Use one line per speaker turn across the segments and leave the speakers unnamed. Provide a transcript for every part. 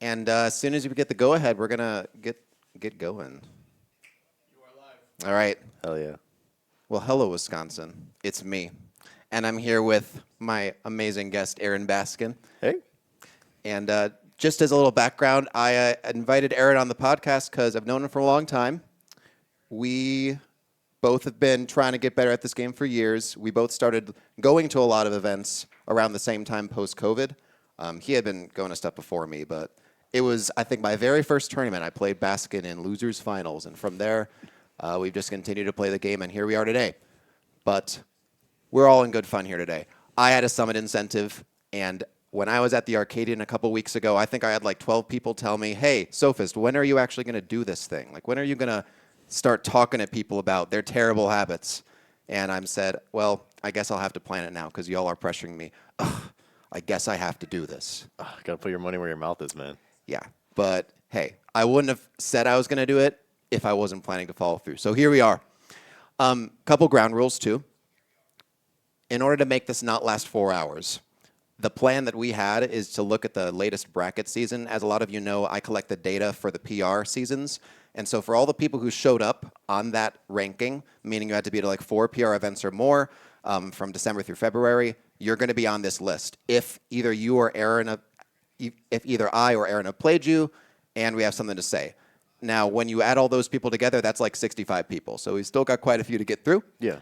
And as soon as we get the go-ahead, we're going to get going.
You are live.
All right.
Hell yeah.
Well, hello, Wisconsin. It's me. And I'm here with my amazing guest, Aaron Baskin.
Hey.
And just as a little background, I invited Aaron on the podcast because I've known him for a long time. We both have been trying to get better at this game for years. We both started going to a lot of events around the same time post-COVID. He had been going to stuff before me, but it was, I think, my very first tournament. I played Baskin in Losers Finals, and from there, we've just continued to play the game, and here we are today. But we're all in good fun here today. I had a summit incentive, and when I was at the Arcadian a couple weeks ago, I think I had like 12 people tell me, hey, Sophist, when are you actually going to do this thing? Like, when are you going to start talking to people about their terrible habits? And I said, well, I guess I'll have to plan it now because y'all are pressuring me. Ugh, I guess I have to do this.
Gotta put your money where your mouth is, man.
Yeah, but hey, I wouldn't have said I was going to do it if I wasn't planning to follow through. So here we are. Couple ground rules, too. In order to make this not last 4 hours, the plan that we had is to look at the latest bracket season. As a lot of you know, I collect the data for the PR seasons. And so for all the people who showed up on that ranking, meaning you had to be to like 4 PR events or more from December through February, you're going to be on this list. If either you or Aaron, if either I or Aaron have played you, and we have something to say. Now, when you add all those people together, that's like 65 people. So we've still got quite a few to get through.
Yeah.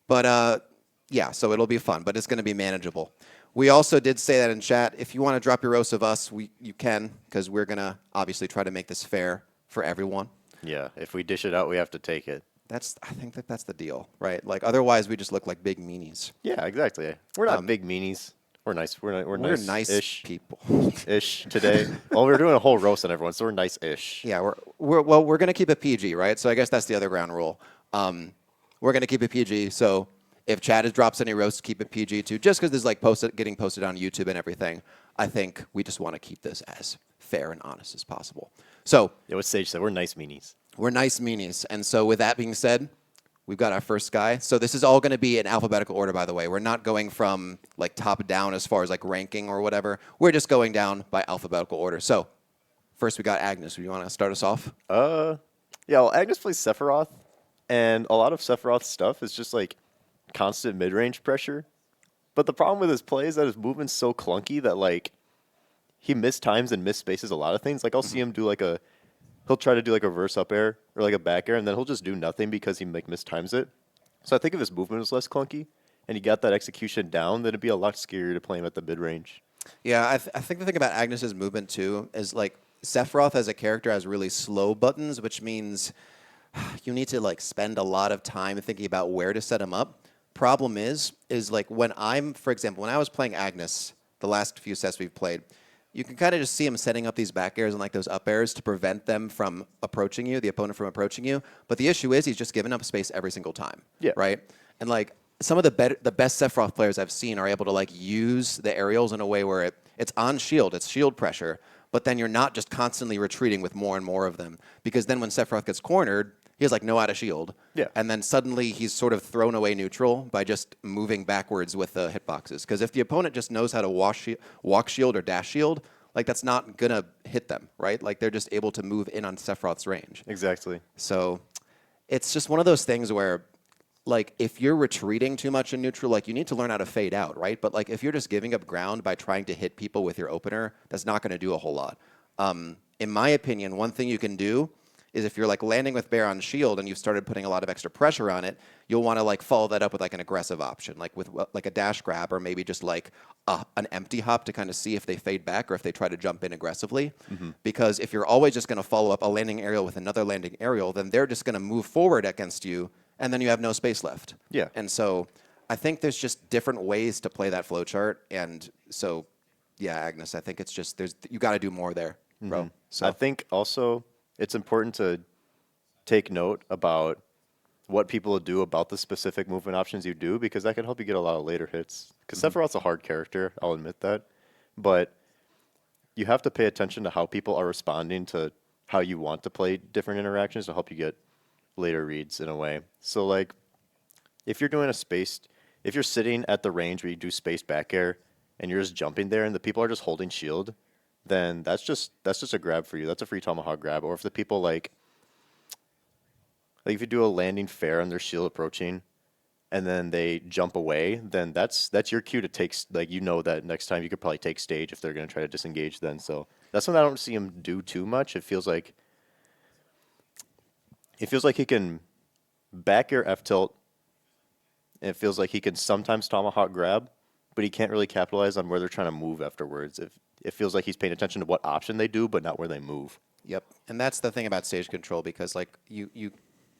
But yeah, so it'll be fun, but it's going to be manageable. We also did say that in chat. If you want to drop your roast of us, you can, because we're going to obviously try to make this fair for everyone.
Yeah. If we dish it out, we have to take it.
I think that's the deal, right? Like otherwise, we just look like big meanies.
Yeah, exactly. We're not big meanies. We're nice. We're
nice people.
Ish today. Well, we're doing a whole roast on everyone, so we're nice-ish.
Yeah, we're going to keep it PG, right? So I guess that's the other ground rule. We're going to keep it PG. So if Chad drops any roasts, keep it PG too. Just because this is like getting posted on YouTube and everything, I think we just want to keep this as fair and honest as possible. So
Yeah, what Sage said, we're nice meanies.
we're nice meanies. And so with that being said, we've got our first guy. So this is all going to be in alphabetical order, by the way. We're not going from like top down as far as like ranking or whatever. We're just going down by alphabetical order. So first we got Agnes. Do you want to start us off?
Yeah, well, Agnes plays Sephiroth, and a lot of Sephiroth's stuff is just like constant mid-range pressure. But the problem with his play is that his movement's so clunky that like he mistimes and misspaces a lot of things. Like I'll see him do like he'll try to do like a reverse up air or like a back air, and then he'll just do nothing because he like mistimes it. So I think if his movement was less clunky and he got that execution down, then it'd be a lot scarier to play him at the mid-range.
Yeah, I think the thing about Agnes's movement too is like Sephiroth as a character has really slow buttons, which means you need to like spend a lot of time thinking about where to set him up. Problem is like for example, when I was playing Agnes, the last few sets we've played, you can kind of just see him setting up these back airs and like those up airs to prevent them from approaching you, the opponent from approaching you. But the issue is he's just giving up space every single time.
Yeah.
Right? And like some of the best Sephiroth players I've seen are able to like use the aerials in a way where it's on shield, it's shield pressure, but then you're not just constantly retreating with more and more of them. Because then when Sephiroth gets cornered, he has like no out of shield.
Yeah.
And then suddenly he's sort of thrown away neutral by just moving backwards with the hitboxes. Because if the opponent just knows how to walk shield or dash shield, like that's not going to hit them, right? Like they're just able to move in on Sephiroth's range.
Exactly.
So it's just one of those things where like if you're retreating too much in neutral, like you need to learn how to fade out, right? But like if you're just giving up ground by trying to hit people with your opener, that's not going to do a whole lot. In my opinion, one thing you can do is if you're like landing with Bear on shield and you've started putting a lot of extra pressure on it, you'll want to like follow that up with like an aggressive option, like with like a dash grab or maybe just like an empty hop to kind of see if they fade back or if they try to jump in aggressively. Mm-hmm. Because if you're always just going to follow up a landing aerial with another landing aerial, then they're just going to move forward against you and then you have no space left.
Yeah.
And so I think there's just different ways to play that flowchart. And so, yeah, Agnes, I think it's just you got to do more there, bro.
Mm-hmm.
So
I think also it's important to take note about what people do about the specific movement options you do, because that can help you get a lot of later hits. Because Sephiroth's a hard character, I'll admit that. But you have to pay attention to how people are responding to how you want to play different interactions to help you get later reads in a way. So like if you're doing if you're sitting at the range where you do space back air and you're just jumping there and the people are just holding shield, then that's just a grab for you. That's a free tomahawk grab. Or if the people like if you do a landing fair on their shield approaching, and then they jump away, then that's your cue to take, like, you know that next time you could probably take stage if they're going to try to disengage then. So that's something I don't see him do too much. It feels like he can back air F tilt. And it feels like he can sometimes tomahawk grab, but he can't really capitalize on where they're trying to move afterwards. It feels like he's paying attention to what option they do, but not where they move.
Yep. And that's the thing about stage control, because like you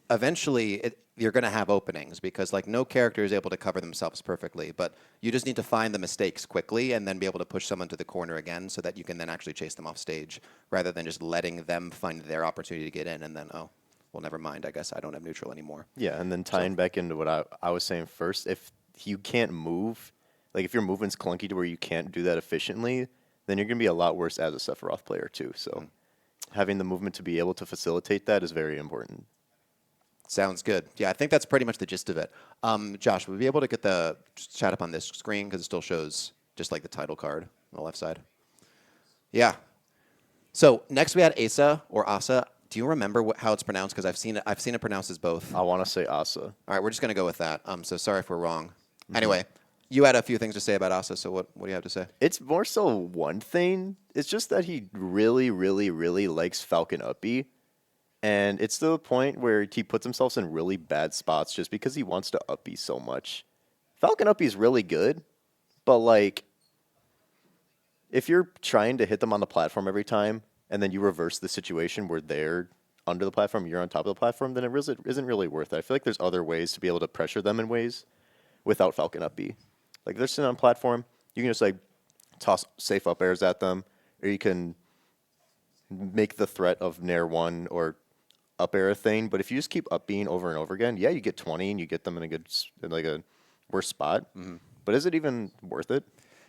eventually you're going to have openings, because like no character is able to cover themselves perfectly, but you just need to find the mistakes quickly and then be able to push someone to the corner again so that you can then actually chase them off stage, rather than just letting them find their opportunity to get in and then, oh, well, never mind, I guess I don't have neutral anymore.
Yeah, and then tying back into what I was saying first, if you can't move, like if your movement's clunky to where you can't do that efficiently, then you're going to be a lot worse as a Sephiroth player too. So having the movement to be able to facilitate that is very important.
Sounds good. Yeah, I think that's pretty much the gist of it. Josh, would we be able to get the chat up on this screen, because it still shows just like the title card on the left side? Yeah. So next we had Asa or Asa. Do you remember how it's pronounced? Because I've seen it pronounced as both.
I want to say Asa.
All right, we're just going to go with that. So sorry if we're wrong. Anyway, you had a few things to say about Asa, so what do you have to say?
It's more so one thing. It's just that he really, really, really likes Falcon Uppy. And it's to the point where he puts himself in really bad spots just because he wants to Uppy so much. Falcon Uppy is really good, but like, if you're trying to hit them on the platform every time, and then you reverse the situation where they're under the platform, you're on top of the platform, then it really isn't really worth it. I feel like there's other ways to be able to pressure them in ways without Falcon Uppy. Like, they're sitting on platform, you can just like toss safe up airs at them, or you can make the threat of Nair 1 or up air a thing. But if you just keep up being over and over again, yeah, you get 20 and you get them in a worse spot. But is it even worth it?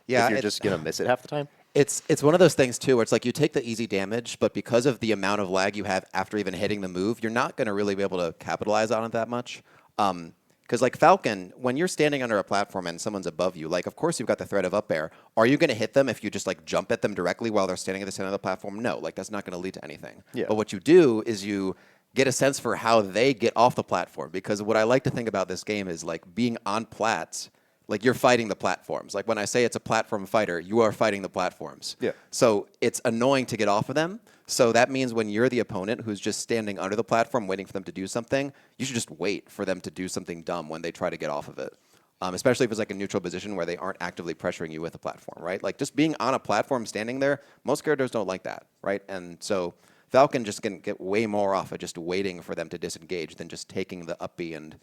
Yeah,
if you're just gonna miss it half the time.
It's one of those things too, where it's like you take the easy damage, but because of the amount of lag you have after even hitting the move, you're not going to really be able to capitalize on it that much. Because like Falcon, when you're standing under a platform and someone's above you, like of course you've got the threat of up air. Are you going to hit them if you just like jump at them directly while they're standing at the center of the platform? No, like that's not going to lead to anything.
Yeah.
But what you do is you get a sense for how they get off the platform, because what I like to think about this game is like being on plats. Like, you're fighting the platforms. Like, when I say it's a platform fighter, you are fighting the platforms.
Yeah.
So it's annoying to get off of them. So that means when you're the opponent who's just standing under the platform waiting for them to do something, you should just wait for them to do something dumb when they try to get off of it. Especially if it's like a neutral position where they aren't actively pressuring you with a platform, right? Like, just being on a platform standing there, most characters don't like that, right? And so Falcon just can get way more off of just waiting for them to disengage than just taking the up B and...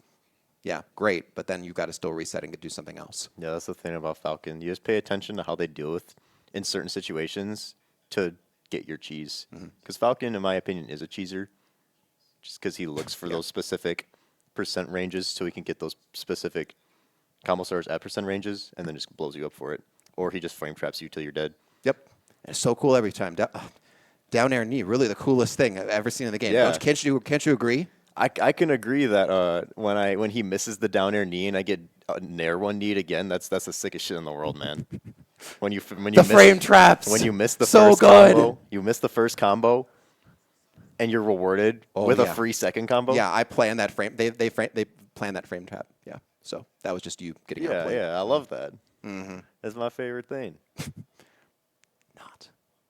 Yeah, great, but then you've got to still reset and do something else.
Yeah, that's the thing about Falcon. You just pay attention to how they deal with in certain situations to get your cheese. Because Falcon, in my opinion, is a cheeser, just because he looks for those specific percent ranges so he can get those specific combo stars at percent ranges and then just blows you up for it. Or he just frame traps you till you're dead.
Yep. And it's so cool every time. Down air knee, really the coolest thing I've ever seen in the game.
Yeah.
Can't you agree?
I can agree that when he misses the down air knee and I get a Nair 1 knee again, that's the sickest shit in the world, man. When you
frame traps.
When you miss the
so
first
good.
combo, you miss the first combo, and you're rewarded with a free second combo.
Yeah, I planned that frame. They planned that frame trap. Yeah, so that was just you getting outplayed.
Yeah, I love that. That's my favorite thing.
Not.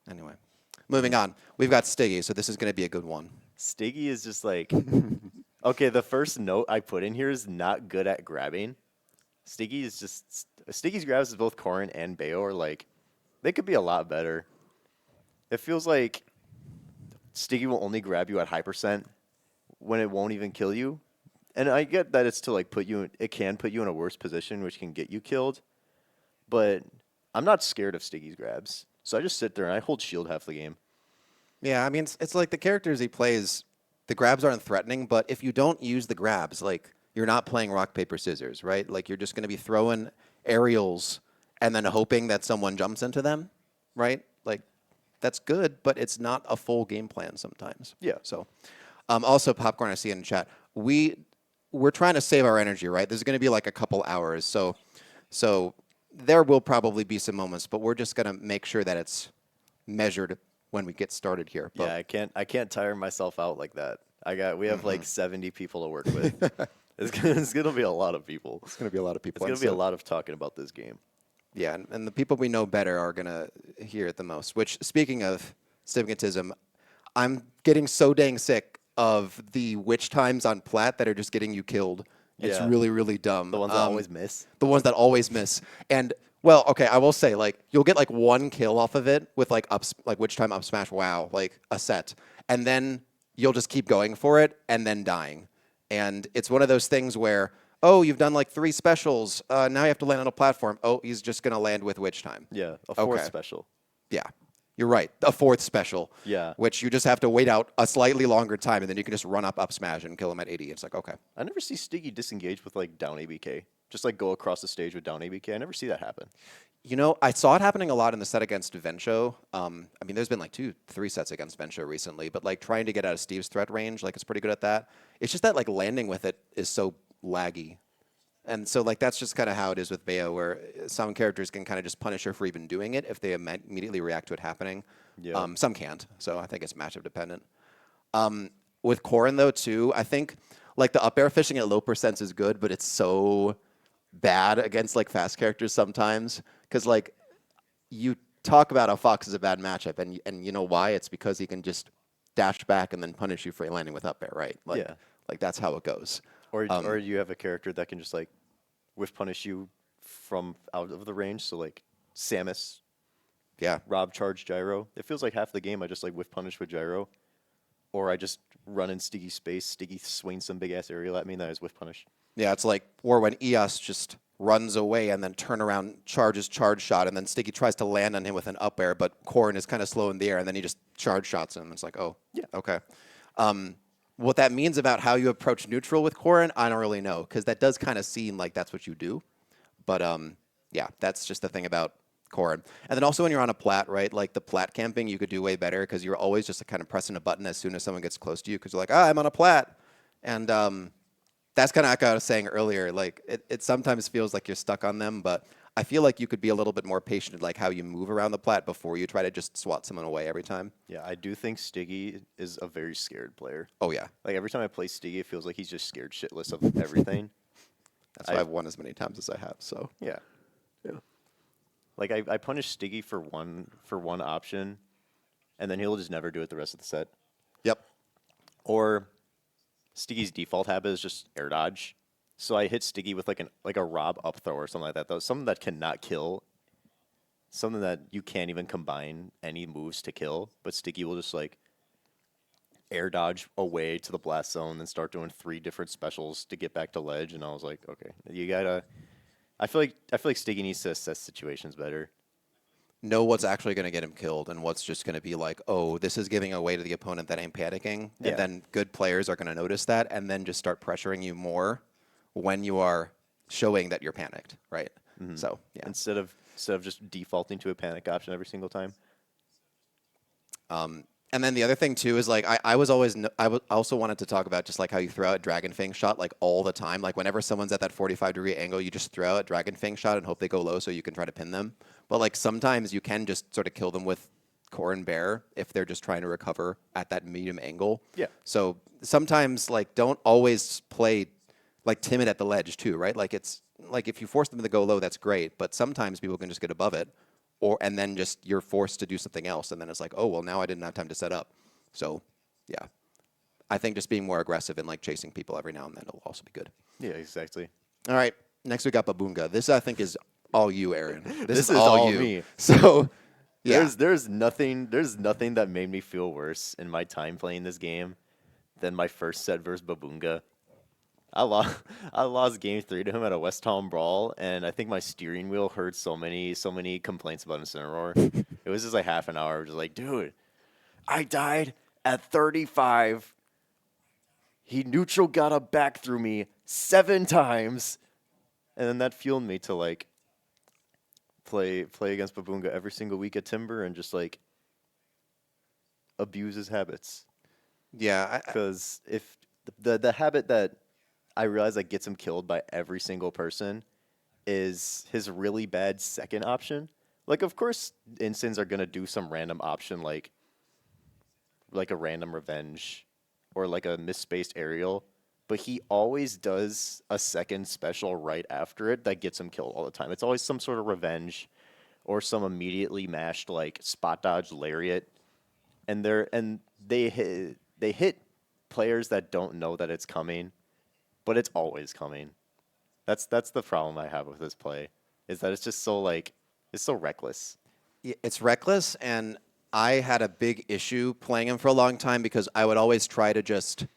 Anyway, moving on. We've got Stiggy, so this is going to be a good one.
Stiggy is just like, okay, the first note I put in here is not good at grabbing. Stiggy's grabs is both Corrin and Bayo are like, they could be a lot better. It feels like Stiggy will only grab you at high percent when it won't even kill you. And I get that it's to like it can put you in a worse position, which can get you killed. But I'm not scared of Stiggy's grabs. So I just sit there and I hold shield half the game.
Yeah, I mean, it's like the characters he plays, the grabs aren't threatening, but if you don't use the grabs, like, you're not playing rock, paper, scissors, right? Like, you're just going to be throwing aerials and then hoping that someone jumps into them, right? Like, that's good, but it's not a full game plan sometimes.
Yeah.
So, also, Popcorn, I see in the chat, we're trying to save our energy, right? There's going to be like a couple hours, so there will probably be some moments, but we're just going to make sure that it's measured when we get started here. But
Yeah, I can't tire myself out like that. We have like 70 people to work with. It's gonna be a lot of people.
it's going to be a lot of people.
It's gonna be a lot of talking about this game.
Yeah, and the people we know better are going to hear it the most. Which, speaking of Astigmatism, I'm getting so dang sick of the witch times on plat that are just getting you killed. It's
Yeah.
really, really dumb.
The ones that always miss.
The ones that always miss. And, well, okay, I will say, like, you'll get, like, one kill off of it with, like, witch time up smash, wow, like, a set. And then you'll just keep going for it and then dying. And it's one of those things where, oh, you've done, like, 3 specials. Now you have to land on a platform. Oh, he's just going to land with witch time.
Yeah, a fourth
Okay.
special.
Yeah, you're right. A 4th special.
Yeah.
Which you just have to wait out a slightly longer time, and then you can just run up smash and kill him at 80. It's like, okay.
I never see Stiggy disengage with like down ABK. Just like go across the stage with down ABK. I never see that happen.
You know, I saw it happening a lot in the set against Vencho. I mean, there's been like 2-3 sets against Vencho recently, but like trying to get out of Steve's threat range, like it's pretty good at that. It's just that like landing with it is so laggy. And so like that's just kind of how it is with Bayo, where some characters can kind of just punish her for even doing it if they immediately react to it happening.
Yeah.
Some can't, so I think it's matchup dependent. With Corrin though too, I think like the up air fishing at low percents is good, but it's so bad against like fast characters sometimes because like you talk about how Fox is a bad matchup, and you know why? It's because he can just dash back and then punish you for landing with up air, right? Like,
Yeah.
like that's how it goes.
Or you have a character that can just like whiff punish you from out of the range. So like Samus,
Yeah.
Rob charge gyro. It feels like half the game I just like whiff punish with gyro. Or I just run in Stiggy space, Stiggy swings some big ass aerial at me and then I just whiff punish.
Yeah, it's like, or when Eos just runs away and then turn around, charges charge shot, and then Sticky tries to land on him with an up air, but Corrin is kind of slow in the air, and then he just charge shots him. It's like, oh,
Yeah.
okay. What that means about how you approach neutral with Corrin, I don't really know, because that does kind of seem like that's what you do. But yeah, that's just the thing about Corrin. And then also when you're on a plat, right, like the plat camping, you could do way better because you're always just kind of pressing a button as soon as someone gets close to you because you're like, I'm on a plat. And that's kind of like I was saying earlier. Like it sometimes feels like you're stuck on them, but I feel like you could be a little bit more patient in like how you move around the plat before you try to just swat someone away every time.
Yeah, I do think Stiggy is a very scared player.
Oh yeah,
Like every time I play Stiggy, it feels like he's just scared shitless of everything.
that's why I've won as many times as I have. So
Yeah. Yeah. Like I punish Stiggy for one option, and then he'll just never do it the rest of the set.
yep,
Or Stiggy's default habit is just air dodge. So I hit Stiggy with like a Rob up throw or something like that. Though something that cannot kill, something that you can't even combine any moves to kill. But Stiggy will just like air dodge away to the blast zone, then start doing 3 different specials to get back to ledge. And I was like, okay, you gotta. I feel like Stiggy needs to assess situations better.
know what's actually going to get him killed and what's just going to be like, oh, this is giving away to the opponent that ain't panicking.
Yeah.
And then good players are going to notice that and then just start pressuring you more when you are showing that you're panicked, right? So, yeah.
Instead of just defaulting to a panic option every single time.
And then the other thing too is like I also wanted to talk about just like how you throw out Dragon Fang shot like all the time. Like whenever someone's at that 45-degree angle, you just throw out Dragon Fang shot and hope they go low so you can try to pin them. But like sometimes you can just sort of kill them with Core and Bear if they're just trying to recover at that medium angle.
Yeah.
So sometimes like don't always play like timid at the ledge too, right? Like it's like if you force them to go low, that's great. But sometimes people can just get above it. And then just you're forced to do something else, and then it's like, oh well, now I didn't have time to set up. So, yeah, I think just being more aggressive and like chasing people every now and then will also be good.
Yeah, exactly.
All right, next we got BABOONGA. This I think is all you, Aaron.
This is all
you.
me.
So, yeah,
There's nothing that made me feel worse in my time playing this game than my first set versus BABOONGA. I lost game 3 to him at a West Town Brawl, and I think my steering wheel heard so many complaints about Incineroar. It was just like half an hour, just like, dude, I died at 35. He neutral got a back through me 7 times, and then that fueled me to like play against BABOONGA every single week at Timber and just like abuse his habits.
yeah.
Because if the habit that I realize that gets him killed by every single person is his really bad second option. Like, of course, instants are gonna do some random option like a random revenge or like a misspaced aerial, but he always does a second special right after it that gets him killed all the time. It's always some sort of revenge or some immediately mashed like spot dodge lariat, and they hit players that don't know that it's coming, but it's always coming. That's the problem I have with this play, is that it's just so like it's so reckless.
It's reckless, and I had a big issue playing him for a long time because I would always try to just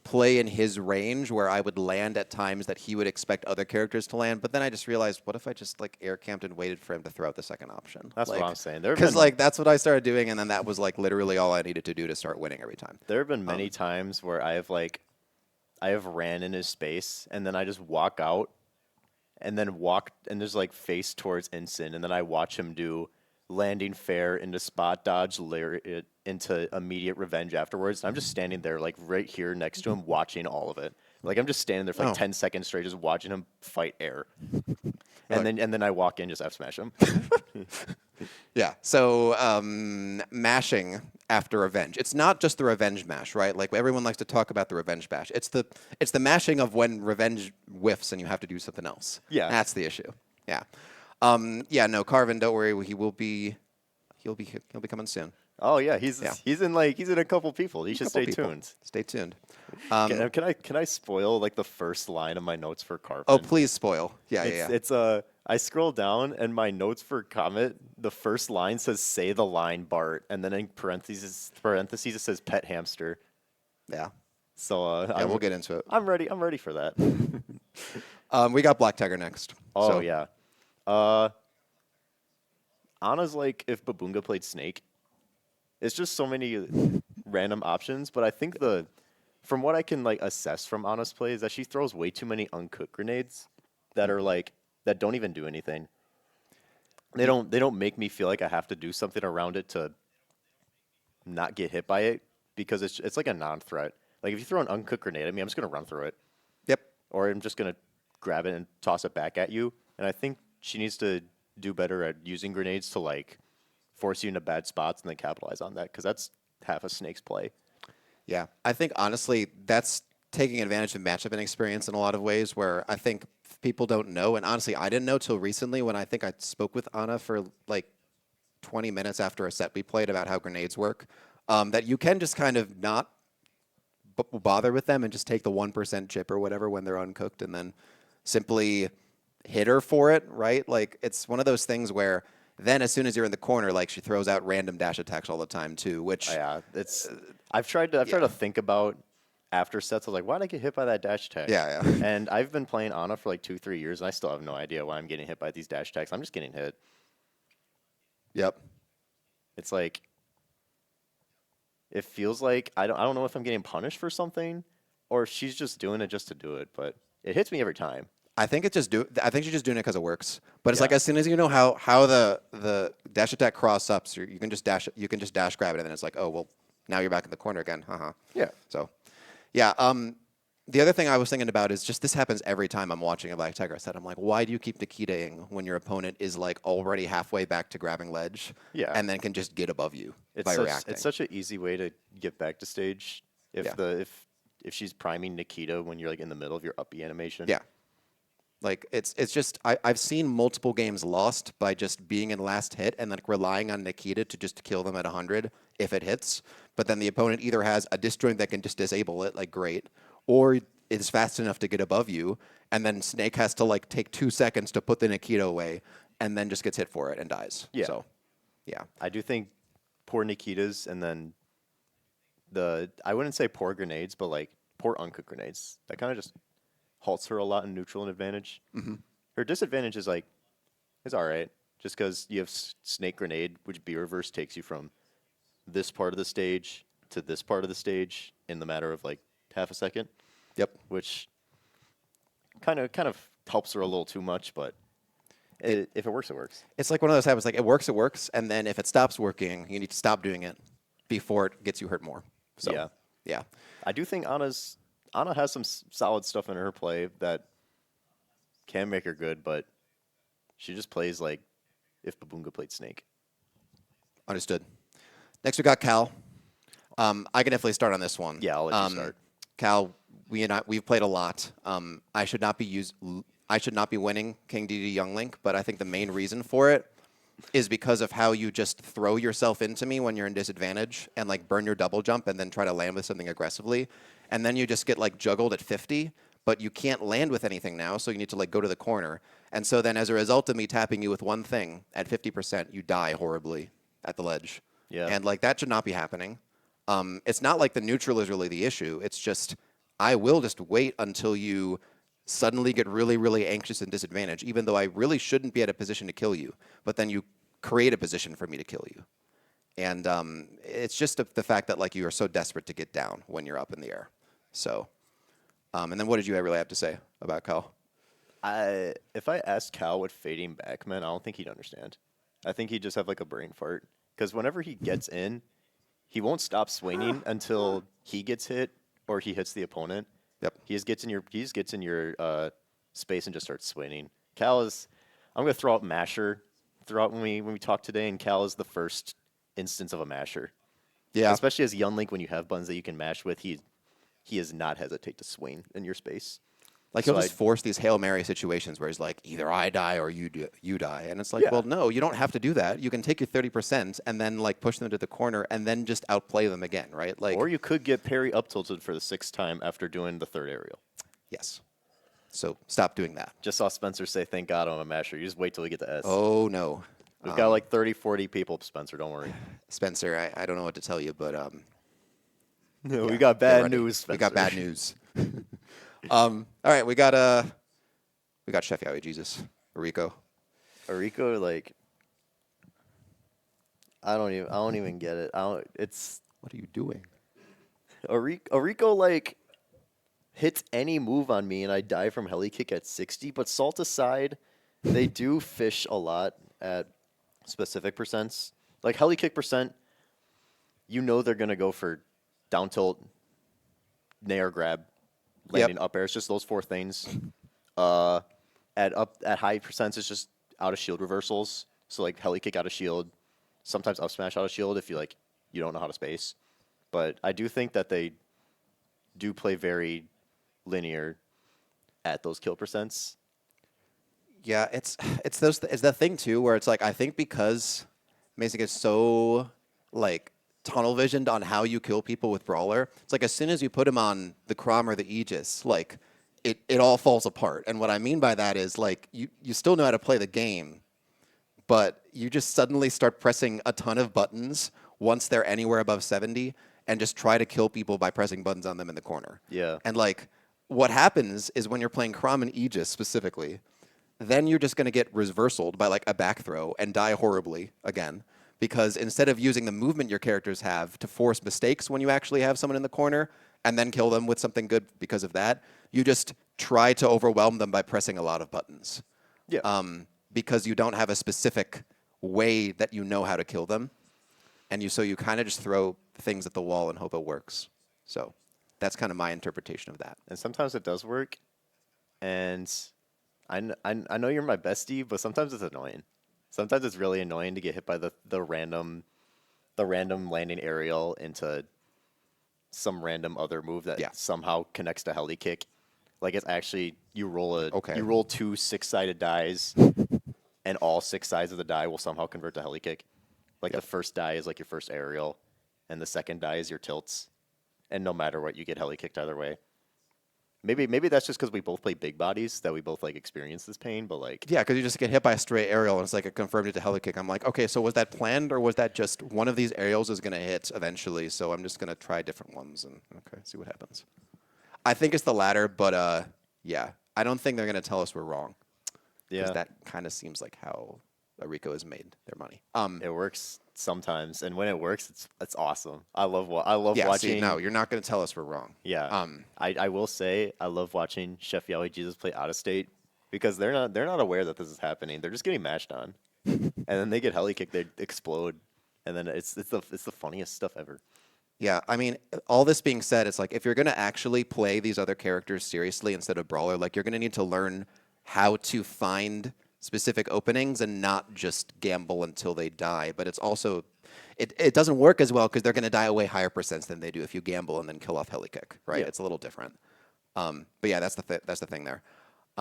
play in his range where I would land at times that he would expect other characters to land. But then I just realized, what if I just like air camped and waited for him to throw out the second option?
That's what I'm saying.
Because like that's what I started doing, and then that was like literally all I needed to do to start winning every time.
There have been many times where I have ran in his space and then I just walk out and then walk and there's like face towards instant, and then I watch him do landing fair into spot dodge lariat into immediate revenge afterwards. And I'm just standing there like right here next to him watching all of it. Like I'm just standing there for like 10 seconds straight just watching him fight air. And then I walk in, just F smash him.
Yeah. So mashing after revenge. It's not just the revenge mash, right? Like everyone likes to talk about the revenge bash. It's the mashing of when revenge whiffs and you have to do something else.
Yeah.
That's the issue. Yeah. Yeah, no, Carvin, don't worry. He'll be coming soon.
Oh yeah, he's in a couple people. You should stay tuned.
Stay tuned.
Can I spoil like the first line of my notes for Carvin?
Oh, please spoil. Yeah,
It's I scroll down and my notes for Comet, the first line says "say the line, Bart," and then in parentheses it says "pet hamster."
Yeah.
So
We'll get into it.
I'm ready for that.
We got Black Tiger next.
Oh
so.
yeah. Anna's like if BABOONGA played Snake. It's just so many random options, but I think from what I can like assess from Anna's play is that she throws way too many uncooked grenades that are like that don't even do anything. They don't make me feel like I have to do something around it to not get hit by it, because it's like a non-threat. Like if you throw an uncooked grenade at me, I'm just gonna run through it.
Yep.
Or I'm just gonna grab it and toss it back at you. And I think she needs to do better at using grenades to like force you into bad spots and then capitalize on that, because that's half a Snake's play.
Yeah, I think honestly that's taking advantage of matchup inexperience in a lot of ways, where I think people don't know, and honestly I didn't know till recently when I think I spoke with Anna for like 20 minutes after a set we played about how grenades work, that you can just kind of not bother with them and just take the 1% chip or whatever when they're uncooked and then simply hit her for it, right? Like it's one of those things where then as soon as you're in the corner, like she throws out random dash attacks all the time too, which
Yeah, I've tried to think about after sets. I was like, why did I get hit by that dash attack?
Yeah.
And I've been playing Anna for like 2-3 years, and I still have no idea why I'm getting hit by these dash attacks. I'm just getting hit.
Yep.
It's like it feels like I don't know if I'm getting punished for something or if she's just doing it just to do it, but it hits me every time.
I think she's just doing it because it works. But it's
Yeah.
like as soon as you know how the dash attack cross ups, you can just dash grab it, and then it's like, oh well, now you're back in the corner again.
Yeah.
So, yeah. The other thing I was thinking about is just this happens every time I'm watching a Black Tiger set. I'm like, why do you keep Nikitaing when your opponent is like already halfway back to grabbing ledge,
Yeah.
and then can just get above you by reacting?
It's such an easy way to get back to stage if she's priming Nikita when you're like in the middle of your up E animation.
Yeah. Like it's just I've seen multiple games lost by just being in last hit and then relying on Nikita to just kill them at 100 if it hits. But then the opponent either has a disjoint that can just disable it, like great, or is fast enough to get above you, and then Snake has to like take 2 seconds to put the Nikita away, and then just gets hit for it and dies.
Yeah.
So, yeah.
I do think poor Nikitas and then I wouldn't say poor grenades, but like poor uncooked grenades. That kind of just halts her a lot in neutral and advantage.
Mm-hmm.
Her disadvantage is like, it's all right. Just because you have Snake Grenade, which B reverse takes you from this part of the stage to this part of the stage in the matter of like half a second.
Yep.
Which kind of helps her a little too much, but if it works, it works.
It's like one of those habits, like it works, and then if it stops working, you need to stop doing it before it gets you hurt more. So, yeah.
I do think Anna has some solid stuff in her play that can make her good, but she just plays like if Baboonga played Snake.
Understood. Next, we got Cal. I can definitely start on this one.
Yeah, I'll let you start.
Cal, we've played a lot. I should not be winning King DD Young Link, but I think the main reason for it is because of how you just throw yourself into me when you're in disadvantage and like burn your double jump and then try to land with something aggressively, and then you just get like juggled at 50, but you can't land with anything now, so you need to like go to the corner, and so then as a result of me tapping you with one thing at 50%, you die horribly at the ledge.
Yeah.
And like that should not be happening. It's not like the neutral is really the issue. It's just I will just wait until you suddenly get really, really anxious and disadvantaged, even though I really shouldn't be at a position to kill you. But then you create a position for me to kill you. And it's just the fact that like you are so desperate to get down when you're up in the air. So, and then what did you really have to say about Cal?
If I asked Cal what fading back meant, I don't think he'd understand. I think he'd just have like a brain fart. Because whenever he gets in, he won't stop swinging until he gets hit or he hits the opponent.
Yep.
He just gets in your space and just starts swinging. Cal is, I'm gonna throw out Masher throughout when we talk today, and Cal is the first instance of a Masher.
Yeah.
Especially as Young Link, when you have buttons that you can mash with, he does not hesitate to swing in your space.
Like he'll just force these Hail Mary situations where he's like, either I die or you die. And it's like,
Yeah.
well, no, you don't have to do that. You can take your 30% and then like push them to the corner and then just outplay them again, right? Like,
Or you could get parry up tilted for the 6th time after doing the 3rd aerial.
yes. So stop doing that.
Just saw Spencer say, thank God I'm a masher. You just wait till we get to S.
Oh, no.
We've got like 30, 40 people, Spencer. Don't worry.
Spencer, I don't know what to tell you, but
No, we
yeah,
got
get
bad
ready.
news, Spencer.
We got bad news. All right, we got Chef Yaoi, Jesus, Arico.
Arico, like, I don't even get it.
What are you doing?
Arico, like, hits any move on me and I die from heli kick at 60. But salt aside, they do fish a lot at specific percents. Like heli kick percent, you know they're gonna go for down tilt, nair grab, landing up air. It's just those 4 things. At high percents, it's just out of shield reversals. So like heli kick out of shield, sometimes up smash out of shield if you don't know how to space. But I do think that they do play very linear at those kill percents.
Yeah, it's that thing too where it's like I think because Mason gets so like tunnel visioned on how you kill people with Brawler, it's like as soon as you put him on the Crom or the Aegis, like it all falls apart. And what I mean by that is like you still know how to play the game, but you just suddenly start pressing a ton of buttons once they're anywhere above 70 and just try to kill people by pressing buttons on them in the corner.
Yeah.
And like what happens is when you're playing Crom and Aegis specifically, then you're just going to get reversaled by like a back throw and die horribly again. Because instead of using the movement your characters have to force mistakes when you actually have someone in the corner and then kill them with something good because of that, you just try to overwhelm them by pressing a lot of buttons.
Yeah.
Because you don't have a specific way that you know how to kill them. And so you kind of just throw things at the wall and hope it works. So that's kind of my interpretation of that.
And sometimes it does work. And I know you're my bestie, but sometimes it's annoying. Sometimes it's really annoying to get hit by the random landing aerial into some random other move that somehow connects to heli kick. Like it's actually you roll 2 6-sided dies, and all 6 sides of the die will somehow convert to heli kick. Like the first die is like your first aerial, and the second die is your tilts, and no matter what, you get heli kicked either way. Maybe that's just because we both play big bodies that we both like experience this pain, but like
yeah, because you just get hit by a straight aerial and it's like it confirmed it to heli kick. I'm like, okay, so was that planned or was that just one of these aerials is going to hit eventually? So I'm just going to try different ones and see what happens. I think it's the latter, but yeah, I don't think they're going to tell us we're wrong.
Yeah,
that kind of seems like how Arico has made their money.
It works sometimes, and when it works, it's awesome. I love watching.
See, no, you're not going to tell us we're wrong.
Yeah. I will say I love watching Chef Yaoi Jesus play out of state because they're not aware that this is happening. They're just getting mashed on, and then they get heli kick, they explode, and then it's the funniest stuff ever.
Yeah, I mean, all this being said, it's like if you're going to actually play these other characters seriously instead of Brawler, like you're going to need to learn how to find specific openings and not just gamble until they die. But it's also, it doesn't work as well because they're going to die away higher percents than they do if you gamble and then kill off Helikick, right?
Yeah.
It's a little different. But yeah, that's the thing there.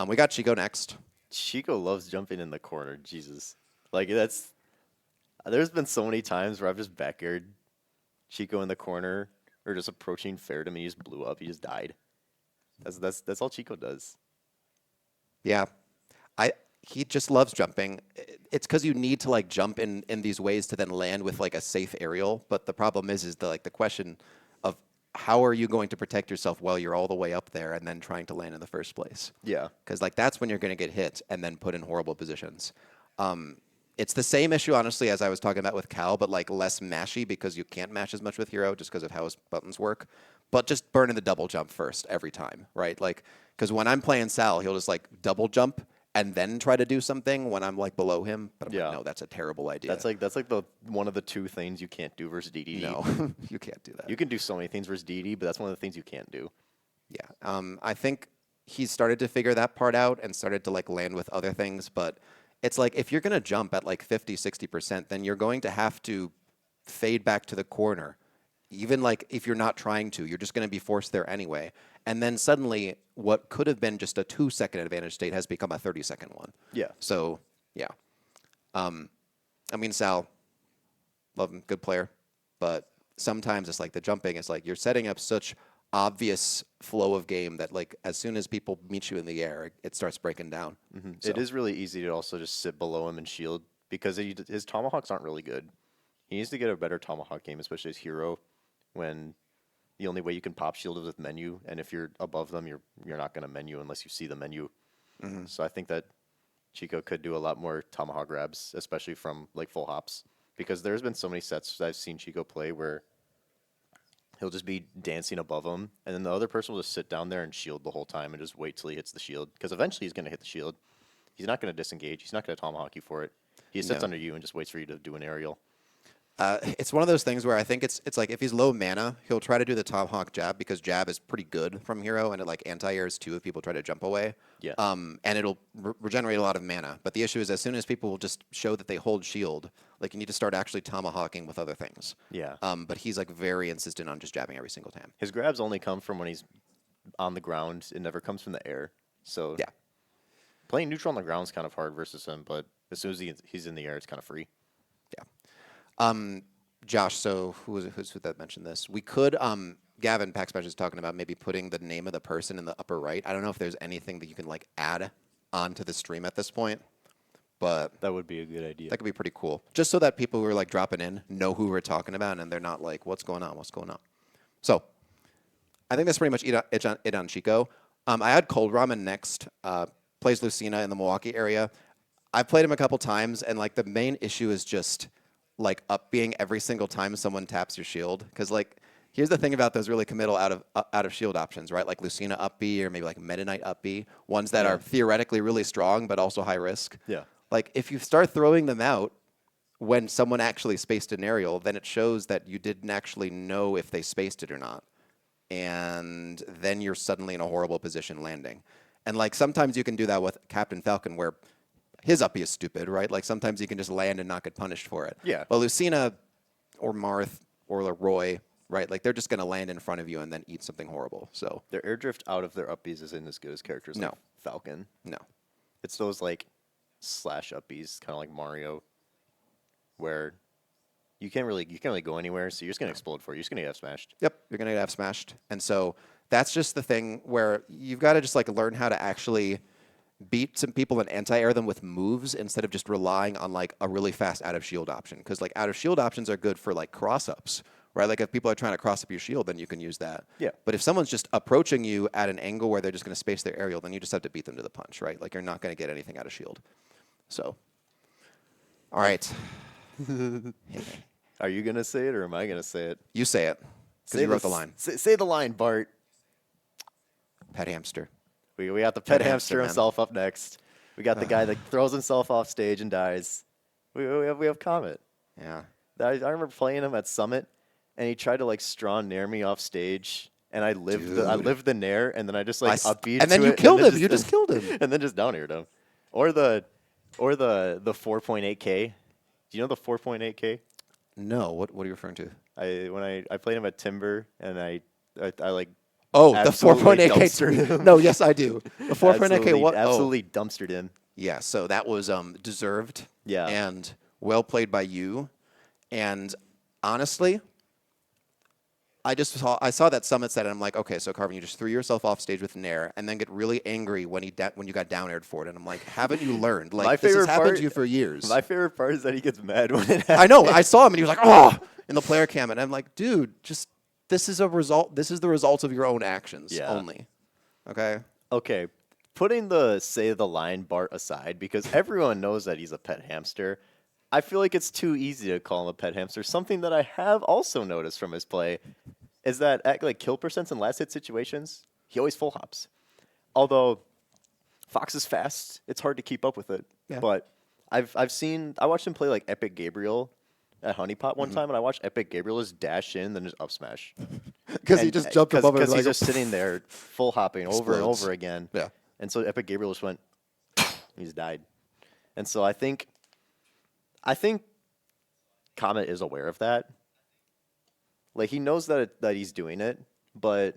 We got Chico next.
Chico loves jumping in the corner. Jesus. Like, there's been so many times where I've just backyard Chico in the corner or just approaching fair to me. He just blew up. He just died. That's all Chico does.
Yeah. He just loves jumping. It's because you need to like jump in these ways to then land with like a safe aerial. But the problem is the question of how are you going to protect yourself while you're all the way up there and then trying to land in the first place?
Yeah.
Because like that's when you're going to get hit and then put in horrible positions. It's the same issue, honestly, as I was talking about with Cal, but like less mashy because you can't mash as much with Hero just because of how his buttons work. But just burning the double jump first every time, right? Like, because when I'm playing Sal, he'll just like double jump and then try to do something when I'm like below him. But I'm like, no, that's a terrible idea.
That's like the one of the two things you can't do versus DD.
No, you can't do that.
You can do so many things versus DD, but that's one of the things you can't do.
Yeah, I think he's started to figure that part out and started to like land with other things. But it's like if you're going to jump at like 50, 60%, then you're going to have to fade back to the corner. Even like if you're not trying to, you're just going to be forced there anyway. And then suddenly what could have been just a 2-second advantage state has become a 30-second one.
Yeah.
So, yeah. I mean, Sal, love him, good player. But sometimes it's like the jumping is like you're setting up such obvious flow of game that like as soon as people meet you in the air, it starts breaking down.
Mm-hmm.
So.
It is really easy to also just sit below him and shield because his tomahawks aren't really good. He needs to get a better tomahawk game, especially as Hero, when the only way you can pop shield is with menu, and if you're above them, you're not going to menu unless you see the menu. Mm-hmm. So I think that Chico could do a lot more tomahawk grabs, especially from like full hops, because there's been so many sets I've seen Chico play where he'll just be dancing above him, and then the other person will just sit down there and shield the whole time and just wait till he hits the shield, because eventually he's going to hit the shield. He's not going to disengage. He's not going to tomahawk you for it. He sits under you and just waits for you to do an aerial.
It's one of those things where I think it's like if he's low mana, he'll try to do the tomahawk jab because jab is pretty good from Hero, and it like anti-airs too if people try to jump away.
Yeah.
And it'll regenerate a lot of mana. But the issue is as soon as people will just show that they hold shield, like you need to start actually tomahawking with other things.
Yeah.
But he's like very insistent on just jabbing every single time.
His grabs only come from when he's on the ground. It never comes from the air. So
yeah,
playing neutral on the ground is kind of hard versus him, but as soon as he's in the air, it's kind of free.
Yeah. Josh, so who's that mentioned this? We could, Gavin Paxbash is talking about maybe putting the name of the person in the upper right. I don't know if there's anything that you can like add onto the stream at this point, but
that would be a good idea.
That could be pretty cool. Just so that people who are like dropping in know who we're talking about and they're not like, what's going on? So I think that's pretty much it on Chico. I had Coldramen next, plays Lucina in the Milwaukee area. I've played him a couple times, and like the main issue is just like up being every single time someone taps your shield. Because like here's the thing about those really committal out of shield options, right? Like Lucina up B or maybe like Meta Knight up B, ones that are theoretically really strong but also high risk.
Yeah.
Like if you start throwing them out when someone actually spaced an aerial, then it shows that you didn't actually know if they spaced it or not. And then you're suddenly in a horrible position landing. And like sometimes you can do that with Captain Falcon where his uppie is stupid, right? Like sometimes you can just land and not get punished for it.
Yeah.
But Lucina or Marth or Leroy, right? Like they're just going to land in front of you and then eat something horrible. So
their air drift out of their uppies isn't as good as characters like Falcon.
No.
It's those like slash uppies, kind of like Mario, where you can't really go anywhere, so you're just gonna explode for you. You're just gonna get F smashed.
Yep, you're gonna get F smashed. And so that's just the thing where you've got to just like learn how to actually beat some people and anti-air them with moves instead of just relying on like a really fast out of shield option. Because like out of shield options are good for like cross ups, right? Like if people are trying to cross up your shield, then you can use that.
Yeah.
But if someone's just approaching you at an angle where they're just going to space their aerial, then you just have to beat them to the punch, right? Like you're not going to get anything out of shield. So, all right.
Are you gonna say it or am I gonna say it?
You say it because you wrote the line.
Say the line, Bart.
Pet hamster.
We got the pet hamster
hamster, man.
himself up next. We got the guy that throws himself off stage and dies. We have Comet.
Yeah.
I remember playing him at Summit, and he tried to like straw nair me off stage, and I lived the nair, and then I just like upbeat
and then
to
you
it,
killed
and then
him. You just killed him.
and then just down aired him. Or the Or the 4.8K. Do you know the 4.8K?
No, what are you referring to?
I played him at Timber and I like
Oh, the
absolutely
4.8K.
dumpstered him.
No, yes, I do. The 4.8K. What?
Absolutely dumpstered him.
Yeah, so that was deserved.
Yeah.
And well played by you. And honestly, I saw that summit set, and I'm like, okay, so Carvin, you just threw yourself off stage with Nair, and then get really angry when you got down aired for it, and I'm like, haven't you learned? Like, this has happened to you for years.
My favorite part is that he gets mad when it happens.
I know. I saw him, and he was like, oh, in the player cam, and I'm like, dude, just this is a result. This is the result of your own actions only. Okay.
Okay, putting the say the line Bart aside, because everyone knows that he's a pet hamster. I feel like it's too easy to call him a pet hamster. Something that I have also noticed from his play is that at like kill percents and last hit situations, he always full hops. Although Fox is fast, it's hard to keep up with it.
Yeah.
But I watched him play like Epic Gabriel at Honeypot one time, and I watched Epic Gabriel just dash in, then just up smash.
Because he just jumped above it.
Because he's
like,
just sitting there full hopping over and
Explodes.
over again.
Yeah.
And so Epic Gabriel just went, he just died. And so I think Comet is aware of that. Like, he knows that he's doing it, but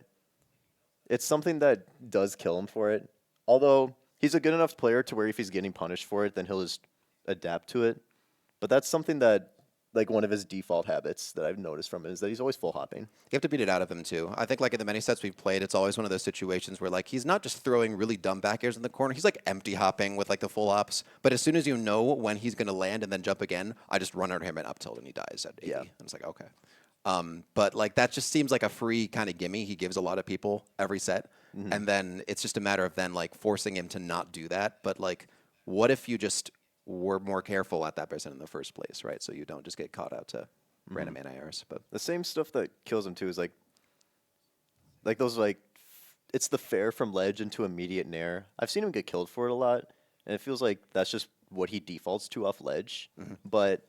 it's something that does kill him for it. Although he's a good enough player to where if he's getting punished for it, then he'll just adapt to it. But that's something that, like, one of his default habits that I've noticed from him is that he's always full hopping.
You have to beat it out of him, too. I think, like, in the many sets we've played, it's always one of those situations where, like, he's not just throwing really dumb back airs in the corner. He's, like, empty hopping with, like, the full hops. But as soon as you know when he's going to land and then jump again, I just run under him and up tilt and he dies at 80.
Yeah.
And it's like, okay. But, like, that just seems like a free kind of gimme he gives a lot of people every set. Mm-hmm. And then it's just a matter of then, like, forcing him to not do that. But, like, what if you just were more careful at that person in the first place, right? So you don't just get caught out to random anti-airs. But
the same stuff that kills him, too, is, like those, like, it's the fair from ledge into immediate nair. I've seen him get killed for it a lot, and it feels like that's just what he defaults to off ledge. Mm-hmm. But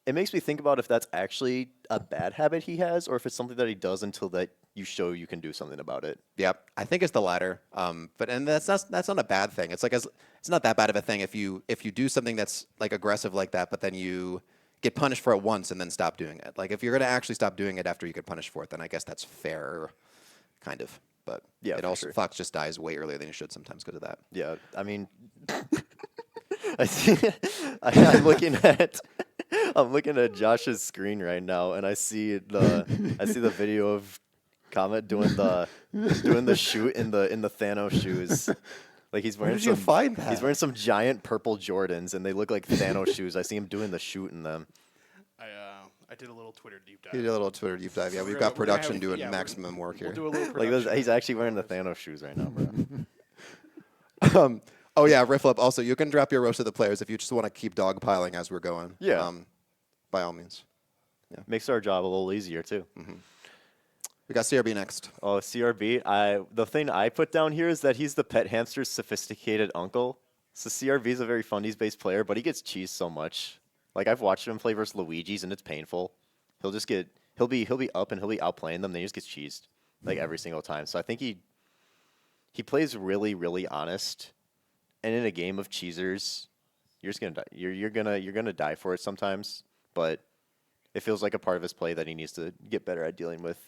it makes me think about if that's actually a bad habit he has, or if it's something that he does until that you show you can do something about it.
Yep, I think it's the latter. But that's not a bad thing. It's like it's not that bad of a thing if you do something that's like aggressive like that, but then you get punished for it once and then stop doing it. Like if you're gonna actually stop doing it after you get punished for it, then I guess that's fair, kind of. But
yeah,
it also Fox just dies way earlier than he should sometimes because of that.
Yeah, I mean, I'm looking at Josh's screen right now, and I see the video of Comet doing the shoot in the Thanos shoes. Like he's wearing
Where did you find that?
He's wearing some giant purple Jordans, and they look like Thanos shoes. I see him doing the shoot in them.
I did a little Twitter deep dive.
You did a little Twitter deep dive. Yeah, we've got production doing maximum work here.
We'll do a little
like
production.
he's actually wearing the Thanos shoes right now, bro.
Oh yeah, Riffle Up. Also, you can drop your roast of the players if you just want to keep dogpiling as we're going.
Yeah.
By all means.
Yeah. Makes our job a little easier too.
Mm-hmm. We got CRB next.
Oh, CRB. The thing I put down here is that he's the pet hamster's sophisticated uncle. So CRB is a very fundies-based player, but he gets cheesed so much. Like I've watched him play versus Luigi's, and it's painful. He'll be up and he'll be outplaying them, then he just gets cheesed like every single time. So I think he plays really, really honest. And in a game of cheesers, you're just gonna die. You're gonna die for it sometimes. But it feels like a part of his play that he needs to get better at dealing with.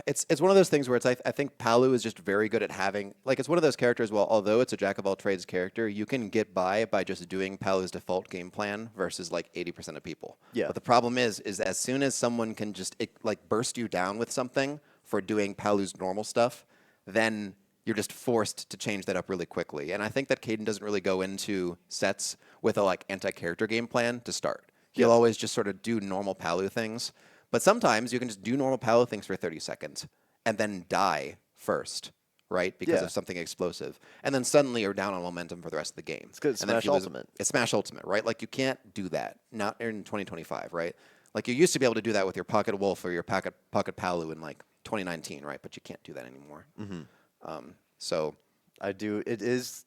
It's one of those things where I think Palu is just very good at having, like, it's one of those characters, well, although it's a jack of all trades character, you can get by just doing Palu's default game plan versus like 80% of people.
Yeah.
But the problem is as soon as someone can just like burst you down with something for doing Palu's normal stuff, then you're just forced to change that up really quickly. And I think that Kaden doesn't really go into sets with a like anti-character game plan to start. He'll always just sort of do normal Palu things. But sometimes you can just do normal Palu things for 30 seconds and then die first, right? Because of something explosive. And then suddenly you're down on momentum for the rest of the game.
It's good. Smash Ultimate.
It's Smash Ultimate, right? Like you can't do that. Not in 2025, right? Like you used to be able to do that with your Pocket Wolf or your Pocket Palu in like 2019, right? But you can't do that anymore. Mm-hmm. So
I do. It is.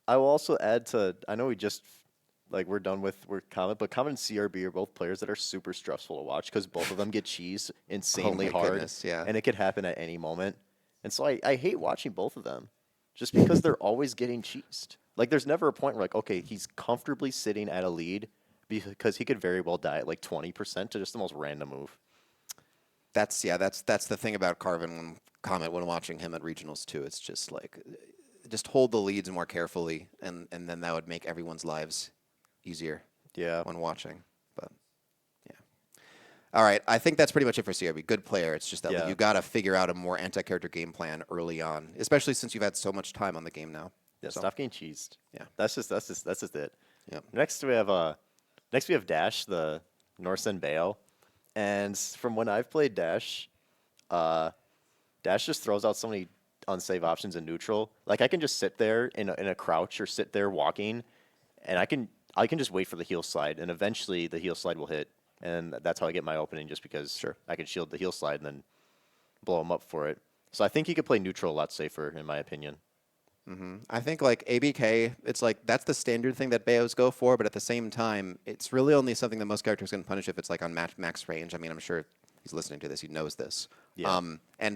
I will also add to. I know we just. Like, we're done with Comet, but Comet and CRB are both players that are super stressful to watch because both of them get cheesed insanely hard.
Goodness, yeah.
And it could happen at any moment. And so I hate watching both of them just because they're always getting cheesed. Like, there's never a point where, like, okay, he's comfortably sitting at a lead because he could very well die at, like, 20% to just the most random move.
That's the thing about Comet when watching him at regionals too. It's just like, just hold the leads more carefully, and then that would make everyone's lives easier.
Yeah.
When watching, but yeah. All right, I think that's pretty much it for CRB. Good player. It's just that
Yeah.
you got to figure out a more anti-character game plan early on, especially since you've had so much time on the game now.
Yeah,
So,
stop getting cheesed.
Yeah.
That's just it.
Yep.
Next we have Dash, the Norse and Bayo. And from when I've played Dash, Dash just throws out so many unsave options in neutral. Like, I can just sit there in a crouch or sit there walking, and I can just wait for the heel slide, and eventually the heel slide will hit, and that's how I get my opening, just because I can shield the heel slide and then blow him up for it. So I think he could play neutral a lot safer, in my opinion.
I think like ABK, it's like that's the standard thing that Bayos go for, but at the same time, it's really only something that most characters can punish if it's like on max range. I mean, I'm sure he's listening to this, he knows this.
Yeah.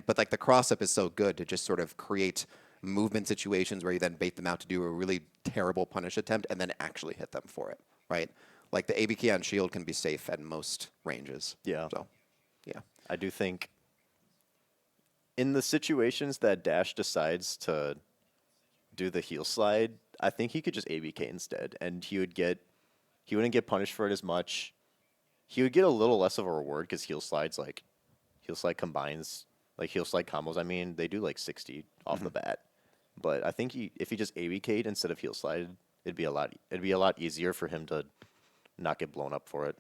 But like the cross up is so good to just sort of create movement situations where you then bait them out to do a really terrible punish attempt and then actually hit them for it, right? Like the ABK on shield can be safe at most ranges.
Yeah.
So, yeah.
I do think in the situations that Dash decides to do the heel slide, I think he could just ABK instead, and he wouldn't get punished for it as much. He would get a little less of a reward because heel slide combines, like heel slide combos, I mean, they do like 60 off the bat. But I think if he just ABK'd instead of heel slide, it'd be a lot easier for him to not get blown up for it.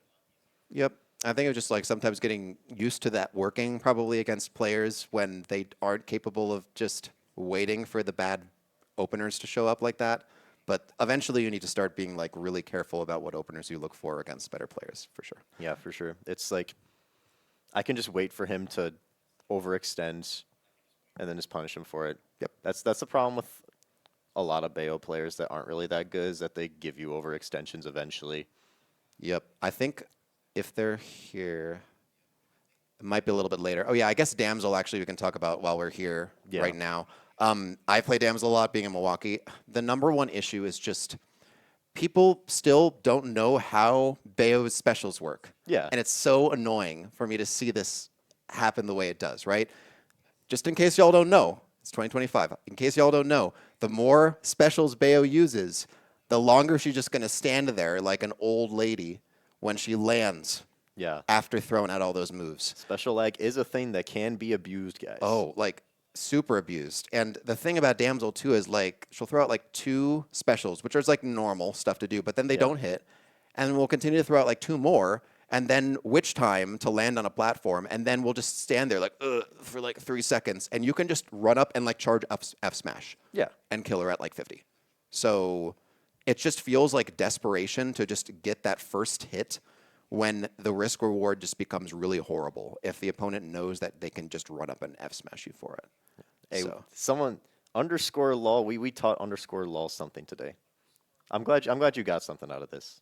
Yep. I think it was just like sometimes getting used to that working probably against players when they aren't capable of just waiting for the bad openers to show up like that. But eventually you need to start being like really careful about what openers you look for against better players, for sure.
Yeah, for sure. It's like I can just wait for him to overextend and then just punish him for it.
Yep.
That's the problem with a lot of Bayo players that aren't really that good, is that they give you overextensions eventually.
Yep. I think if they're here, it might be a little bit later. Oh, yeah, I guess Damsel actually we can talk about while we're here right now. I play Damsel a lot being in Milwaukee. The number one issue is just people still don't know how Bayo's specials work.
Yeah.
And it's so annoying for me to see this happen the way it does, right? Just in case y'all don't know, it's 2025. In case y'all don't know, the more specials Bayo uses, the longer she's just going to stand there like an old lady when she lands
Yeah.
after throwing out all those moves.
Special lag is a thing that can be abused, guys.
Oh, like super abused. And the thing about Damsel too is like she'll throw out like 2 specials, which is like normal stuff to do, but then they don't hit. And we'll continue to throw out like 2 more, and then witch time to land on a platform, and then we'll just stand there like for like 3 seconds, and you can just run up and like charge F smash.
Yeah.
And kill her at like 50. So it just feels like desperation to just get that first hit when the risk reward just becomes really horrible if the opponent knows that they can just run up and F smash you for it.
Hey,
So,
someone underscore lol. We taught underscore lol something today. I'm glad you got something out of this.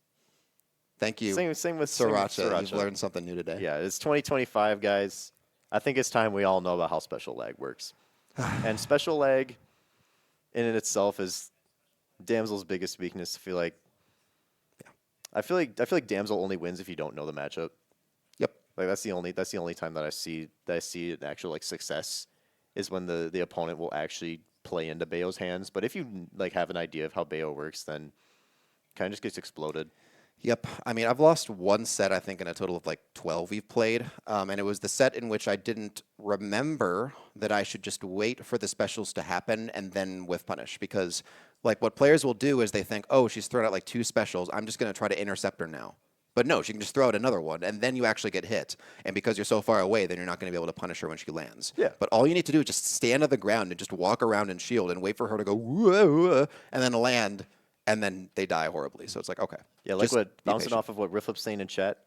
thank you,
Same with
Sriracha. You've learned something new today.
Yeah, it's 2025, guys. I think it's time we all know about how special lag works. And special lag in and itself is Damsel's biggest weakness. I feel like Damsel only wins if you don't know the matchup.
Yep.
Like that's the only time that I see an actual like success is when the opponent will actually play into Bayo's hands. But if you like have an idea of how Bayo works, then kind of just gets exploded.
Yep. I mean, I've lost 1 set, I think, in a total of like 12 we've played. And it was the set in which I didn't remember that I should just wait for the specials to happen and then whiff punish. Because like what players will do is they think, oh, she's thrown out like 2 specials. I'm just going to try to intercept her now. But no, she can just throw out another one, and then you actually get hit. And because you're so far away, then you're not going to be able to punish her when she lands.
Yeah.
But all you need to do is just stand on the ground and just walk around and shield and wait for her to go, whoa, whoa, and then land, and then they die horribly. So it's like, okay.
Yeah, like
just
what
be
bouncing
patient.
off of what Rifflip's saying in chat.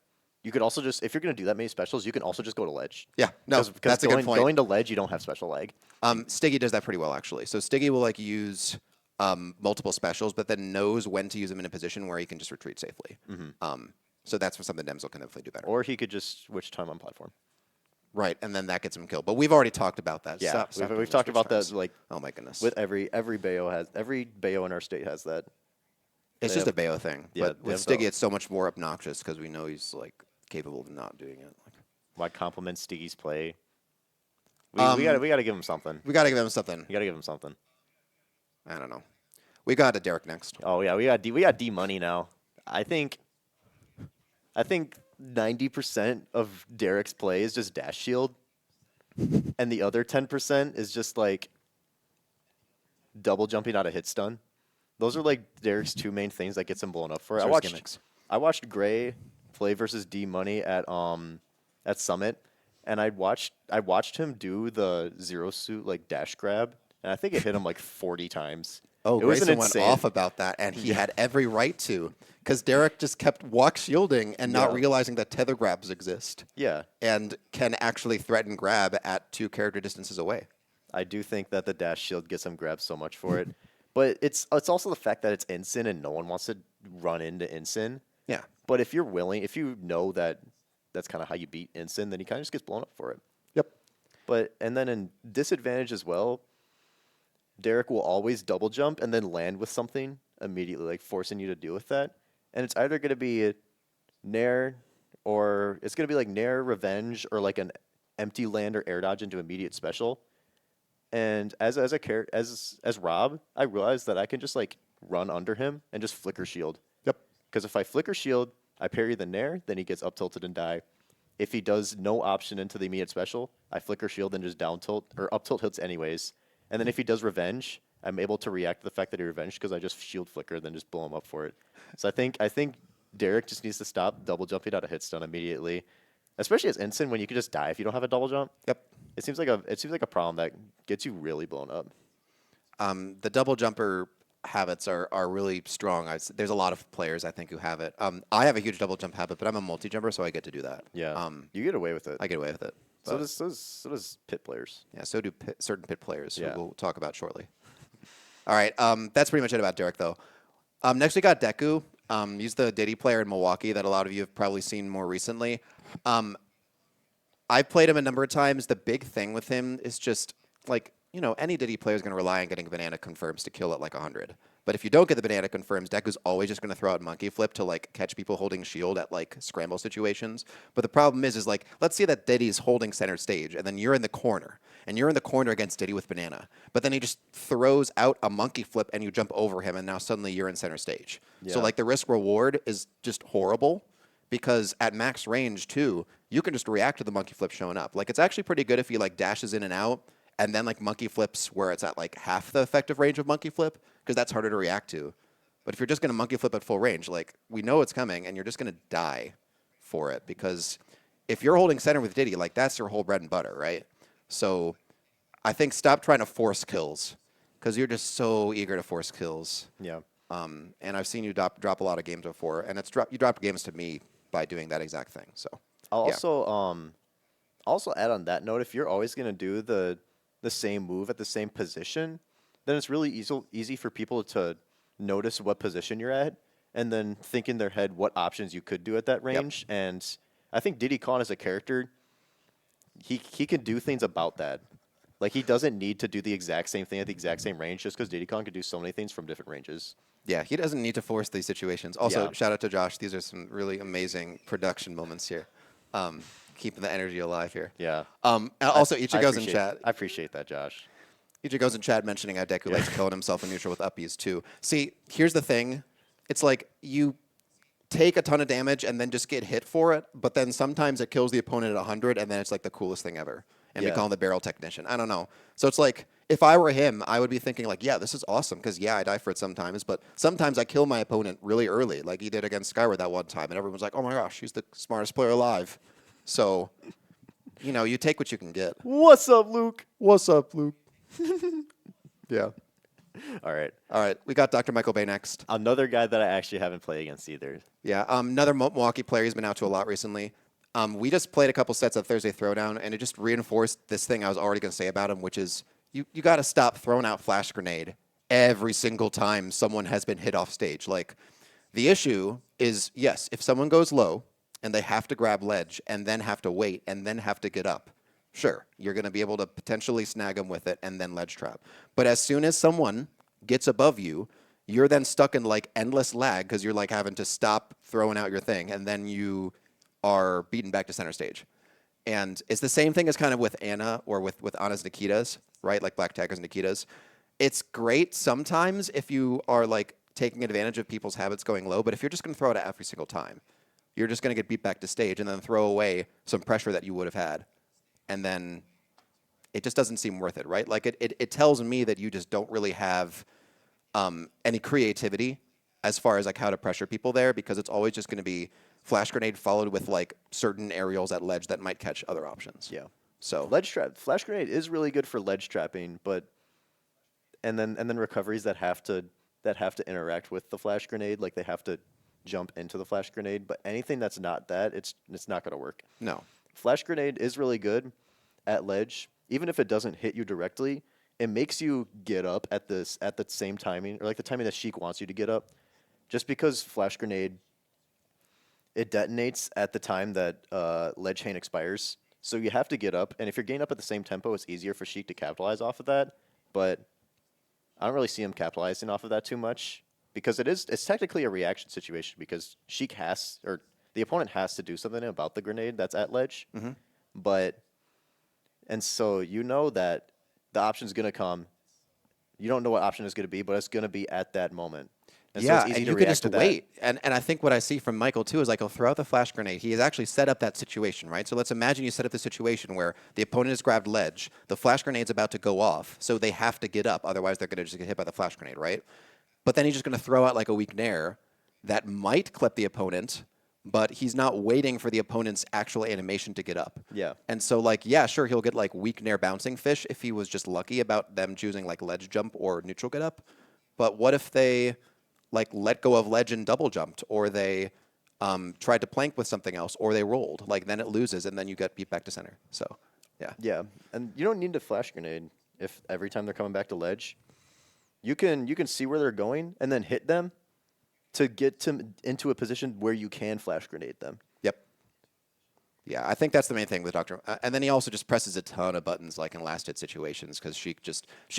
You could also just, if you're going to do that many specials, you can also just go to ledge.
Yeah, no, that's a good point.
Going to ledge, you don't have special lag.
Stiggy does that pretty well, actually. So Stiggy will like use multiple specials, but then knows when to use them in a position where he can just retreat safely. So that's something Damsel can definitely do better.
Or he could just switch time on platform.
Right, and then that gets him killed. But we've already talked about that.
Yeah,
Stop
we've
doing
talked
switch
about
turns.
that. Like,
Oh my goodness.
with every Bayo in our state has that.
It's
They
just a
have-
Bayo thing.
yeah,
But
they
with
have the-
Stiggy, it's so much more obnoxious because we know he's like capable of not doing it.
My compliment Stiggy's play. We
Um,
gotta give him something.
We got to give him something.
We gotta give him something.
I don't know. We got to Derek next.
Oh yeah, we got D money now. I think 90% of Derek's play is just dash shield, and the other 10% is just like double jumping out of hit stun. Those are like Derek's two main things that gets him blown up for.
Those are his gimmicks.
I watched Gray play versus D Money at Summit, and I watched him do the zero suit like dash grab, and I think it hit him like 40 times.
Oh,
it was
Grayson went
insane.
off about that, and he had every right to, because Derek just kept walk shielding and not
Yeah.
realizing that tether grabs exist
Yeah,
and can actually threaten grab at 2 character distances away.
I do think that the dash shield gets him grabbed so much for it, but it's also the fact that it's Ensign and no one wants to run into Ensign.
Yeah.
But if you're willing, if you know that that's kind of how you beat Ensign, then he kind of just gets blown up for it.
Yep.
But and then in disadvantage as well, Derek will always double jump and then land with something immediately, like forcing you to deal with that. And it's either going to be Nair, or it's going to be like Nair, Revenge, or like an empty land or air dodge into immediate special. And as Rob, I realized that I can just like run under him and just flicker shield.
Yep.
Because if I flicker shield, I parry the Nair, then he gets up tilted and die. If he does no option into the immediate special, I flicker shield and just down tilt or up tilt hits anyways. And then if he does revenge, I'm able to react to the fact that he revenged because I just shield flicker, then just blow him up for it. So I think Derek just needs to stop double jumping out of hit stun immediately, especially as Ensign when you can just die if you don't have a double jump.
Yep.
It seems like a problem that gets you really blown up.
The double jumper habits are really strong. There's a lot of players I think who have it. I have a huge double jump habit, but I'm a multi jumper, so I get to do that.
Yeah, you get away with it.
I get away with it.
So
but-
does pit players.
Yeah, so do certain pit players,
Yeah.
who we'll talk about shortly. All right, that's pretty much it about Derek, though. Next, we got DeKu. He's the Diddy player in Milwaukee that a lot of you have probably seen more recently. I've played him a number of times. The big thing with him is just, like, any Diddy player is going to rely on getting banana confirms to kill at, like, 100. But if you don't get the banana confirms, DeKu's always just going to throw out monkey flip to, like, catch people holding shield at, like, scramble situations. But the problem is like, let's say that Diddy's holding center stage, and then you're in the corner. And you're in the corner against Diddy with banana. But then he just throws out a monkey flip, and you jump over him, and now suddenly you're in center stage. So,
Yeah.
like, the risk-reward is just horrible. Because at max range, too, you can just react to the monkey flip showing up. Like, it's actually pretty good if he, like, dashes in and out, and then, like, monkey flips where it's at, like, half the effective range of monkey flip, because that's harder to react to. But if you're just going to monkey flip at full range, like, we know it's coming, and you're just going to die for it. Because if you're holding center with Diddy, like, that's your whole bread and butter, right? So I think stop trying to force kills, because you're just so eager to force kills.
Yeah.
And I've seen you drop a lot of games before, and you dropped games to me by doing that exact thing. So
I'll
yeah.
also add on that note, if you're always going to do the same move at the same position, then it's really easy for people to notice what position you're at and then think in their head what options you could do at that range. Yep. And I think Diddy Kong as a character, he can do things about that. Like, he doesn't need to do the exact same thing at the exact same range just because Diddy Kong can do so many things from different ranges.
Yeah, he doesn't need to force these situations. Also,
Yeah.
shout out to Josh. These are some really amazing production moments here. Keeping the energy alive here.
Yeah.
And also, Ichigo's in chat.
I appreciate that, Josh.
Ichigo's in chat mentioning how Deku likes killing himself in neutral with uppies, too. See, here's the thing. It's like you take a ton of damage and then just get hit for it, but then sometimes it kills the opponent at 100, and then it's like the coolest thing ever. And we
Yeah.
call him the barrel technician. I don't know. So it's like, if I were him, I would be thinking like, yeah, this is awesome, because yeah, I die for it sometimes, but sometimes I kill my opponent really early, like he did against Skyward that one time, and everyone's like, oh my gosh, he's the smartest player alive. So, you take what you can get.
What's up, Luke?
What's up, Luke? Yeah.
All right.
All right, we got DrMichaelBay next.
Another guy that I actually haven't played against either.
Yeah, another Milwaukee player he's been out to a lot recently. We just played a couple sets of Thursday Throwdown, and it just reinforced this thing I was already going to say about him, which is you got to stop throwing out Flash Grenade every single time someone has been hit off stage. Like, the issue is, yes, if someone goes low and they have to grab ledge and then have to wait and then have to get up, sure, you're going to be able to potentially snag them with it and then ledge trap. But as soon as someone gets above you, you're then stuck in like endless lag because you're like having to stop throwing out your thing, and then you are beaten back to center stage. And it's the same thing as kind of with Anna or with Anna's Nikitas, right? Like Black Tagger's Nikitas. It's great sometimes if you are like taking advantage of people's habits going low, but if you're just going to throw it every single time, you're just going to get beat back to stage and then throw away some pressure that you would have had. And then it just doesn't seem worth it, right? Like it tells me that you just don't really have any creativity as far as like how to pressure people there, because it's always just going to be flash grenade followed with like certain aerials at ledge that might catch other options.
Yeah.
So
Ledge trap. Flash grenade is really good for ledge trapping, but and then recoveries that have to interact with the flash grenade, like they have to jump into the flash grenade. But anything that's not that, it's not gonna work.
no.
Flash grenade is really good at ledge, even if it doesn't hit you directly. It makes you get up at the same timing, or like the timing that Sheik wants you to get up, just because flash grenade, it detonates at the time that ledge chain expires. So you have to get up, and if you're getting up at the same tempo, it's easier for Sheik to capitalize off of that. But I don't really see him capitalizing off of that too much, because it's technically a reaction situation, because Sheik has, or the opponent has to do something about the grenade that's at ledge. But, and so you know that the option's going to come. You don't know what option is going to be, but it's going to be at that moment. And so
Yeah,
it's easy
and
to
you can
react
just
to that.
wait. And I think what I see from Michael, too, is like he'll throw out the flash grenade. He has actually set up that situation, right? So let's imagine you set up the situation where the opponent has grabbed ledge, the flash grenade's about to go off, so they have to get up. Otherwise, they're going to just get hit by the flash grenade, right? But then he's just going to throw out like a weak nair that might clip the opponent, but he's not waiting for the opponent's actual animation to get up.
Yeah.
And so, like, yeah, sure, he'll get like weak nair bouncing fish if he was just lucky about them choosing like ledge jump or neutral get up. But what if they like let go of ledge and double jumped, or they tried to plank with something else, or they rolled? Like then it loses, and then you get beat back to center. So, yeah.
Yeah, and you don't need to flash grenade if every time they're coming back to ledge. You can see where they're going and then hit them to get into a position where you can flash grenade them.
Yep. Yeah, I think that's the main thing with Doctor. And then he also just presses a ton of buttons, like in last hit situations, because she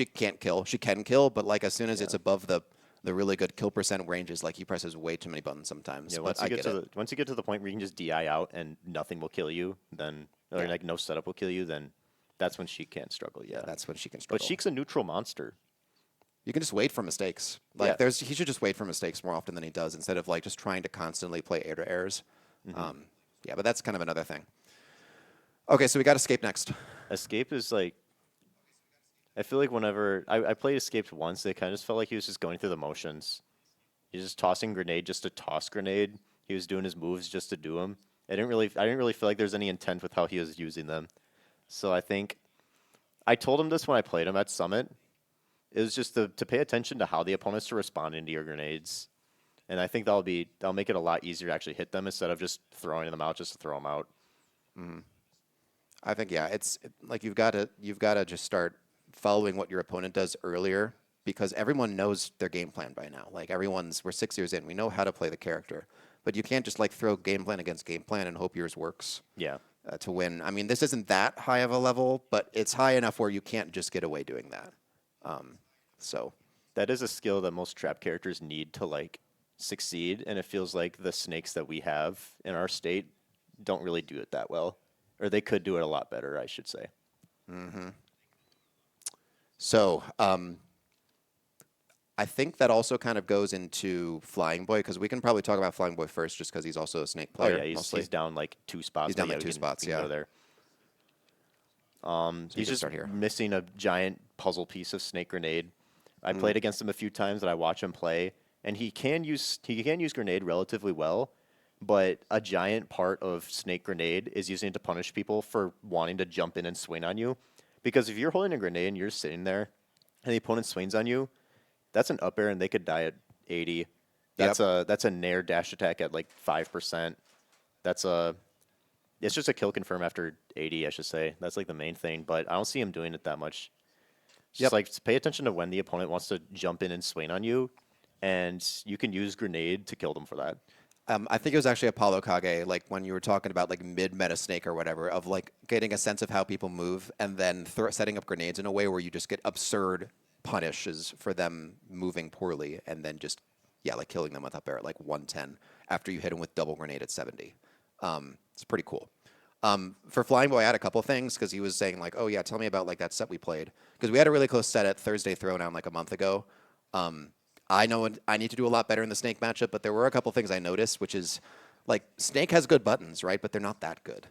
can't kill. She can kill, but like as soon as it's above the really good kill percent ranges, like he presses way too many buttons sometimes.
Yeah,
but
once you get to the point where you can just DI out and nothing will kill you, then or like no setup will kill you, then that's when Sheik can't struggle. Yeah,
that's when she can struggle.
but Sheik's a neutral monster.
You can just wait for mistakes. Like
Yeah.
he should just wait for mistakes more often than he does, instead of like just trying to constantly play air to airs. Yeah, but that's kind of another thing. Okay, so we got escape next.
Escape is like, I feel like whenever I played Escape once, it kind of just felt like he was just going through the motions. He was just tossing grenade just to toss grenade. He was doing his moves just to do them. I didn't really feel like there's any intent with how he was using them. So I think I told him this when I played him at Summit. It was just to pay attention to how the opponents are responding to your grenades, and I think that'll make it a lot easier to actually hit them instead of just throwing them out just to throw them out.
I think it's like you've got to just start following what your opponent does earlier, because everyone knows their game plan by now. Like we're 6 years in, we know how to play the character, but you can't just like throw game plan against game plan and hope yours works.
Yeah.
To win. I mean, this isn't that high of a level, but it's high enough where you can't just get away doing that. So
That is a skill that most trap characters need to like succeed, and it feels like the snakes that we have in our state don't really do it that well, or they could do it a lot better, I should say.
So I think that also kind of goes into Flyingboy, because we can probably talk about Flyingboy first, just because he's also a snake player.
Oh yeah, he's down like 2 spots.
He's down
but
like
we
2 spots.
we can go there. He's just
start here.
missing a giant puzzle piece of snake grenade. I played against him a few times, and I watch him play, and he can use grenade relatively well, but a giant part of snake grenade is using it to punish people for wanting to jump in and swing on you. Because if you're holding a grenade and you're sitting there, and the opponent swings on you, that's an up air, and they could die at 80. That's a nair dash attack at like 5%. It's just a kill confirm after 80, I should say. That's like the main thing, but I don't see him doing it that much. Just like pay attention to when the opponent wants to jump in and swing on you, and you can use grenade to kill them for that.
I think it was actually Apollo Kage, like when you were talking about like mid-meta Snake or whatever, of like getting a sense of how people move and then setting up grenades in a way where you just get absurd punishes for them moving poorly and then just, yeah, like killing them with up air at like 110 after you hit them with double grenade at 70. It's pretty cool. For Flyingboy, I had a couple things because he was saying like, oh yeah, tell me about like that set we played. Because we had a really close set at Thursday Throwdown like a month ago. I know I need to do a lot better in the Snake matchup, but there were a couple things I noticed, which is like Snake has good buttons, right? But they're not that good.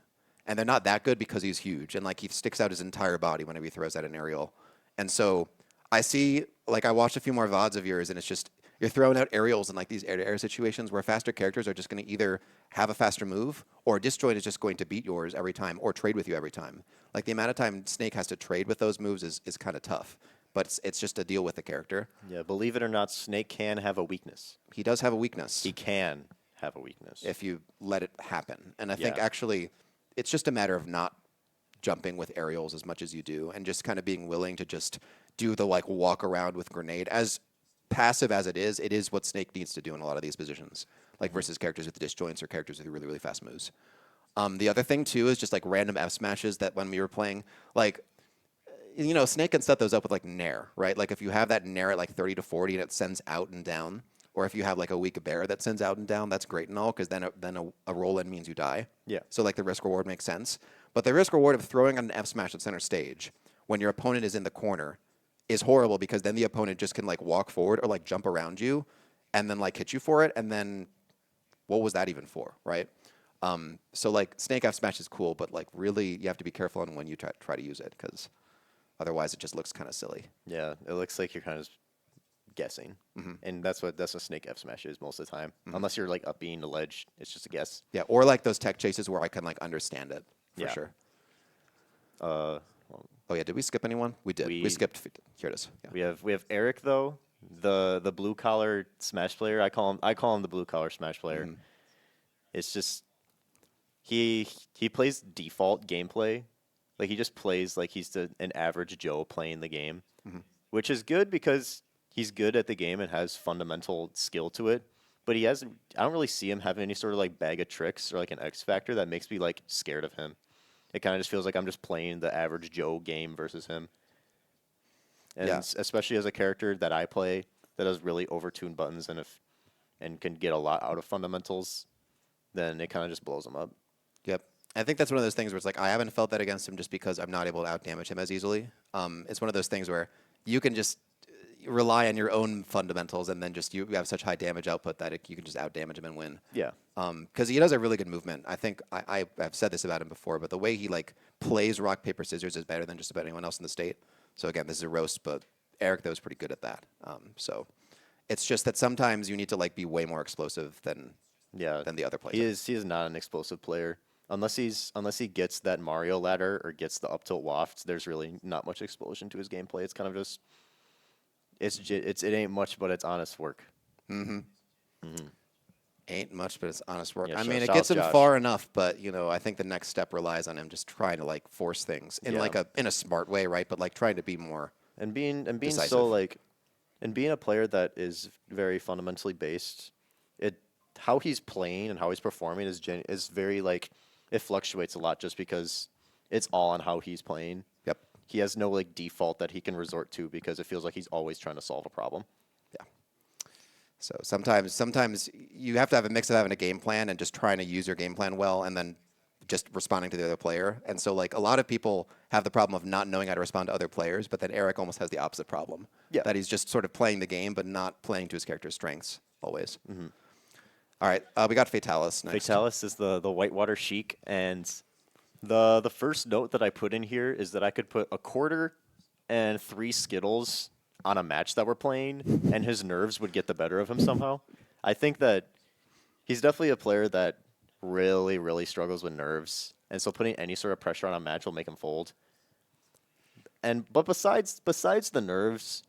And they're not that good because he's huge and like he sticks out his entire body whenever he throws out an aerial. And so I see, like I watched a few more VODs of yours and it's just, you're throwing out aerials in like these air-to-air situations where faster characters are just going to either have a faster move or Disjoint is just going to beat yours every time or trade with you every time. Like the amount of time Snake has to trade with those moves is kind of tough. But it's just a deal with the character.
Yeah, believe it or not, Snake can have a weakness.
He does have a weakness.
He can have a weakness.
If you let it happen. And I think
Yeah.
actually it's just a matter of not jumping with aerials as much as you do and just kind of being willing to just do the like walk around with grenade. As passive as it is what Snake needs to do in a lot of these positions, like versus characters with disjoints or characters with really, really fast moves. The other thing too is just like random F smashes that when we were playing, like, you know, Snake can set those up with like Nair, right? Like if you have that Nair at like 30 to 40 and it sends out and down, or if you have like a weak bear that sends out and down, that's great and all because then a roll in means you die.
Yeah.
So like the risk reward makes sense. But the risk reward of throwing on an F smash at center stage when your opponent is in the corner is horrible because then the opponent just can like walk forward or like jump around you and then like hit you for it. And then what was that even for, right? So like Snake F smash is cool, but like really you have to be careful on when you try to use it because otherwise it just looks kind of silly.
Yeah, it looks like you're kind of guessing. And that's what Snake F smash is most of the time. Unless you're like up being the ledge, it's just a guess.
Yeah, or like those tech chases where I can like understand it for
Yeah.
sure. Oh yeah, did we skip anyone? We did. We skipped. Here it is. Yeah.
We have Erictho, the blue collar Smash player. I call him the blue collar Smash player. It's just he plays default gameplay. Like he just plays like he's an average Joe playing the game, which is good because he's good at the game and has fundamental skill to it. But I don't really see him having any sort of like bag of tricks or like an X factor that makes me like scared of him. It kind of just feels like I'm just playing the average Joe game versus him. And especially as a character that I play that has really overtuned buttons and can get a lot out of fundamentals, then it kind of just blows him up.
Yep. I think that's one of those things where it's like I haven't felt that against him just because I'm not able to outdamage him as easily. It's one of those things where you can just rely on your own fundamentals and then just you have such high damage output that you can just outdamage him and win.
Yeah.
Because he does a really good movement. I think I've said this about him before, but the way he like plays rock paper scissors is better than just about anyone else in the state. So again, this is a roast, but Erictho is pretty good at that. So it's just that sometimes you need to like be way more explosive than the other players.
He is not an explosive player. Unless he gets that Mario ladder or gets the up tilt waft, there's really not much explosion to his gameplay. It's kind of just it ain't much, but it's honest work.
Ain't much, but it's honest work.
Yeah,
I mean, it
shout
gets
out
him
Josh.
far enough, but you know, I think the next step relies on him just trying to like force things in like in a smart way, right? But like trying to be more
being
decisive.
so like and being a player that is very fundamentally based. How he's playing and how he's performing is very like it fluctuates a lot just because it's all on how he's playing.
Yep.
He has no like default that he can resort to because it feels like he's always trying to solve a problem.
Yeah. So sometimes you have to have a mix of having a game plan and just trying to use your game plan well and then just responding to the other player. And so like a lot of people have the problem of not knowing how to respond to other players, but then Eric almost has the opposite problem.
Yeah.
That he's just sort of playing the game but not playing to his character's strengths always. All right, we got Fatalis next.
Fatalis is the Whitewater Sheik, and the first note that I put in here is that I could put a quarter and 3 Skittles on a match that we're playing, and his nerves would get the better of him somehow. I think that he's definitely a player that really, really struggles with nerves, and so putting any sort of pressure on a match will make him fold. But besides the nerves,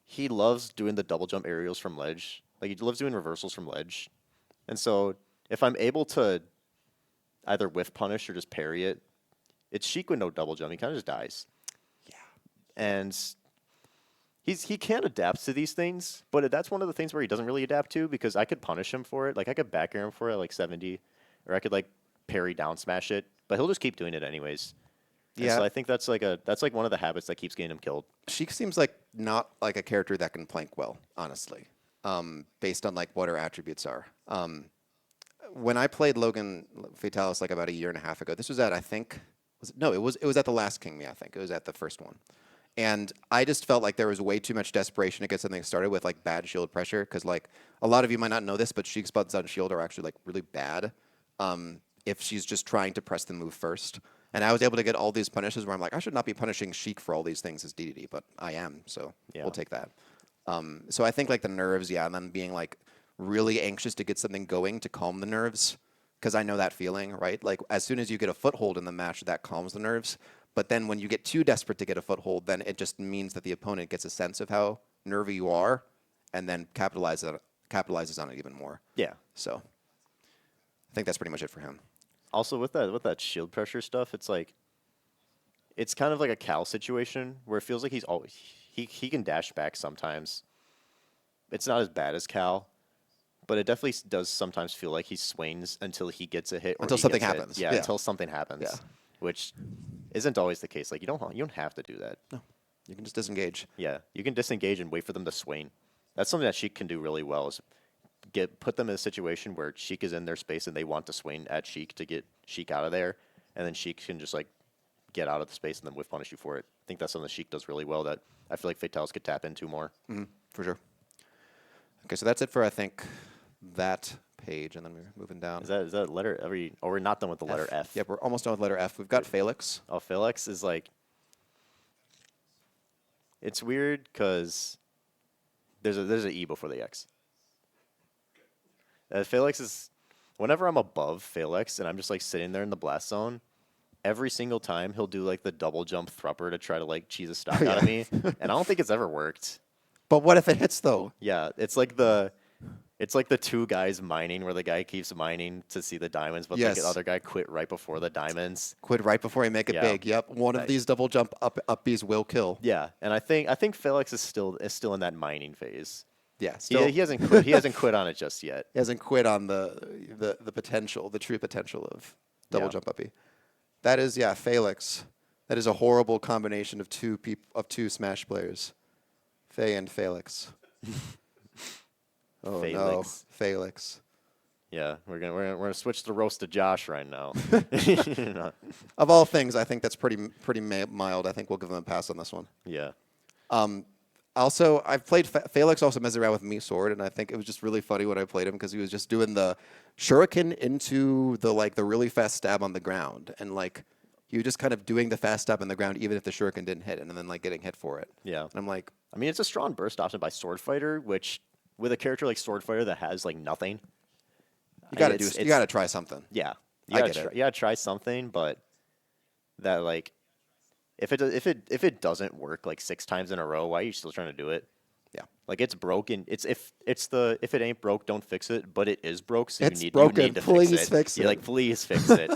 he loves doing the double jump aerials from ledge. Like he loves doing reversals from ledge. And so if I'm able to either whiff punish or just parry it, it's Sheik with no double jump. He kind of just dies. Yeah. And he can adapt to these things, but that's one of the things where he doesn't really adapt to because I could punish him for it. Like I could back air him for it like 70, or I could like parry down smash it, but he'll just keep doing it anyways. And
Yeah.
so I think that's like one of the habits that keeps getting him killed.
She seems like not like a character that can plank well, honestly, based on like what her attributes are. When I played Logan Fatalis like about a year and a half ago, this was at, I think, it was at the last King Me, I think. It was at the first one. And I just felt like there was way too much desperation to get something started with like bad shield pressure, because like a lot of you might not know this, but Sheik's buttons on shield are actually like really bad if she's just trying to press the move first. And I was able to get all these punishes where I'm like, I should not be punishing Sheik for all these things as DDD, but I am, so
Yeah.
we'll take that. So I think like the nerves, yeah, and then being like really anxious to get something going to calm the nerves, because I know that feeling, right? Like as soon as you get a foothold in the match, that calms the nerves. But then when you get too desperate to get a foothold, then it just means that the opponent gets a sense of how nervy you are, and then capitalizes on it even more.
Yeah.
So I think that's pretty much it for him.
Also, with that shield pressure stuff, it's like, it's kind of like a Cal situation where it feels like he's always he can dash back sometimes. It's not as bad as Cal, but it definitely does sometimes feel like he swings until he gets a hit. Or
Until
he
something
gets hit.
happens.
Yeah,
Yeah.
until something happens.
Yeah.
Which isn't always the case. Like you don't have to do that.
No, you can just disengage.
Yeah, you can disengage and wait for them to swing. That's something that Sheik can do really well. Is put them in a situation where Sheik is in their space and they want to swing at Sheik to get Sheik out of there, and then Sheik can just like get out of the space and then whiff punish you for it. I think that's something that Sheik does really well that I feel like Fatalis could tap into more.
For sure. Okay, so that's it for, I think, that page, and then we're moving down.
Is that letter? We're not done with the letter F.
Yep, we're almost done with letter F. We've got Failex.
Oh, Failex is like, it's weird because there's an E before the X. Failex is, whenever I'm above Failex and I'm just like sitting there in the blast zone, every single time he'll do like the double jump thrupper to try to like cheese a stock out of me, and I don't think it's ever worked.
But what if it hits, though?
Yeah, it's like the two guys mining where the guy keeps mining to see the diamonds, but
Yes.
the other guy quit right before the diamonds.
Quit right before you make it
Yeah.
big. Yep, one of these double jump up Bs will kill.
Yeah, and I think Failex is still in that mining phase.
Yeah, still
He hasn't quit. He hasn't quit on it just yet.
he hasn't quit on the potential, the true potential of double
Yeah.
jump uppy. That is, yeah, Failex. That is a horrible combination of two Smash players, Faye and Failex. Oh
Failex.
no, Failex.
Yeah, we're gonna switch the roast to Josh right now. You know?
Of all things, I think that's pretty mild. I think we'll give him a pass on this one.
Yeah.
Also, I've played Failex also messes around with me sword, and I think it was just really funny when I played him because he was just doing the shuriken into the really fast stab on the ground, and like he was just kind of doing the fast stab on the ground even if the shuriken didn't hit, and then like getting hit for it.
Yeah.
And I'm like,
I mean, it's a strong burst option by Sword Fighter, which with a character like Sword Fighter that has like nothing,
you gotta try something.
Yeah,
I get it.
You gotta try something, but that like if it doesn't work like 6 times in a row, why are you still trying to do it?
Yeah.
Like it's broken. If it ain't broke, don't fix it. But it is broke, so
It's
you need
broken.
to
Please
fix it.
fix
Yeah,
it.
like please fix it.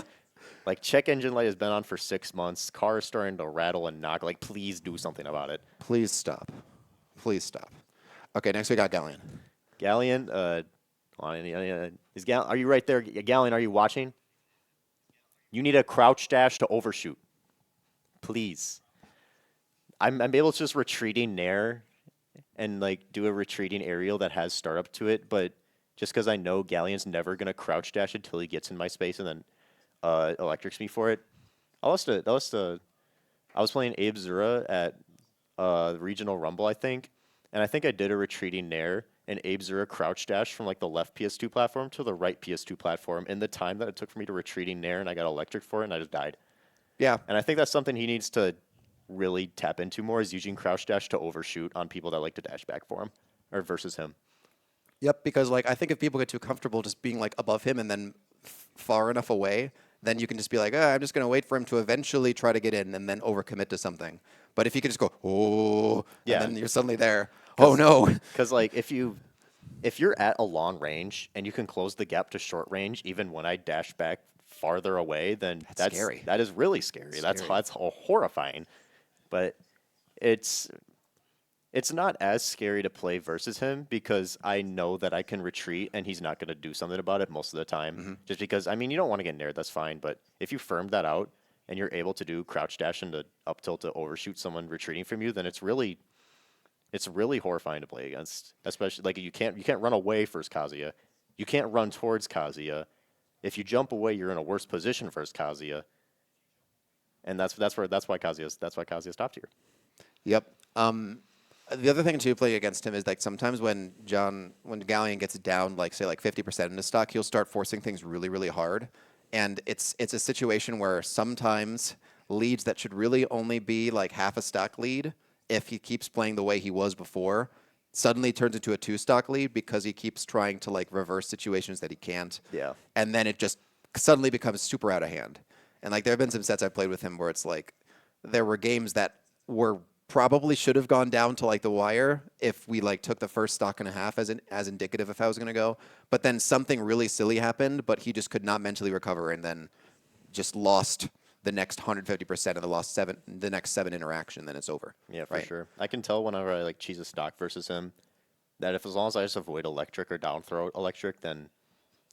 Like check engine light has been on for 6 months. Car is starting to rattle and knock. Like please do something about it.
Please stop. Please stop. Okay, next we got Galleon.
Galleon, are you right there? Galleon, are you watching? You need a crouch dash to overshoot. Please. I'm able to just retreating nair and like do a retreating aerial that has startup to it, but just because I know Galleon's never gonna crouch dash until he gets in my space and then electrics me for it. I was playing Abe Zura at Regional Rumble, I think, and I think I did a retreating nair and Abe Zura crouch dash from like the left PS2 platform to the right PS2 platform in the time that it took for me to retreating nair, and I got electric for it and I just died.
Yeah.
And I think that's something he needs to really tap into more, is using crouch dash to overshoot on people that like to dash back for him or versus him.
Yep, because like I think if people get too comfortable just being like above him and then far enough away, then you can just be like, I'm just going to wait for him to eventually try to get in and then overcommit to something. But if you can just go, oh,
Yeah.
and then you're suddenly there. Oh no.
Because like if you're at a long range and you can close the gap to short range, even when I dash back farther away, then that's
scary.
That is really scary. That's
Scary.
horrifying. But it's it's not as scary to play versus him because I know that I can retreat and he's not going to do something about it most of the time. Just because, I mean, you don't want to get nared, that's fine. But if you firmed that out and you're able to do crouch dash into up tilt to overshoot someone retreating from you, then it's really horrifying to play against. Especially like you can't run away first Kazuya. You can't run towards Kazuya. If you jump away, you're in a worse position versus Kazuya. And that's why Kazuya's top tier.
Yep. The other thing to play against him is like sometimes when Galleon gets down like say like 50% in his stock, he'll start forcing things really, really hard. And it's a situation where sometimes leads that should really only be like half a stock lead, if he keeps playing the way he was before, suddenly turns into a 2-stock lead because he keeps trying to like reverse situations that he can't.
Yeah.
And then it just suddenly becomes super out of hand. And like there have been some sets I played with him where it's like there were games that were probably should have gone down to like the wire if we like took the first stock and a half as indicative of how it was going to go. But then something really silly happened, but he just could not mentally recover and then just lost the next 150% of the next 7 interaction, then it's over.
Yeah, for sure. I can tell whenever I like cheese a stock versus him that if as long as I just avoid electric or down throw electric, then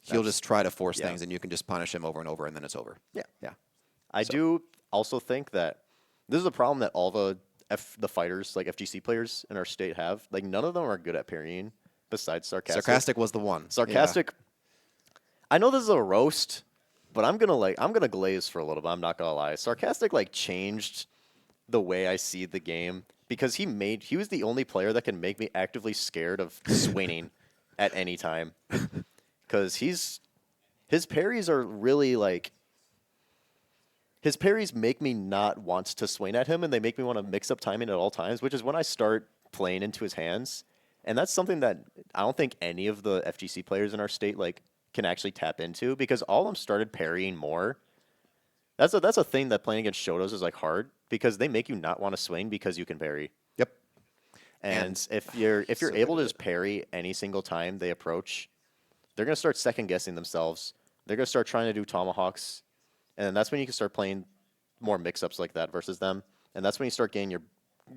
he'll just try to force things and you can just punish him over and over and then it's over.
Yeah.
Yeah.
I do also think that this is a problem that all the fighters, like FGC players in our state have. Like none of them are good at parrying besides Sarcastic.
Sarcastic was the one.
Sarcastic. Yeah. I know this is a roast, but I'm gonna glaze for a little bit. I'm not gonna lie. Sarcastic like changed the way I see the game because he was the only player that can make me actively scared of swinging at any time. Because his parries are really like. His parries make me not want to swing at him, and they make me want to mix up timing at all times, which is when I start playing into his hands. And that's something that I don't think any of the FGC players in our state like can actually tap into because all of them started parrying more. That's a thing that playing against Shotos is like hard because they make you not want to swing because you can parry.
Yep.
And if you're able to just parry any single time they approach, they're gonna start second guessing themselves. They're gonna start trying to do tomahawks. And that's when you can start playing more mix-ups like that versus them. And that's when you start getting your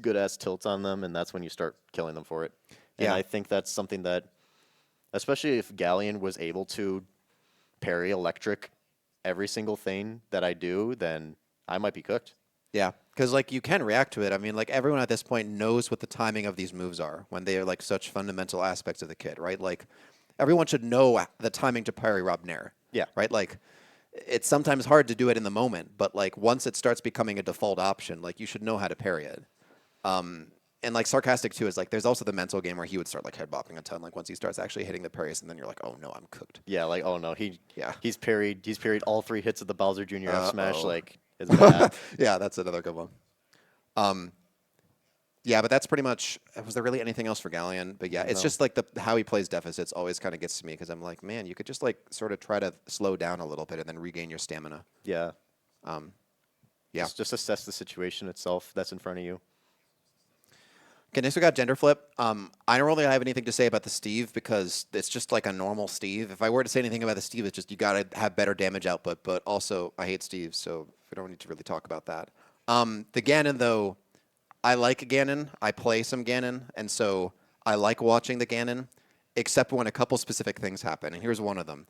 good-ass tilts on them, and that's when you start killing them for it. And I think that's something that, especially if Galleon was able to parry electric every single thing that I do, then I might be cooked.
Yeah, because like you can react to it. I mean, like everyone at this point knows what the timing of these moves are when they are like such fundamental aspects of the kit, right? Like everyone should know the timing to parry Rob Nair.
Yeah.
Right? Like it's sometimes hard to do it in the moment, but like once it starts becoming a default option, like you should know how to parry it. And like Sarcastic too is like there's also the mental game where he would start like head bopping a ton like once he starts actually hitting the parries and then you're like, oh no, I'm cooked.
Yeah, like oh no, he's parried all 3 hits of the Bowser Jr. F smash, like it's bad.
Yeah, that's another good one. Yeah, but that's pretty much. Was there really anything else for Galleon? But yeah, it's just like how he plays deficits always kind of gets to me because I'm like, man, you could just like sort of try to slow down a little bit and then regain your stamina.
Yeah.
Yeah.
Just assess the situation itself that's in front of you.
Okay, next we got Genderflip. I don't really have anything to say about the Steve because it's just like a normal Steve. If I were to say anything about the Steve, it's just you got to have better damage output. But also, I hate Steve, so we don't need to really talk about that. The Ganon, though, I like Ganon. I play some Ganon, and so I like watching the Ganon, except when a couple specific things happen, and here's one of them.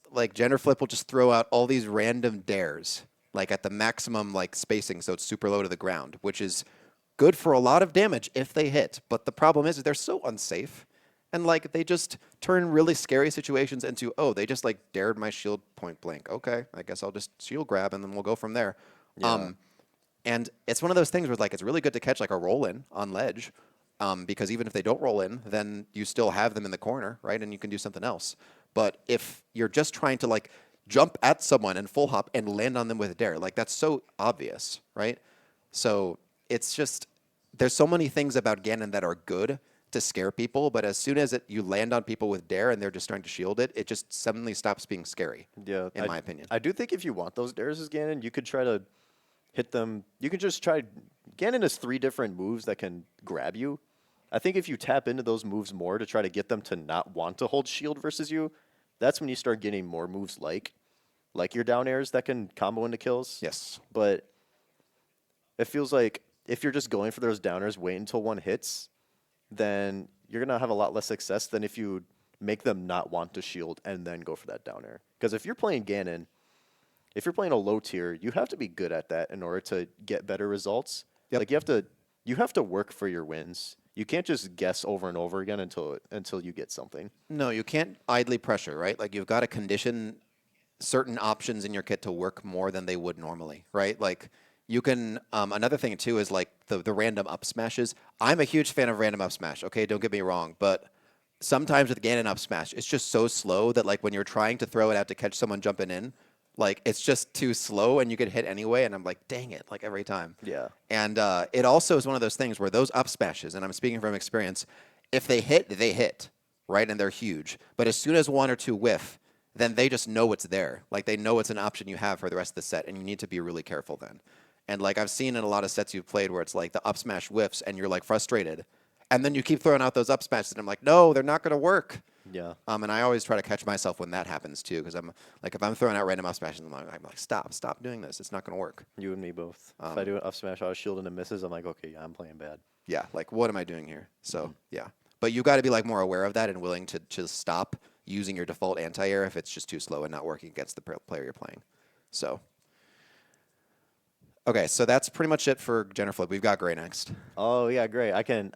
Like Genderflip will just throw out all these random dares, like at the maximum like spacing, so it's super low to the ground, which is good for a lot of damage if they hit. But the problem is they're so unsafe, and like they just turn really scary situations into, oh, they just like dared my shield point blank. Okay, I guess I'll just shield grab, and then we'll go from there.
Yeah.
And it's one of those things where like it's really good to catch like a roll in on ledge, because even if they don't roll in, then you still have them in the corner, right? And you can do something else. But if you're just trying to like jump at someone and full hop and land on them with a dare, like that's so obvious, right? So it's just there's so many things about Ganon that are good to scare people, but as soon as you land on people with dare and they're just trying to shield it, it just suddenly stops being scary.
Yeah,
in my opinion.
I do think if you want those dares as Ganon, you could try to hit them. You can just try. Ganon has 3 different moves that can grab you. I think if you tap into those moves more to try to get them to not want to hold shield versus you, that's when you start getting more moves like your down airs that can combo into kills.
Yes.
But it feels like if you're just going for those downers, wait until one hits, then you're going to have a lot less success than if you make them not want to shield and then go for that downer. Because if you're playing Ganon, if you're playing a low tier, you have to be good at that in order to get better results.
Yep.
Like you have to work for your wins. You can't just guess over and over again until you get something.
No, you can't idly pressure, right? Like you've got to condition certain options in your kit to work more than they would normally, right? Like you can, another thing too is like the random up smashes. I'm a huge fan of random up smash, okay? Don't get me wrong, but sometimes with Ganon up smash, it's just so slow that like when you're trying to throw it out to catch someone jumping in, like it's just too slow and you get hit anyway. And I'm like, dang it, like every time.
Yeah.
And it also is one of those things where those up smashes, and I'm speaking from experience, if they hit, right? And they're huge. But as soon as one or two whiff, then they just know it's there. Like they know it's an option you have for the rest of the set, and you need to be really careful then. And like I've seen in a lot of sets you've played where it's like the up smash whiffs and you're like frustrated. And then you keep throwing out those up smashes, and I'm like, no, they're not going to work.
Yeah.
And I always try to catch myself when that happens too, because I'm like, if I'm throwing out random up smashes, I'm like, stop doing this. It's not going to work.
You and me both. If I do an up smash out of shield and it misses, I'm like, okay, yeah, I'm playing bad.
Yeah, like what am I doing here? So yeah, but you got to be like more aware of that and willing to just stop using your default anti-air if it's just too slow and not working against the player you're playing. So. Okay, so that's pretty much it for Genderflip. We've got Gray next.
Oh yeah, great. I can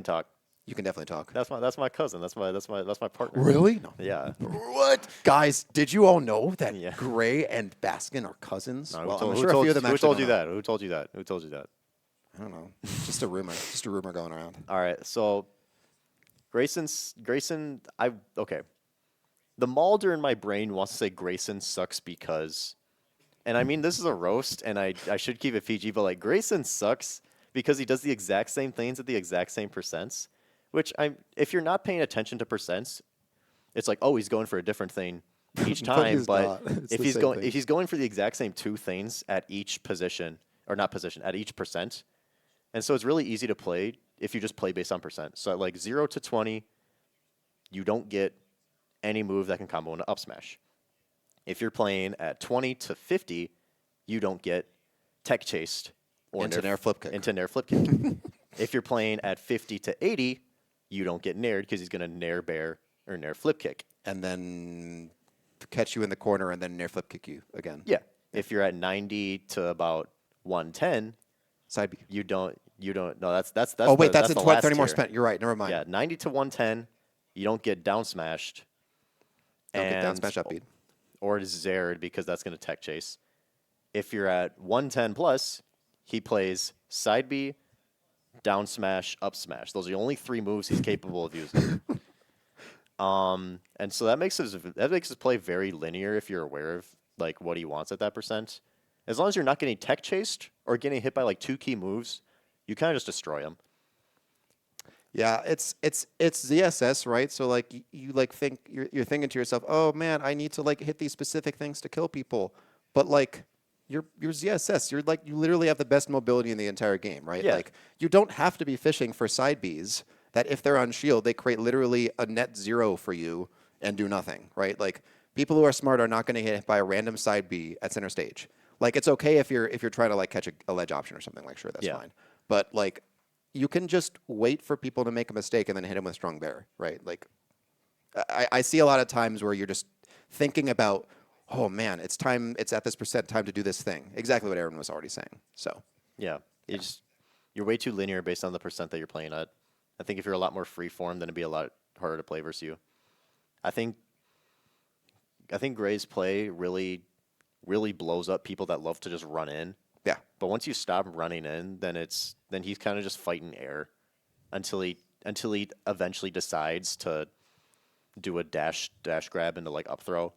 talk.
You can definitely talk.
That's my cousin. That's my partner.
Really? No.
Yeah.
What? Guys, did you all know that
Yeah.
Gray and Baskin are cousins?
No,
well,
who
I'm sure a few of them
who
actually
told you
don't know.
that? Who told you that? Who told you that?
I don't know. Just a rumor. Just a rumor going around.
All right. So Grayson, okay. The Mulder in my brain wants to say Grayson sucks because, and I mean this is a roast, and I should keep it PG, but like Grayson sucks because he does the exact same things at the exact same percents. Which if you're not paying attention to percents, it's like, oh, he's going for a different thing each time. but if he's going for the exact same two things at each position, or not position, at each percent, and so it's really easy to play if you just play based on percent. So at like 0 to 20, you don't get any move that can combo into up smash. If you're playing at 20 to 50, you don't get tech chased or
Into Nair flip kick.
Into Nair flip kick. If you're playing at 50 to 80, you don't get Naired because he's going to Nair bear or Nair flip kick.
And then catch you in the corner and then Nair flip kick you again.
Yeah. If you're at 90 to about 110,
Side B.
you don't no, that's
Oh, wait, that's
the
in
last
30 more
tier.
spent. You're right. Never mind.
Yeah, 90 to 110, you don't get down smashed.
Don't get down smash up beat.
Or Zared because that's going to tech chase. If you're at 110 plus, he plays side B, down smash, up smash. Those are the only three moves he's capable of using. And so that makes his play very linear if you're aware of like what he wants at that percent. As long as you're not getting tech chased or getting hit by like two key moves, you kind of just destroy him.
Yeah, it's ZSS, right? So like you like think you're thinking to yourself, oh man, I need to like hit these specific things to kill people, but like you're ZSS. You're like you literally have the best mobility in the entire game, right?
Yeah.
Like you don't have to be fishing for side Bs that if they're on shield, they create literally a net zero for you and do nothing, right? Like people who are smart are not going to get hit by a random side B at center stage. Like it's okay if you're trying to like catch a ledge option or something, like sure, that's fine. But like you can just wait for people to make a mistake and then hit them with strong bear, right? Like I see a lot of times where you're just thinking about, oh man, it's time, it's at this percent time to do this thing. Exactly what Aaron was already saying. So
Yeah. You're way too linear based on the percent that you're playing at. I think if you're a lot more free form, then it'd be a lot harder to play versus you. I think Gray's play really blows up people that love to just run in.
yeah,
But once you stop running in, then he's kind of just fighting air until he eventually decides to do a dash grab into like up throw.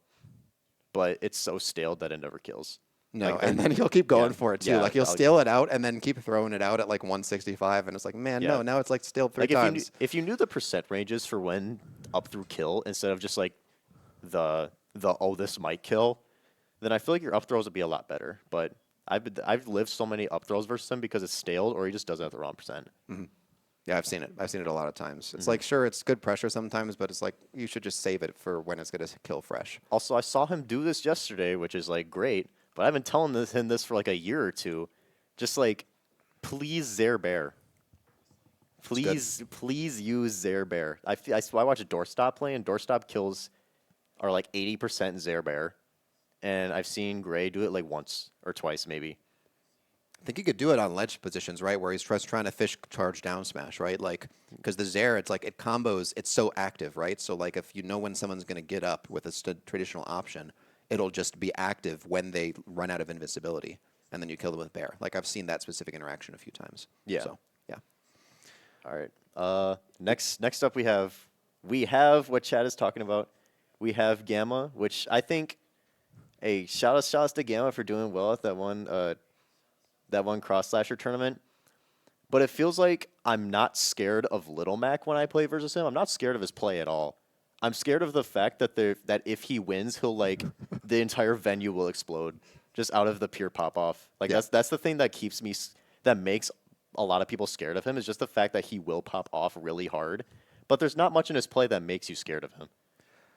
But it's so stale that it never kills.
no,
Like,
and then he'll keep going
yeah,
for it too.
yeah,
Like he'll
I'll-
stale it out and then keep throwing it out at like 165, and it's like, man,
Yeah.
no, now it's like stale three
Like
times.
if you knew the percent ranges for when up through kill instead of just like the oh this might kill, then I feel like your up throws would be a lot better. But I've lived so many up throws versus him because it's staled or he just does it at the wrong percent.
Yeah, I've seen it. I've seen it a lot of times. It's like, sure, it's good pressure sometimes, but it's like you should just save it for when it's going to kill fresh.
Also, I saw him do this yesterday, which is like great. But I've been telling him this for like a year or two. Just like please Zerbear. Please use Zerbear. I watch a Doorstop play, and Doorstop kills are like 80% Zerbear. And I've seen Gray do it like once or twice, maybe.
I think you could do it on ledge positions, right, where he's just trying to fish charge down smash, right? Like, because the Zer, it's like it combos, it's so active, right? So, like, if you know when someone's going to get up with a traditional option, it'll just be active when they run out of invincibility, and then you kill them with Bear. Like, I've seen that specific interaction a few times.
Yeah.
So, yeah.
All right. Next up we have what Chad is talking about. We have Gamma, which I think, hey, shout outs to Gamma for doing well at that one Cross Slasher tournament. But it feels like I'm not scared of Little Mac when I play versus him. I'm not scared of his play at all. I'm scared of the fact that if he wins, he'll like the entire venue will explode just out of the pure pop off. Like that's the thing that makes a lot of people scared of him, is just the fact that he will pop off really hard. But there's not much in his play that makes you scared of him.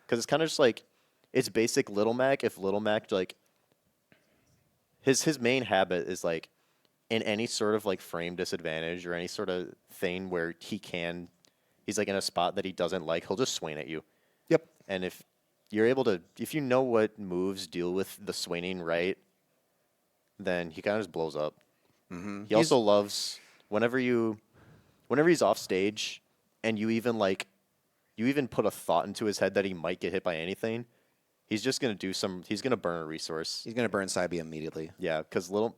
Because it's kind of just like, it's basic Little Mac. If Little Mac, like, his main habit is like, in any sort of like frame disadvantage or any sort of thing where he's like in a spot that he doesn't like, he'll just swain at you.
Yep.
And if you know what moves deal with the swaining right, then he kind of just blows up.
Mm-hmm.
He also loves whenever he's off stage and you even put a thought into his head that he might get hit by anything, he's just going to he's going to burn a resource.
He's going to burn Psybe immediately.
Yeah, because Little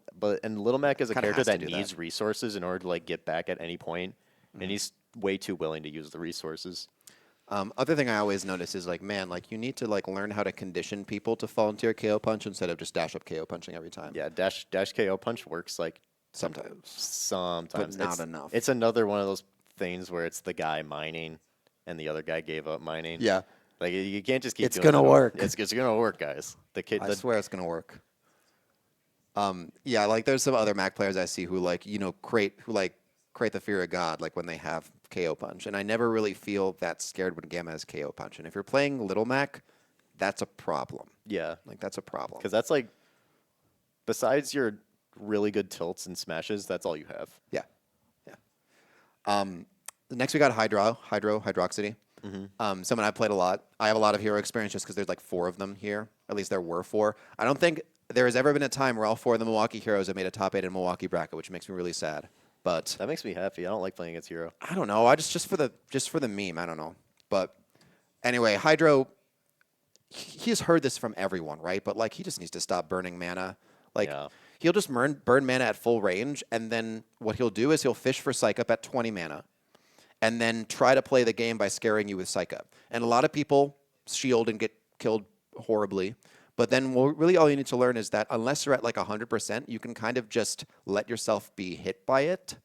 Mac is a
Kinda
character
has to
that
do
needs
that.
resources in order to like get back at any point, and he's way too willing to use the resources.
Other thing I always notice is like, man, like you need to like learn how to condition people to fall into your KO punch instead of just dash up KO punching every time.
Yeah, dash KO punch works like
Sometimes. But not enough.
It's another one of those things where it's the guy mining, and the other guy gave up mining.
Yeah.
Like you can't just keep.
It's
doing
gonna
that.
work.
It's gonna work, guys.
I swear it's gonna work. Yeah, like there's some other Mac players I see who like create the fear of God like when they have KO punch, and I never really feel that scared when Gamma has KO punch. And if you're playing Little Mac, that's a problem.
Yeah,
Like that's a problem.
because that's like, besides your really good tilts and smashes, that's all you have.
Yeah, yeah. Next we got Hydroxcity. Someone I played a lot. I have a lot of hero experience just because there's like 4 of them here. At least there were 4. I don't think there has ever been a time where all 4 of the Milwaukee heroes have made a top 8 in Milwaukee bracket, which makes me really sad. But
That makes me happy. I don't like playing against hero.
I don't know. I just for the meme. I don't know. But anyway, Hydro. He's heard this from everyone, right? But like he just needs to stop burning mana. Like
Yeah.
he'll just burn mana at full range, and then what he'll do is he'll fish for Psych Up at 20 mana, and then try to play the game by scaring you with Psych Up. And a lot of people shield and get killed horribly. But then really all you need to learn is that unless you're at like 100%, you can kind of just let yourself be hit by it,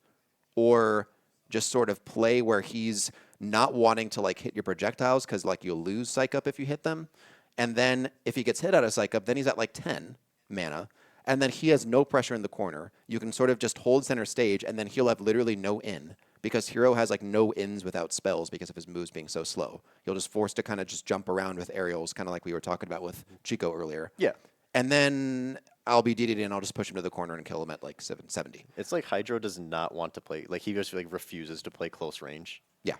or just sort of play where he's not wanting to like hit your projectiles because like you'll lose Psych Up if you hit them. And then if he gets hit out of Psych Up, then he's at like 10 mana. And then he has no pressure in the corner. You can sort of just hold center stage, and then he'll have literally no in, because Hero has like no ins without spells because of his moves being so slow. He'll just force to kind of just jump around with aerials, kind of like we were talking about with CHICO earlier.
Yeah.
And then I'll be DD'd and I'll just push him to the corner and kill him at like 770.
It's like Hydro does not want to play. Like he just like refuses to play close range.
Yeah.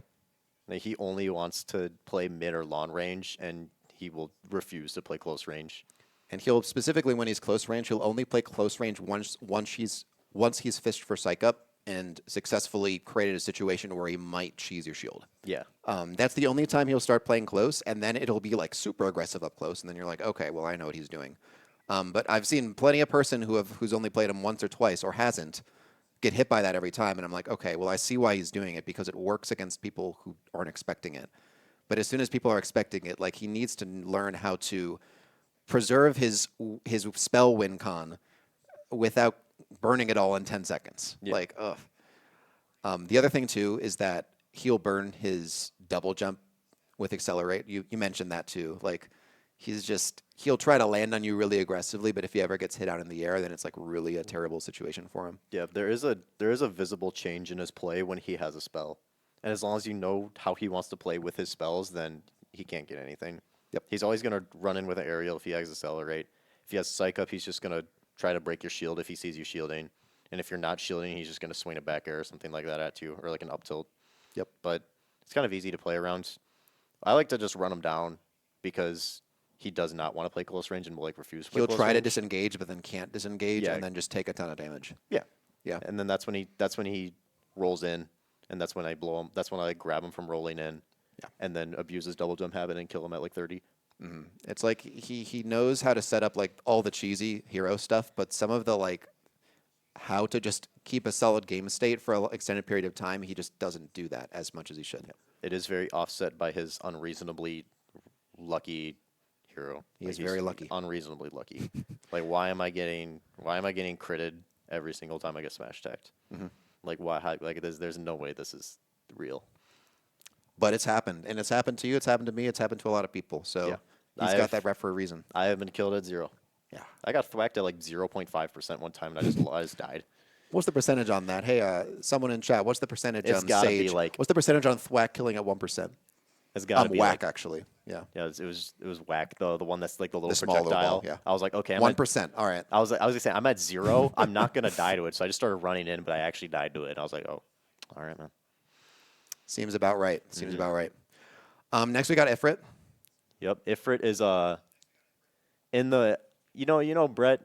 Like he only wants to play mid or long range, and he will refuse to play close range.
And he'll specifically, when he's close range, he'll only play close range once he's fished for Psych Up and successfully created a situation where he might cheese your shield.
Yeah.
That's the only time he'll start playing close, and then it'll be like super aggressive up close, and then you're like, okay, well I know what he's doing. But I've seen plenty of person who's only played him once or twice or hasn't get hit by that every time, and I'm like, okay, well I see why he's doing it, because it works against people who aren't expecting it. But as soon as people are expecting it, like he needs to learn how to preserve his spell win con without burning it all in 10 seconds.
Yeah.
Like, ugh. The other thing too is that he'll burn his double jump with accelerate. You mentioned that too. Like he'll try to land on you really aggressively, but if he ever gets hit out in the air, then it's like really a terrible situation for him.
Yeah, there is a visible change in his play when he has a spell. And as long as you know how he wants to play with his spells, then he can't get anything.
Yep.
He's always going to run in with an aerial if he has accelerate. If he has Psych Up, he's just going to try to break your shield if he sees you shielding. And if you're not shielding, he's just going to swing a back air or something like that at you, or like an up tilt.
Yep.
But it's kind of easy to play around. I like to just run him down because he does not want to play close range and will like refuse to play
He'll
close
try to
range.
disengage, but then can't disengage,
Yeah.
and then just take a ton of damage.
Yeah.
Yeah.
And then that's when he rolls in, and that's when I blow him. That's when I like, grab him from rolling in.
Yeah.
And then abuse his double jump habit and kill him at like 30.
It's like he knows how to set up like all the cheesy hero stuff, but some of the like how to just keep a solid game state for an extended period of time, he just doesn't do that as much as he should.
It is very offset by his unreasonably lucky hero.
He's
Like,
very lucky.
Unreasonably lucky. Like why am I getting critted every single time I get smash tagged? Like why? How, like there's no way this is real.
But it's happened, and it's happened to you. It's happened to me. It's happened to a lot of people. So
Yeah.
he's got that rep for a reason.
I have been killed at 0.
Yeah.
I got thwacked at like 0.5% one time, and I just died.
What's the percentage on that? Hey, someone in chat, what's the percentage
It's
on
gotta be
Sage?
like-
What's the percentage on Thwack killing at 1%?
It's got to be
Whack,
like,
actually. Yeah.
yeah, it was whack the one that's like the little
The small little
projectile.
ball, yeah.
I was like, okay, I'm
1%. All right.
I was gonna say I'm at 0. I'm not gonna die to it, so I just started running in, but I actually died to it. And I was like, oh, all right, man.
Seems about right. Seems about right. Next, we got Ifrit.
Yep, Ifrit is in the you know Brett.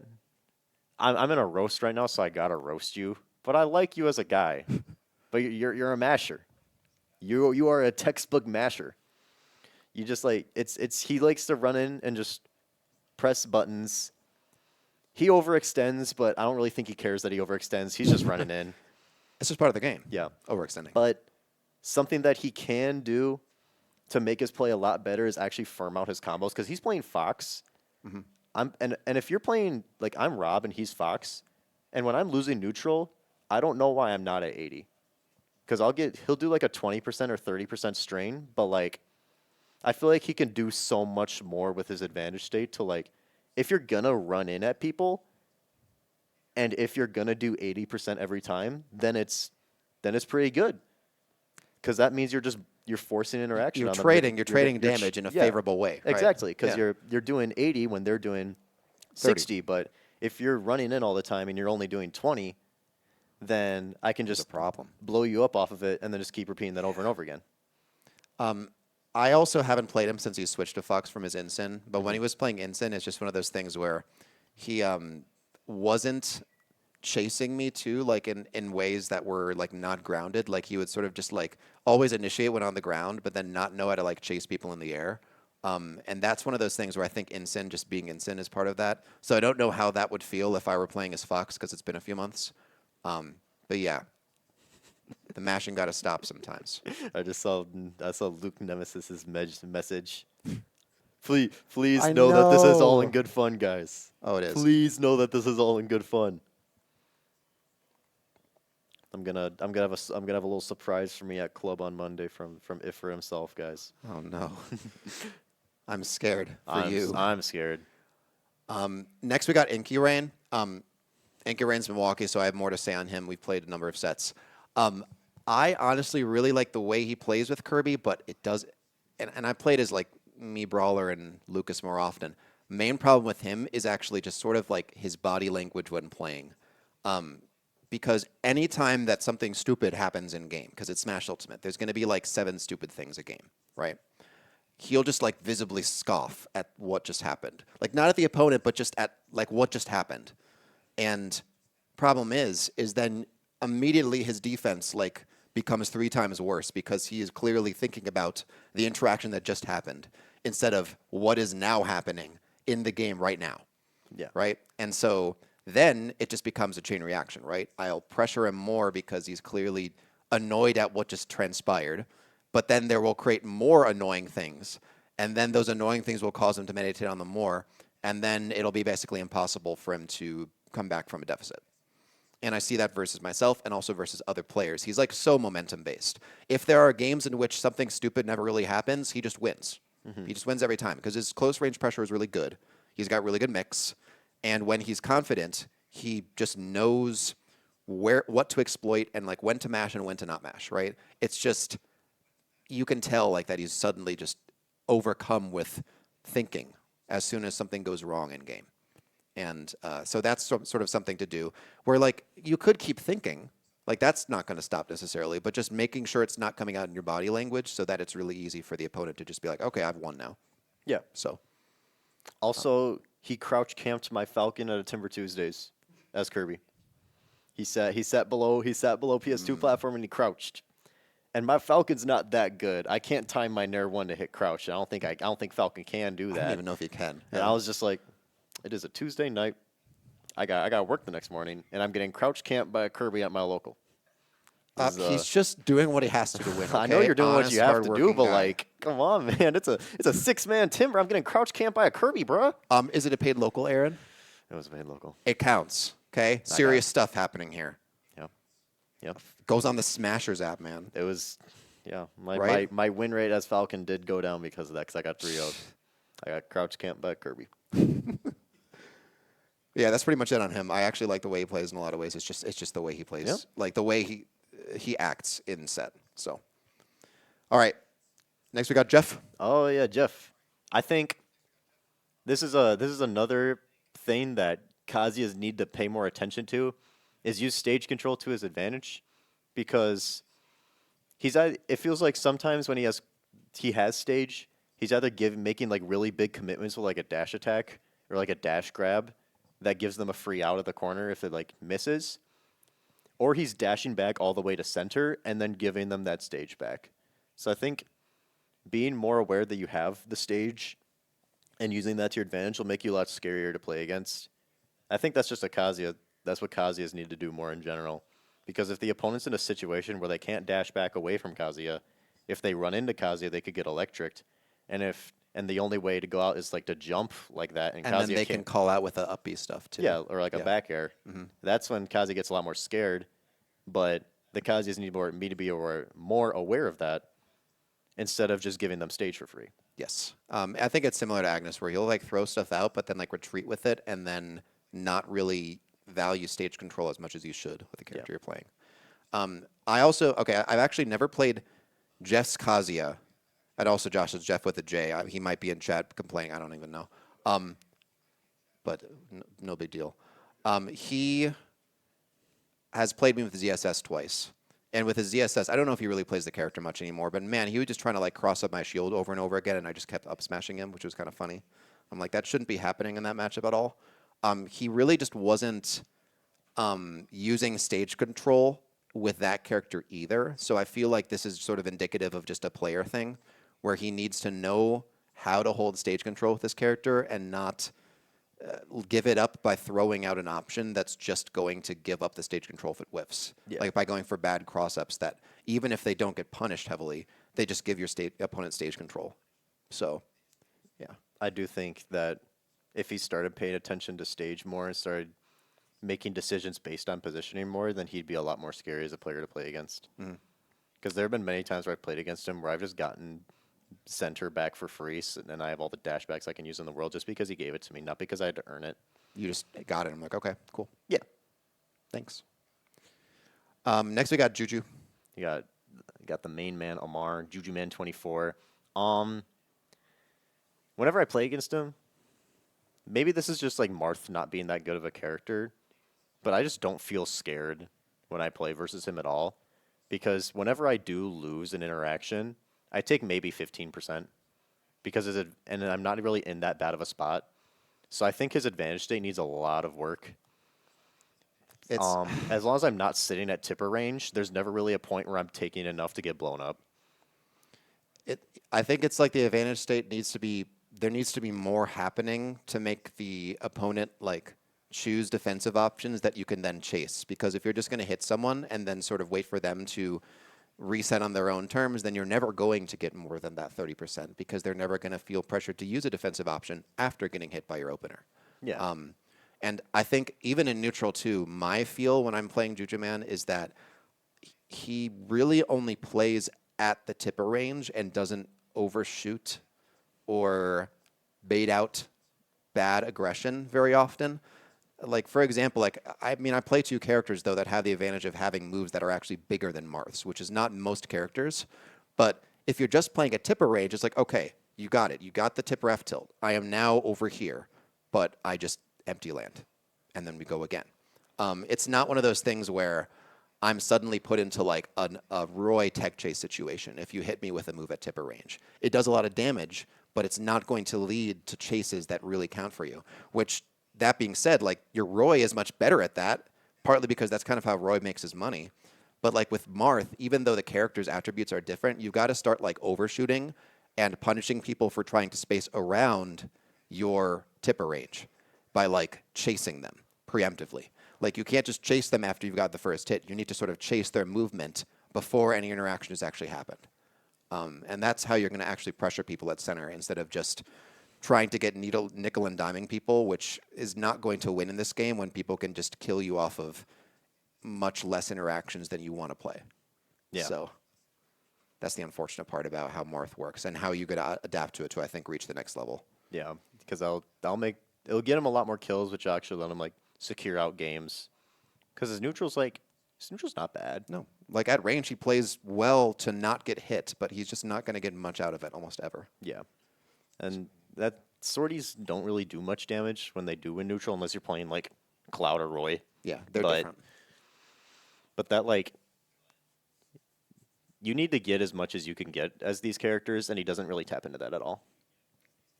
I'm in a roast right now, so I gotta roast you. But I like you as a guy. But you're a masher. You are a textbook masher. You just like it's he likes to run in and just press buttons. He overextends, but I don't really think he cares that he overextends. He's just running in.
It's just part of the game.
Yeah.
Overextending.
But something that he can do to make his play a lot better is actually firm out his combos because he's playing Fox. And if you're playing like I'm Rob and he's Fox, and when I'm losing neutral, I don't know why I'm not at 80. Because he'll do like a 20% or 30% strain, but like I feel like he can do so much more with his advantage state to like if you're gonna run in at people and if you're gonna do 80% every time, then it's pretty good. Because that means you're forcing interaction.
You're
on them.
trading. You're trading
you're
damage in a
yeah,
favorable way. Right?
Exactly, because
Yeah.
you're doing 80 when they're doing 60. But if you're running in all the time and you're only doing 20, then I can just
problem.
blow you up off of it and then just keep repeating that over and over again.
I also haven't played him since he switched to Fox from his Ensign. But when he was playing Ensign, it's just one of those things where he wasn't chasing me too, like in ways that were like not grounded. Like he would sort of just like always initiate when on the ground, but then not know how to like chase people in the air. And that's one of those things where I think Ensign, just being Ensign, is part of that. So I don't know how that would feel if I were playing as Fox because it's been a few months. But yeah, the mashing got to stop sometimes.
I saw Luke Nemesis's message. Please
I
know that this is all
know.
in good fun, guys.
Oh, it is.
Please know that this is all in good fun. I'm gonna have a little surprise for me at club on Monday from Ifrit himself, guys.
Oh no, I'm scared for you.
I'm scared.
Next, we got Inky Rain. Inky Rain's Milwaukee, so I have more to say on him. We've played a number of sets. I honestly really like the way he plays with Kirby, but it does, and I played as like me Brawler and Lucas more often. Main problem with him is actually just sort of like his body language when playing. Because anytime that something stupid happens in game, because it's Smash Ultimate, there's going to be like 7 stupid things a game, right? He'll just like visibly scoff at what just happened. Like not at the opponent, but just at like what just happened. And problem is then immediately his defense like becomes 3 times worse because he is clearly thinking about the interaction that just happened instead of what is now happening in the game right now.
Yeah.
Right? And so then it just becomes a chain reaction, right? I'll pressure him more because he's clearly annoyed at what just transpired, but then there will create more annoying things, and then those annoying things will cause him to meditate on them more, and then it'll be basically impossible for him to come back from a deficit. And I see that versus myself and also versus other players. He's like so momentum-based. If there are games in which something stupid never really happens, he just wins. He just wins every time because his close range pressure is really good. He's got really good mix. And when he's confident, he just knows what to exploit and like when to mash and when to not mash, right? It's just, you can tell like that he's suddenly just overcome with thinking as soon as something goes wrong in game. And so that's sort of something to do where like you could keep thinking, like that's not going to stop necessarily, but just making sure it's not coming out in your body language so that it's really easy for the opponent to just be like, okay, I've won now.
Yeah.
So
Also, he crouch camped my Falcon at a Timber Tuesdays as Kirby. He sat below PS2 platform and he crouched. And my Falcon's not that good. I can't time my Nair 1 to hit crouch. I don't think Falcon can do that.
I don't even know if you can.
And I was just like, it is a Tuesday night. I got work the next morning, and I'm getting crouch camped by a Kirby at my local.
He's just doing what he has to win. Okay?
I know you're doing what you have to do,
hardworking
but
guy.
like, come on, man. It's a 6-man Timber. I'm getting crouch camped by a Kirby, bruh.
Is it a paid local, Aaron?
It was made local.
It counts. Okay, serious stuff happening here.
Yep.
Goes on the Smashers app, man.
It was, yeah.
Right?
My win rate as Falcon did go down because of that, because I got 3-0'd. I got crouch camped by a Kirby.
Yeah, that's pretty much it on him. I actually like the way he plays in a lot of ways. It's just the way he plays,
Yep.
like the way he acts in set. So, all right. Next we got Jeff.
Oh yeah, Jeff. I think this is another thing that Kazuya's need to pay more attention to, is use stage control to his advantage, because it feels like sometimes when he has stage, he's either making like really big commitments with like a dash attack or like a dash grab that gives them a free out of the corner if it like misses, or he's dashing back all the way to center and then giving them that stage back. So I think being more aware that you have the stage and using that to your advantage will make you a lot scarier to play against. I think that's just that's what Kazuya's need to do more in general. Because if the opponent's in a situation where they can't dash back away from Kazuya, if they run into Kazuya, they could get electricked. And the only way to go out is like to jump like that, and
And
Kazuya
then they
can't,
can call out with the up B stuff too.
yeah, or like a back air. That's when Kazuya gets a lot more scared. But the Kazuyas need me to be more aware of that instead of just giving them stage for free.
Yes. I think it's similar to Agnes, where he'll like throw stuff out, but then like retreat with it, and then not really value stage control as much as you should with the character you're playing. I've actually never played Jeff's Kazuya. And also Josh's Jeff with a J. He might be in chat complaining. I don't even know. But no big deal. He has played me with ZSS twice. And with his ZSS, I don't know if he really plays the character much anymore, but man, he was just trying to like cross up my shield over and over again, and I just kept up smashing him, which was kind of funny. I'm like, that shouldn't be happening in that matchup at all. He really just wasn't using stage control with that character either. So I feel like this is sort of indicative of just a player thing, where he needs to know how to hold stage control with this character and not give it up by throwing out an option that's just going to give up the stage control if it whiffs.
Yeah.
Like by going for bad cross-ups that even if they don't get punished heavily, they just give your opponent stage control. So, yeah.
I do think that if he started paying attention to stage more and started making decisions based on positioning more, then he'd be a lot more scary as a player to play against. Because there have been many times where I've played against him where I've just gotten center back for free, and I have all the dashbacks I can use in the world just because he gave it to me, not because I had to earn it.
You just got it. I'm like, okay, cool.
Yeah.
Thanks. Next we got Juju.
You got the main man, Omar, Juju Man 24. Whenever I play against him, maybe this is just like Marth not being that good of a character, but I just don't feel scared when I play versus him at all. Because whenever I do lose an interaction, I take maybe 15% because and I'm not really in that bad of a spot. So I think his advantage state needs a lot of work. As long as I'm not sitting at tipper range, there's never really a point where I'm taking enough to get blown up.
I think it's like the advantage state there needs to be more happening to make the opponent like choose defensive options that you can then chase. Because if you're just going to hit someone and then sort of wait for them to reset on their own terms, then you're never going to get more than that 30% because they're never going to feel pressured to use a defensive option after getting hit by your opener.
Yeah.
And I think even in neutral too, my feel when I'm playing Juju Man is that he really only plays at the tipper range and doesn't overshoot or bait out bad aggression very often. Like, for example, I play two characters, though, that have the advantage of having moves that are actually bigger than Marth's, which is not most characters. But if you're just playing at tipper range, it's like, okay, you got it. You got the tipper F tilt. I am now over here, but I just empty land, and then we go again. It's not one of those things where I'm suddenly put into like a Roy tech chase situation if you hit me with a move at tipper range. It does a lot of damage, but it's not going to lead to chases that really count for you. Which, that being said, like your Roy is much better at that, partly because that's kind of how Roy makes his money. But like with Marth, even though the character's attributes are different, you've got to start like overshooting and punishing people for trying to space around your tipper range by like chasing them preemptively. Like you can't just chase them after you've got the first hit. You need to sort of chase their movement before any interaction has actually happened. And that's how you're going to actually pressure people at center instead of just trying to get nickel and diming people, which is not going to win in this game when people can just kill you off of much less interactions than you want to play.
Yeah.
So that's the unfortunate part about how Marth works and how you got to adapt to it to, I think, reach the next level.
Yeah, because it'll get him a lot more kills, which will actually let him like secure out games. Because his neutral's not bad.
No. Like at range, he plays well to not get hit, but he's just not going to get much out of it almost ever.
Yeah. And that sorties don't really do much damage when they do win neutral unless you're playing like Cloud or Roy.
Yeah, they're different.
But that like you need to get as much as you can get as these characters, and he doesn't really tap into that at all.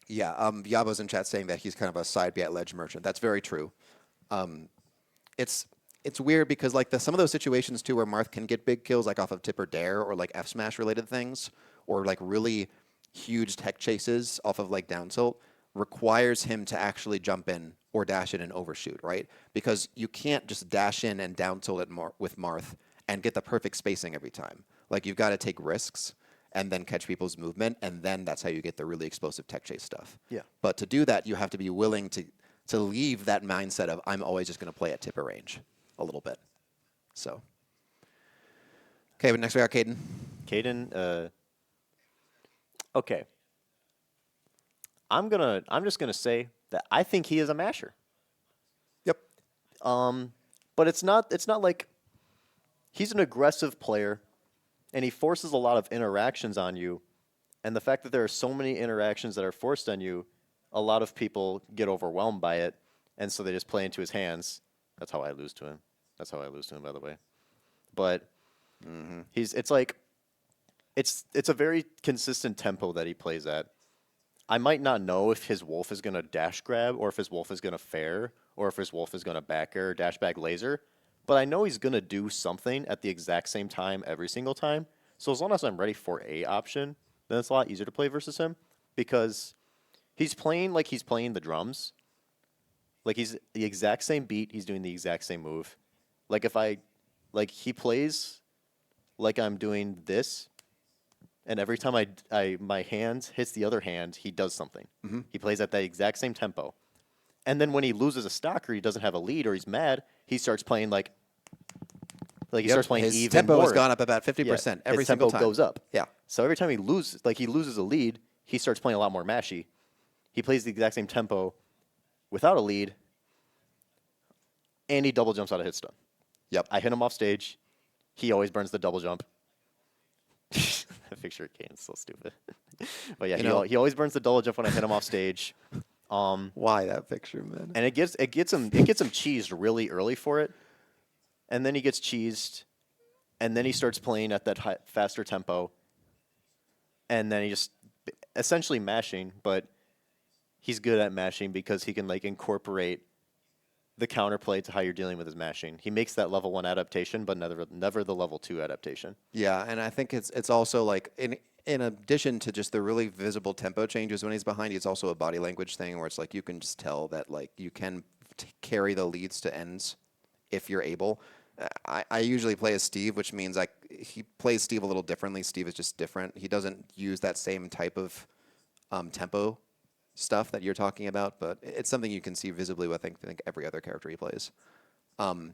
Yeah, Yabo's in chat saying that he's kind of a side bet ledge merchant. That's very true. It's weird because like some of those situations too where Marth can get big kills like off of tip or dare or like F smash related things or like really huge tech chases off of like down tilt requires him to actually jump in or dash in and overshoot, right? Because you can't just dash in and down tilt with Marth and get the perfect spacing every time. Like you've got to take risks and then catch people's movement, and then that's how you get the really explosive tech chase stuff.
Yeah.
But to do that, you have to be willing to leave that mindset of I'm always just going to play at tipper range a little bit. So, okay, but next we got Kaden.
Kaden, okay. I'm just gonna say that I think he is a masher.
Yep.
But it's not like he's an aggressive player, and he forces a lot of interactions on you. And the fact that there are so many interactions that are forced on you, a lot of people get overwhelmed by it, and so they just play into his hands. That's how I lose to him. That's how I lose to him, by the way. But it's a very consistent tempo that he plays at. I might not know if his wolf is going to dash grab or if his wolf is going to fair or if his wolf is going to back air or dash back laser, but I know he's going to do something at the exact same time every single time. So as long as I'm ready for a option, then it's a lot easier to play versus him because he's playing like he's playing the drums. Like he's the exact same beat, he's doing the exact same move. Like he plays like I'm doing this, and every time my hand hits the other hand, he does something. Mm-hmm. He plays at that exact same tempo. And then when he loses a stock or he doesn't have a lead or he's mad, he starts playing like he starts playing
his
even
tempo
more.
has gone up about 50% every single time.
His tempo goes up.
Yeah.
So every time he loses a lead, he starts playing a lot more mashy. He plays the exact same tempo without a lead, and he double jumps out of hit stun.
Yep.
I hit him off stage. He always burns the double jump. That picture of Kaden's so stupid. But yeah, he always burns the double jump when I hit him off stage.
Why that picture, man?
And it gets him cheesed really early for it, and then he gets cheesed, and then he starts playing at that faster tempo, and then he just essentially mashing, but he's good at mashing because he can like incorporate the counterplay to how you're dealing with his mashing. He makes that level 1 adaptation, but never the level 2 adaptation.
Yeah, and I think it's also like in addition to just the really visible tempo changes when he's behind, it's also a body language thing where it's like you can just tell that like you can carry the leads to ends if you're able. I usually play as Steve, which means he plays Steve a little differently. Steve is just different. He doesn't use that same type of tempo stuff that you're talking about, but it's something you can see visibly with I think every other character he plays. Oh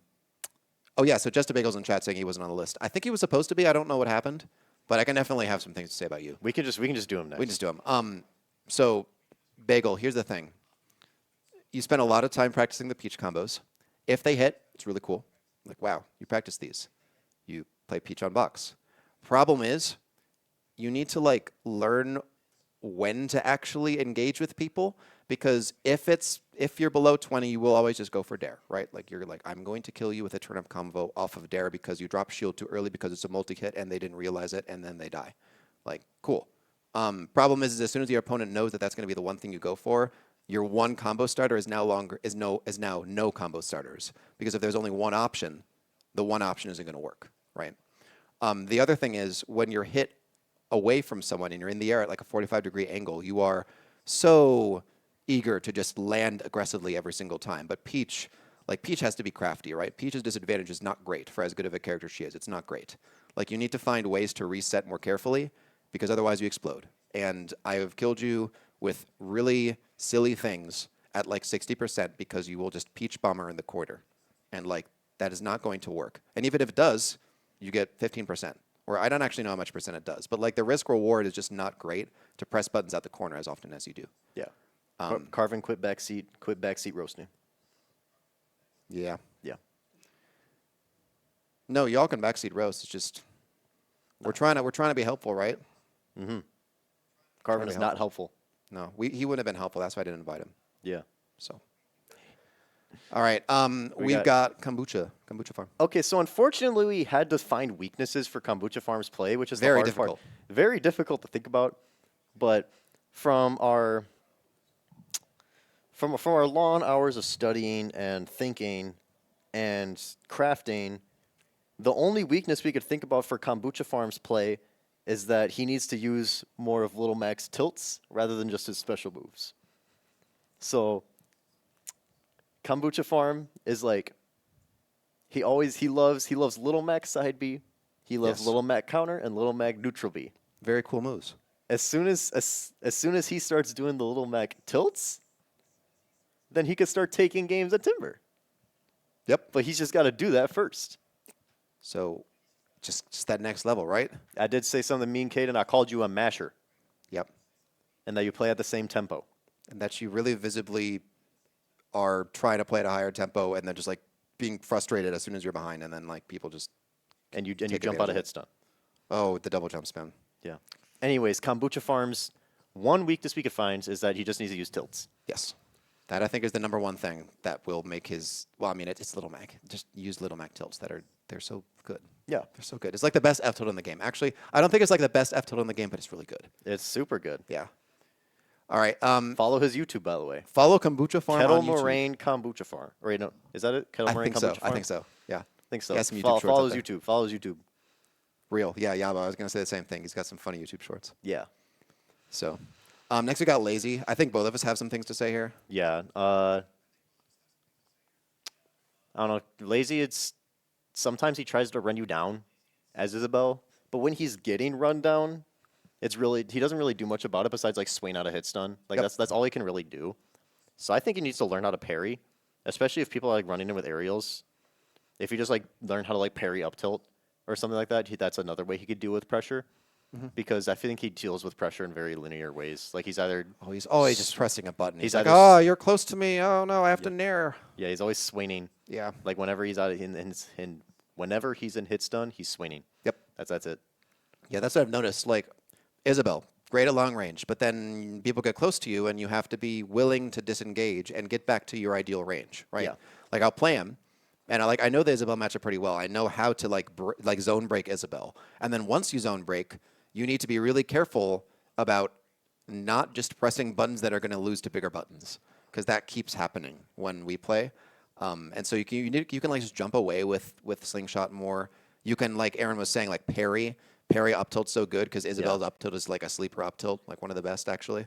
yeah, so Justabagel's in chat saying he wasn't on the list. I think he was supposed to be. I don't know what happened, but I can definitely have some things to say about you.
We can just do him next.
We can just do him. So Bagel, here's the thing. You spend a lot of time practicing the Peach combos. If they hit, it's really cool. Like, wow, you practice these. You play Peach on box. Problem is, you need to like learn when to actually engage with people because if you're below 20, you will always just go for Dare, right? Like you're like, I'm going to kill you with a turnip combo off of Dare because you drop shield too early because it's a multi-hit and they didn't realize it and then they die. Like, cool. Problem is as soon as your opponent knows that that's going to be the one thing you go for, your one combo starter is now no combo starters, because if there's only one option, the one option isn't going to work, right? The other thing is when you're hit away from someone and you're in the air at like a 45-degree angle, you are so eager to just land aggressively every single time. But Peach has to be crafty, right? Peach's disadvantage is not great for as good of a character she is. It's not great. Like, you need to find ways to reset more carefully because otherwise you explode. And I have killed you with really silly things at like 60% because you will just Peach Bomber in the quarter. And like, that is not going to work. And even if it does, you get 15%. Or I don't actually know how much percent it does. But like, the risk reward is just not great to press buttons out the corner as often as you do.
Yeah. Carvin, quit backseat roasting.
Yeah.
Yeah.
No, y'all can backseat roast. It's just we're trying to be helpful, right?
Mm-hmm. Carvin is not helpful.
No, he wouldn't have been helpful. That's why I didn't invite him.
Yeah.
So, all right. We've got KombuchaFarm.
Okay, so unfortunately, we had to find weaknesses for KombuchaFarm's play, which is
Very
the hard
difficult.
part. Very difficult to think about. But from our long hours of studying and thinking and crafting, the only weakness we could think about for KombuchaFarm's play is that he needs to use more of Little Mac's tilts rather than just his special moves. So KombuchaFarm is like, he loves Little Mac side B, he loves
Yes.
Little Mac counter and Little Mac neutral B.
Very cool moves.
As soon as he starts doing the Little Mac tilts, then he could start taking games at Timber.
Yep.
But he's just got to do that first.
So, just that next level, right?
I did say something mean, Kaden. I called you a masher,
Yep.
and that you play at the same tempo.
And that you really visibly are trying to play at a higher tempo, and then just like being frustrated as soon as you're behind, and then like people just
And you
Take
jump out
advantage
of
of
hit
it.
stun.
oh, the double jump spam.
Yeah. Anyways, KombuchaFarm's one weakness we could find is that he just needs to use tilts.
Yes. That I think is the number one thing that will make his. Well, I mean, it's Little Mac. Just use Little Mac tilts. They're so good.
Yeah.
They're so good. It's like the best F tilt in the game. Actually, I don't think it's like the best F tilt in the game, but it's really good.
It's super good.
Yeah. All right.
Follow his YouTube, by the way.
Follow KombuchaFarm
Kettle
on YouTube.
Moraine Kombucha Farm. Or wait, no, is that it? Kettle
I
Moraine
think so.
Kombucha
I
Farm?
think so. Yeah.
I think so.
He has some YouTube
follow
shorts out
his
there.
YouTube. Follow his YouTube.
Real. Yeah, Yaba. I was gonna say the same thing. He's got some funny YouTube shorts.
Yeah.
So, next we got Lazy. I think both of us have some things to say here.
Yeah. I don't know. Lazy, it's sometimes he tries to run you down as Isabel, but when he's getting run down, it's really he doesn't really do much about it besides like swing out a hit stun. Like
Yep.
that's all he can really do. So I think he needs to learn how to parry, especially if people are like running in with aerials. If he just like learn how to like parry up tilt or something like that, that's another way he could deal with pressure. Because I think he deals with pressure in very linear ways. Like he's either
Oh, he's always just pressing a button. He's
He's
like,
either
oh, you're close to me. Oh no, I have to nair.
he's always swinging.
Yeah.
Like whenever he's out whenever he's in hit stun, he's swinging.
Yep.
That's it.
Yeah, that's what I've noticed. Like, Isabel, great at long range, but then people get close to you, and you have to be willing to disengage and get back to your ideal range, right?
Yeah.
Like, I'll play him, and I know the Isabel matchup pretty well. I know how to like zone break Isabel, and then once you zone break, you need to be really careful about not just pressing buttons that are going to lose to bigger buttons, because that keeps happening when we play. And so you can like just jump away with slingshot more. You can, like Aaron was saying, like parry up tilt's so good because Isabel's up tilt is like a sleeper up tilt, like one of the best actually.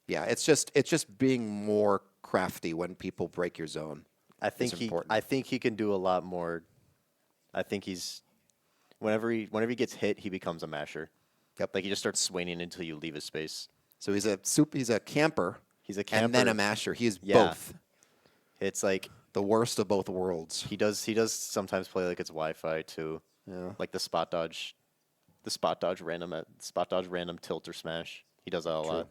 Yeah, it's just being more crafty when people break your zone.
I think he can do a lot more. I think he's whenever he gets hit, he becomes a masher.
Yep.
Like he just starts swinging until you leave his space.
So he's a camper.
He's a camper
and then a masher. He's
Yeah.
both.
It's like
The worst of both worlds.
he does sometimes play like it's Wi-Fi too.
Yeah.
Like the spot dodge random tilt or smash. He does that a lot.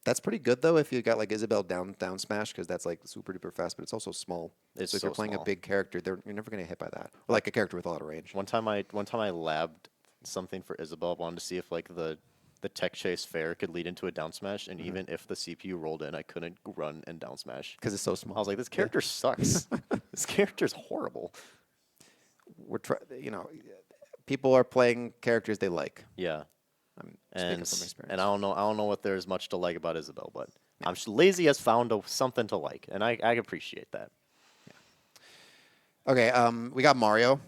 That's pretty good though if you got like Isabel down smash because that's like super duper fast, but it's also small.
It's
so if
so
you're playing
small.
a big character, you're never gonna get hit by that. Or like a character with a lot of range.
One time I labbed something for Isabel. Wanted to see if like the the tech chase fair could lead into a down smash, and even if the CPU rolled in, I couldn't run and down smash.
Because it's so small.
I was like, this character sucks. This character's horrible.
People are playing characters they like.
Yeah.
I'm speaking from experience.
And I don't know what there's much to like about Isabel, but Lazy has found something to like, and I appreciate that.
Okay, we got Mario.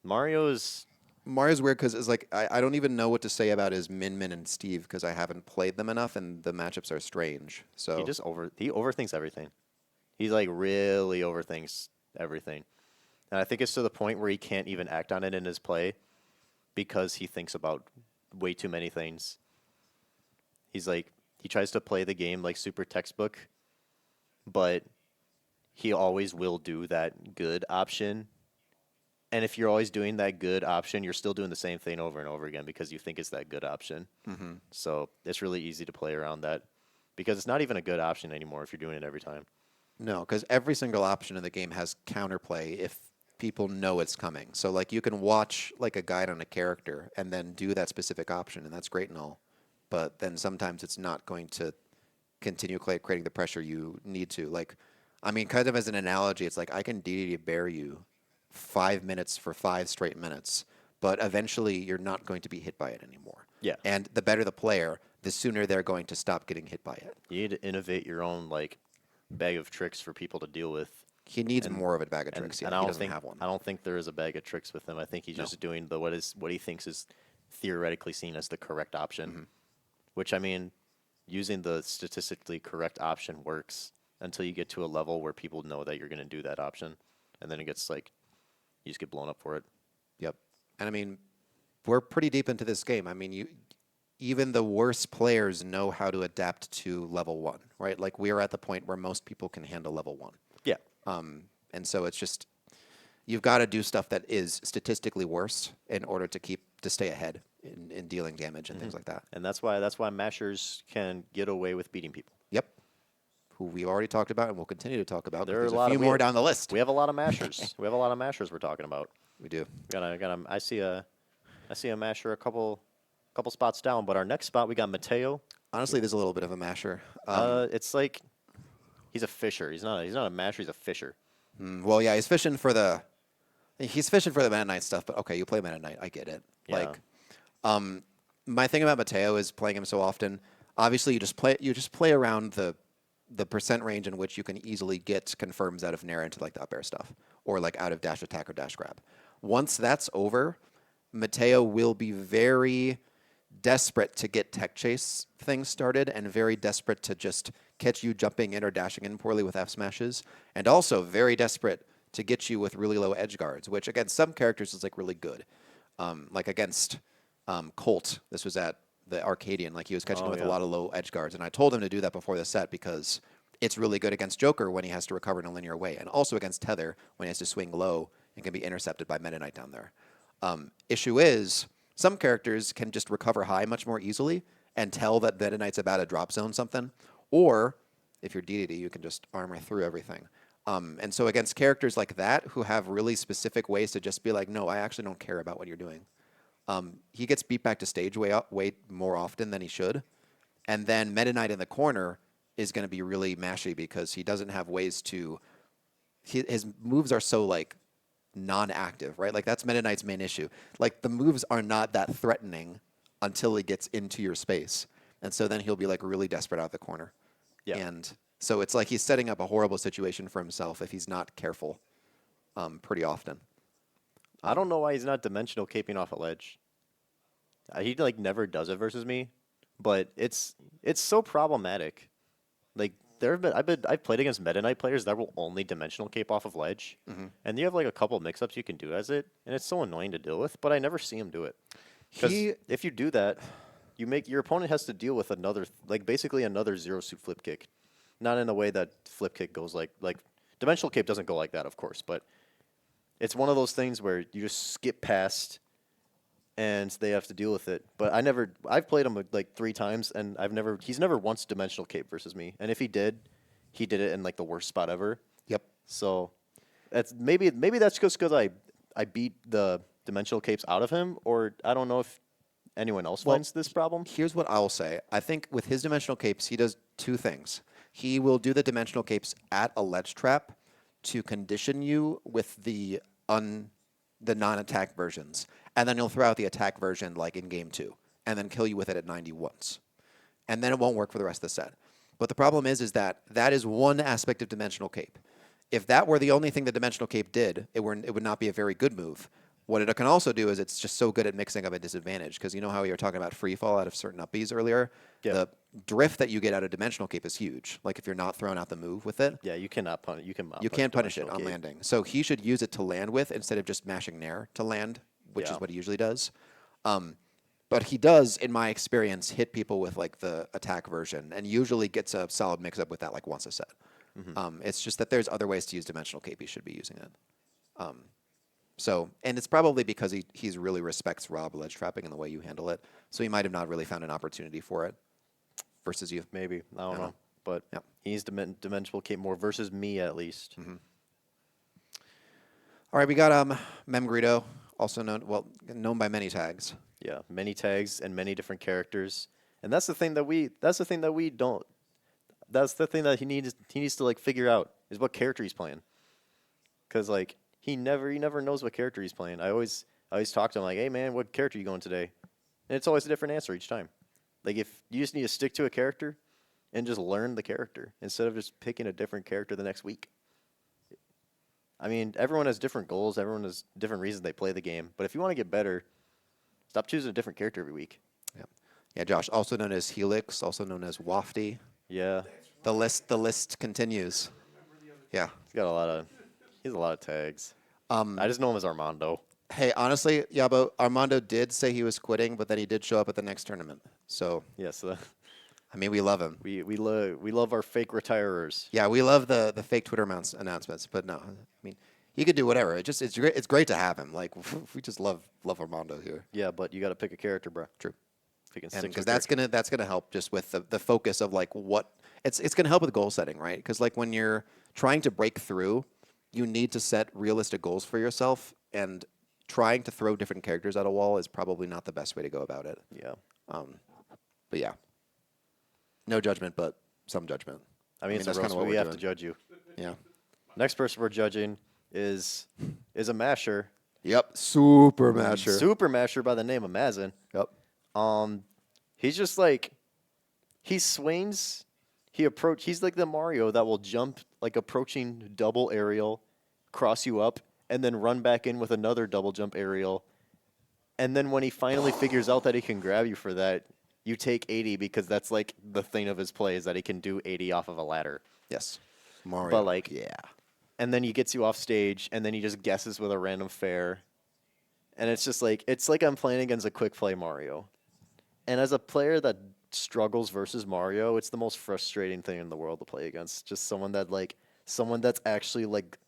Mario's
weird because it's like I don't even know what to say about his Min and Steve because I haven't played them enough and the matchups are strange. So
he overthinks everything. He's like really overthinks everything. And I think it's to the point where he can't even act on it in his play because he thinks about way too many things. He's like, he tries to play the game like super textbook, but he always will do that good option. And if you're always doing that good option, you're still doing the same thing over and over again because you think it's that good option.
Mm-hmm.
So it's really easy to play around that because it's not even a good option anymore if you're doing it every time.
No, because every single option in the game has counterplay if people know it's coming. So like you can watch like a guide on a character and then do that specific option, and that's great and all. But then sometimes it's not going to continue creating the pressure you need to. Like, I mean, kind of as an analogy, it's like I can DDD bear you 5 minutes for 5 straight minutes, but eventually you're not going to be hit by it anymore.
Yeah.
And the better the player, the sooner they're going to stop getting hit by it.
You need to innovate your own like bag of tricks for people to deal with.
He needs more of a bag of tricks.
And
he doesn't have one.
I don't think there is a bag of tricks with him. I think he's just doing what he thinks is theoretically seen as the correct option.
Mm-hmm.
Which, I mean, using the statistically correct option works until you get to a level where people know that you're going to do that option. And then it gets like, you just get blown up for it.
Yep. And I mean, we're pretty deep into this game. I mean, even the worst players know how to adapt to level 1, right? Like we are at the point where most people can handle level 1.
Yeah.
And so it's just, you've got to do stuff that is statistically worse in order to stay ahead in dealing damage and things like that.
And that's why mashers can get away with beating people.
Yep. Who we've already talked about and will continue to talk about.
There are
There's
a lot
few
of
more down the list.
We have a lot of mashers. We have a lot of mashers we're talking about.
We do.
I see a masher a couple spots down, but our next spot we got Matteo.
Honestly, there's a little bit of a masher.
It's like he's a fisher. He's not a masher. He's a fisher.
Well, yeah, he's fishing for the Meta Knight stuff. But okay, you play Meta Knight, I get it.
Yeah.
Like, my thing about Matteo is playing him so often. Obviously, you just play around the percent range in which you can easily get confirms out of Nair into like the up air stuff, or like out of dash attack or dash grab. Once that's over, Matteo will be very desperate to get tech chase things started and very desperate to just catch you jumping in or dashing in poorly with F smashes, and also very desperate to get you with really low edge guards, which against some characters is like really good. Like against Colt, this was at the Arcadian, like he was catching him with a lot of low edge guards, and I told him to do that before the set because it's really good against Joker when he has to recover in a linear way, and also against Tether when he has to swing low and can be intercepted by Meta Knight down there. Issue is, some characters can just recover high much more easily and tell that Meta Knight's about to drop zone something, or if you're DDD, you can just armor through everything. And so against characters like that who have really specific ways to just be like, no, I actually don't care about what you're doing. He gets beat back to stage way more often than he should. And then Meta Knight in the corner is going to be really mashy because he doesn't have ways to... His moves are so, like, non-active, right? Like, that's Meta Knight's main issue. Like, the moves are not that threatening until he gets into your space. And so then he'll be, like, really desperate out the corner.
Yeah.
And so it's like he's setting up a horrible situation for himself if he's not careful pretty often.
I don't know why he's not dimensional caping off a ledge. He like never does it versus me, but it's so problematic. Like I've played against Meta Knight players that will only dimensional cape off of ledge, and you have like a couple mix-ups you can do as it, and it's so annoying to deal with. But I never see him do it. Because if you do that, your opponent has to deal with basically another zero suit flip kick, not in the way that flip kick goes like dimensional cape doesn't go like that, of course, but it's one of those things where you just skip past and they have to deal with it. But I've played him like 3 times and he's never once dimensional cape versus me. And if he did it in like the worst spot ever.
Yep.
So that's maybe that's just because I beat the dimensional capes out of him, or I don't know if anyone else
Well,
finds this problem.
Here's what I'll say. I think with his dimensional capes, he does two things. He will do the dimensional capes at a ledge trap to condition you with the non-attack versions, and then he'll throw out the attack version like in game 2, and then kill you with it at 90 once, and then it won't work for the rest of the set. But the problem is that is one aspect of dimensional cape. If that were the only thing the dimensional cape did, it would not be a very good move. What it can also do is it's just so good at mixing up a disadvantage, because you know how we were talking about free fall out of certain upbees earlier?
Yeah.
The drift that you get out of dimensional cape is huge. Like if you're not throwing out the move with it.
Yeah, you cannot punish.
You can't punish it
dimensional
on
cape.
landing. So he should use it to land with instead of just mashing Nair to land, which
Yeah.
is what he usually does. But he does, in my experience, hit people with like the attack version, and usually gets a solid mix-up with that like once a set. It's just that there's other ways to use dimensional cape. He should be using it. And it's probably because he's really respects Rob ledge trapping and the way you handle it. So he might have not really found an opportunity for it versus you.
Maybe. I don't know. But
Yep.
he's dimensional cape more versus me, at least.
All right, we got Memgrito, also known by many tags.
Yeah, many tags and many different characters. And that's the thing that we don't. That's the thing that he needs to like figure out is what character he's playing. Cuz like he never knows what character he's playing. I always talk to him like, "Hey man, what character are you going today?" And it's always a different answer each time. Like if you just need to stick to a character and just learn the character instead of just picking a different character the next week. I mean, everyone has different goals, everyone has different reasons they play the game, but if you want to get better, stop choosing a different character every week.
Yeah, Josh, also known as Helix, also known as Wafty.
Yeah.
The list continues. Yeah.
He has a lot of tags. I just know him as Armando.
Hey, honestly, Yabo, Armando did say he was quitting, but then he did show up at the next tournament. So,
Yes,
I mean, we love him.
we love our fake retirers.
Yeah, we love the fake Twitter announcements, but no, I mean, he could do whatever. It's great to have him. Like we just love Armando here.
Yeah, but you got to pick a character, bro.
True.
If you can stick to a
Because
character.
that's gonna help just with the focus of like what it's gonna help with goal setting, right? Because like when you're trying to break through, you need to set realistic goals for yourself, and trying to throw different characters at a wall is probably not the best way to go about it.
Yeah.
But yeah, no judgment, but some judgment.
I mean, it's
that's
a
kinda
roast,
what
but we
we're
have to
doing.
judge you.
Yeah.
Next person we're judging is a masher.
Yep. Super masher.
Super masher by the name of Mazen.
Yep.
He's just like he swings. He's like the Mario that will jump like approaching double aerial, cross you up, and then run back in with another double jump aerial. And then when he finally figures out that he can grab you for that, you take 80 because that's like the thing of his play is that he can do 80 off of a ladder.
Yes. Mario.
But like
yeah.
And then he gets you off stage, and then he just guesses with a random fair. And it's just like I'm playing against a quick play Mario. And as a player that struggles versus Mario, it's the most frustrating thing in the world to play against. Just someone that's actually like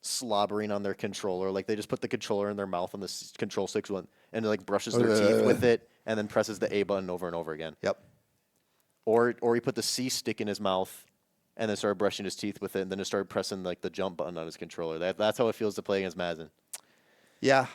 slobbering on their controller. Like they just put the controller in their mouth on the control sticks and like brushes their teeth with it, and then presses the A button over and over again.
Yep.
Or he put the C stick in his mouth and then started brushing his teeth with it, and then just started pressing like the jump button on his controller. That's how it feels to play against Mazen.
Yeah,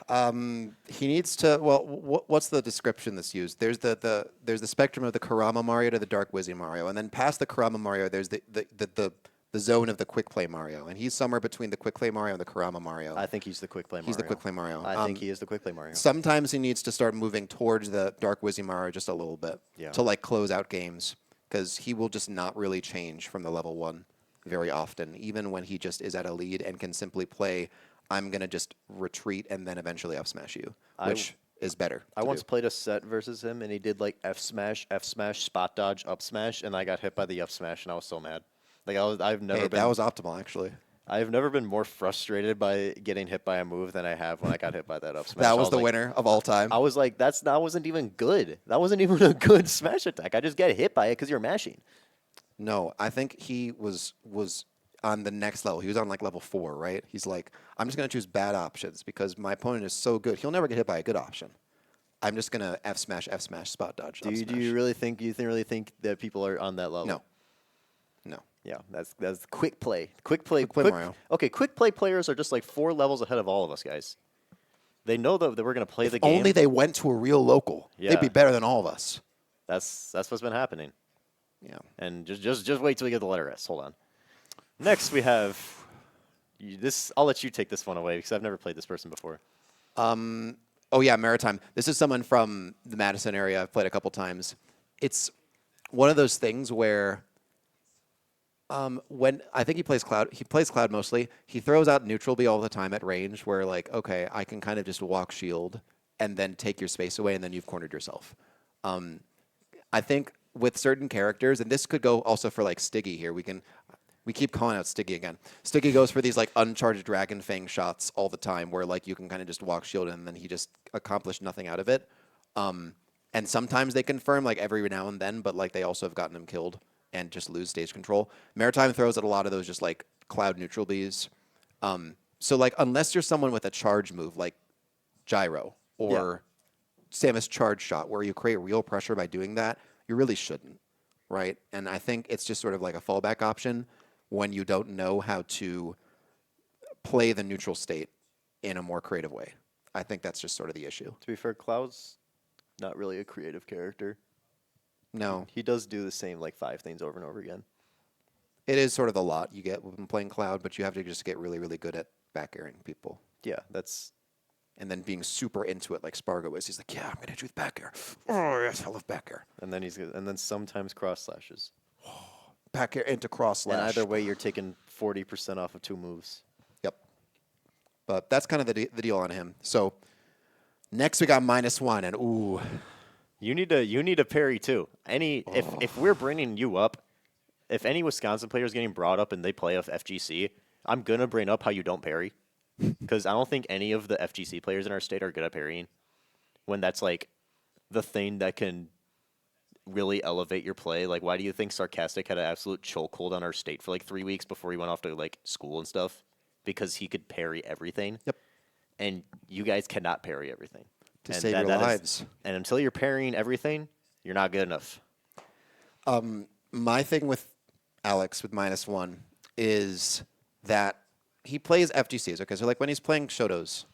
he needs to. Well, what's the description that's used? There's the spectrum of the Kurama Mario to the Dark Wizzy Mario, and then past the Kurama Mario, there's the zone of the quick play Mario, and he's somewhere between the quick play Mario and the Kurama Mario.
I think he's the quick play Mario.
He's the quick play Mario.
I think he is the quick play Mario.
Sometimes he needs to start moving towards the Dark Wizzy Mario just a little bit to like close out games, because he will just not really change from the level 1 very often, even when he just is at a lead and can simply play. I'm going to just retreat and then eventually F smash you, which is better.
I once played a set versus him, and he did like F smash, spot dodge, up smash, and I got hit by the up smash, and I was so mad. Like that
was optimal, actually.
I've never been more frustrated by getting hit by a move than I have when I got hit by that up smash.
That was the winner of all time.
I was like, that wasn't even good. That wasn't even a good smash attack. I just get hit by it because you're mashing.
No, I think he was on the next level. He was on like level 4, right? He's like, I'm just going to choose bad options because my opponent is so good. He'll never get hit by a good option. I'm just going to F smash, spot dodge.
Do you really think that people are on that level?
No.
Yeah, that's quick play.
Mario.
Okay, quick play players are just like 4 levels ahead of all of us, guys. They know that we're going to play the game.
Only they went to a real local.
Yeah.
They'd be better than all of us.
That's what's been happening.
Yeah.
And just wait till we get the letter S. Hold on. Next we have this. I'll let you take this one away because I've never played this person before.
Oh yeah, Maritime. This is someone from the Madison area. I've played a couple times. It's one of those things where when I think he plays Cloud mostly. He throws out neutral B all the time at range where like, okay, I can kind of just walk shield and then take your space away and then you've cornered yourself. I think with certain characters, and this could go also for like Stiggy here, we keep calling out Stiggy again. Stiggy goes for these like uncharged Dragon Fang shots all the time where like you can kind of just walk shield and then he just accomplished nothing out of it. And sometimes they confirm like every now and then, but like they also have gotten him killed and just lose stage control. Maritime throws at a lot of those just like Cloud neutral Bs. So like unless you're someone with a charge move like Gyro or Samus charge shot where you create real pressure by doing that, you really shouldn't, right? And I think it's just sort of like a fallback option when you don't know how to play the neutral state in a more creative way. I think that's just sort of the issue.
To be fair, Cloud's not really a creative character.
No.
He does do the same like 5 things over and over again.
It is sort of a lot you get when playing Cloud, but you have to just get really, really good at back airing people.
Yeah, that's...
And then being super into it like Spargo is. He's like, yeah, I'm going to hit you with back air. Oh, yes, I love back air.
And then sometimes cross slashes.
Back air into cross slash.
And either way, you're taking 40% off of 2 moves.
Yep. But that's kind of the deal on him. So next we got -1, and ooh.
You need a parry too. If we're bringing you up, if any Wisconsin player is getting brought up and they play off FGC, I'm gonna bring up how you don't parry, because I don't think any of the FGC players in our state are good at parrying. When that's like the thing that can really elevate your play. Like, why do you think Sarcastic had an absolute chokehold on our state for like 3 weeks before he went off to like school and stuff? Because he could parry everything.
Yep.
And you guys cannot parry everything.
To save your lives.
And until you're parrying everything, you're not good enough.
My thing with Alex with -1 is that he plays FGCs. Okay, so like when he's playing Shotos,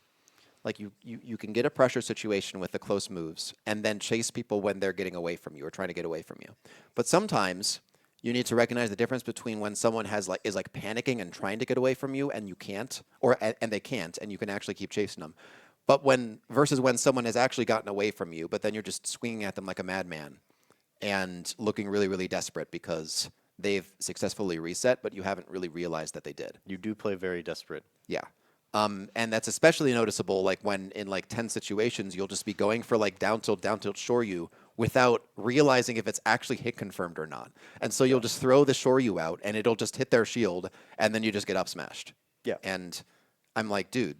like you can get a pressure situation with the close moves and then chase people when they're getting away from you or trying to get away from you. But sometimes you need to recognize the difference between when someone is panicking and trying to get away from you and you can't, and they can't, and you can actually keep chasing them. But versus when someone has actually gotten away from you, but then you're just swinging at them like a madman and looking really, really desperate because they've successfully reset, but you haven't really realized that they did.
You do play very desperate.
Yeah. And that's especially noticeable like when in like 10 situations you'll just be going for like down tilt Shoryu without realizing if it's actually hit confirmed or not. And so you'll just throw the Shoryu out and it'll just hit their shield and then you just get up smashed.
Yeah.
And I'm like, dude,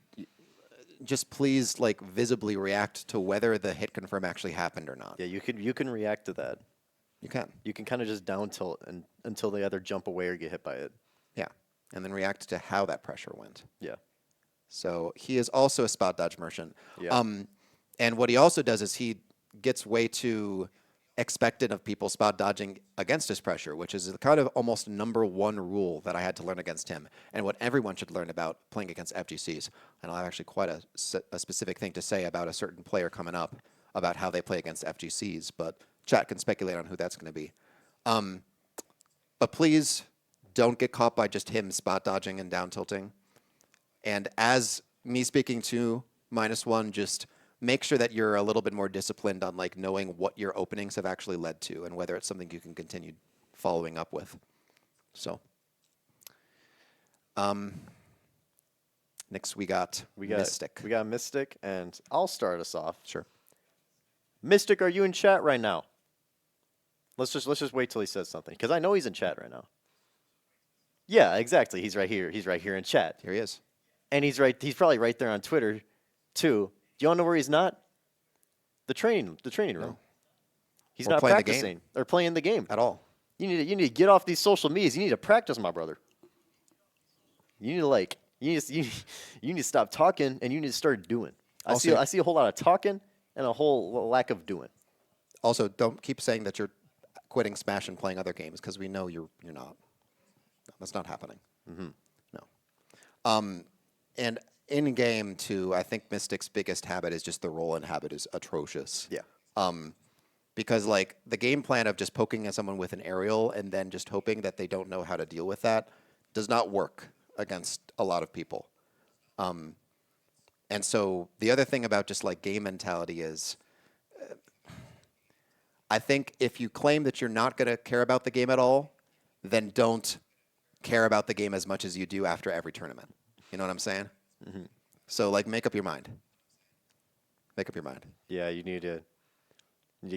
just please like visibly react to whether the hit confirm actually happened or not.
Yeah, you can react to that.
You can.
You can kind of just down tilt until they either jump away or get hit by it.
Yeah. And then react to how that pressure went.
Yeah.
So he is also a spot dodge merchant.
Yeah.
And what he also does is he gets way too expectant of people spot dodging against his pressure, which is the kind of almost #1 rule that I had to learn against him and what everyone should learn about playing against FGCs. And I'll have actually quite a specific thing to say about a certain player coming up about how they play against FGCs, but chat can speculate on who that's going to be. But please don't get caught by just him spot dodging and down tilting. And as me speaking to -1, just make sure that you're a little bit more disciplined on like knowing what your openings have actually led to and whether it's something you can continue following up with. So, next we got Mystic.
We got Mystic, and I'll start us off.
Sure.
Mystic, are you in chat right now? Let's just wait till he says something, because I know he's in chat right now. Yeah, exactly. He's right here. He's right here in chat.
Here he is.
And he's probably right there on Twitter, too. Do you all know where he's not? The training room.
No.
He's
Or
not
playing the
practicing
game.
or playing the game
At all.
You need to get off these social medias. You need to practice, my brother. You need to stop talking and you need to start doing. I see a whole lot of talking and a whole lack of doing.
Also, don't keep saying that you're quitting Smash and playing other games because we know you're not. That's not happening.
Mm-hmm.
No. And in game too, I think Mystic's biggest habit is just the roll-in habit is atrocious.
Yeah.
Because like the game plan of just poking at someone with an aerial and then just hoping that they don't know how to deal with that does not work against a lot of people. And so the other thing about just like game mentality is, I think if you claim that you're not going to care about the game at all, then don't care about the game as much as you do after every tournament. You know what I'm saying?
Mm-hmm.
So like make up your mind. Make up your mind.
Yeah, you need to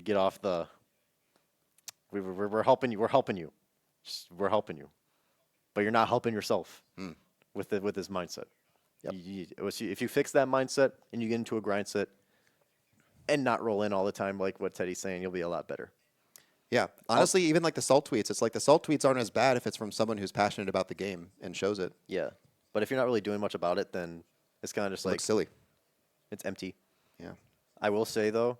get off the. We're helping you. We're helping you. We're helping you, but you're not helping yourself with this mindset.
Yep.
If you fix that mindset and you get into a grind set and not roll in all the time, like what Teddy's saying, you'll be a lot better.
Yeah. Honestly, even like the salt tweets, it's like the salt tweets aren't as bad if it's from someone who's passionate about the game and shows it.
Yeah, but if you're not really doing much about it, then it's kind of just
It
like
looks silly.
it's empty.
Yeah.
I will say though,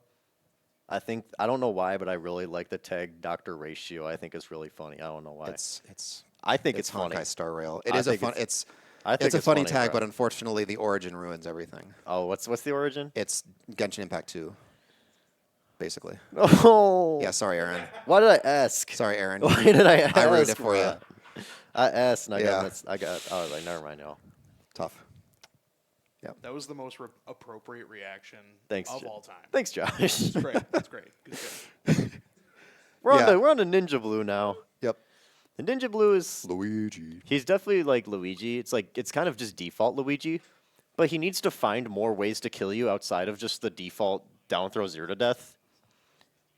I don't know why, but I really like the tag Dr. Ratio. I think it's really funny. I don't know why. I think it's funny.
Honkai Star Rail. It
I
is a
think
fun.
I think
It's a funny
funny,
tag,
bro.
but unfortunately, the origin ruins everything.
Oh, what's the origin?
It's Genshin Impact 2, basically.
Oh,
Yeah, sorry, Aaron.
Why did I ask?
Sorry, Aaron.
Why did I ask?
I ruined it for you.
bro? I asked, and
Yeah.
I was like, never mind, y'all.
Tough.
That was the most appropriate reaction
Thanks,
of
Jo-
all time.
Thanks, Josh.
That's great. That's great. Good.
we're
Yeah.
on the Ninja Blue now.
Yep.
The Ninja Blue is
Luigi.
he's definitely like Luigi. It's kind of just default Luigi, but he needs to find more ways to kill you outside of just the default down throw 0 to death.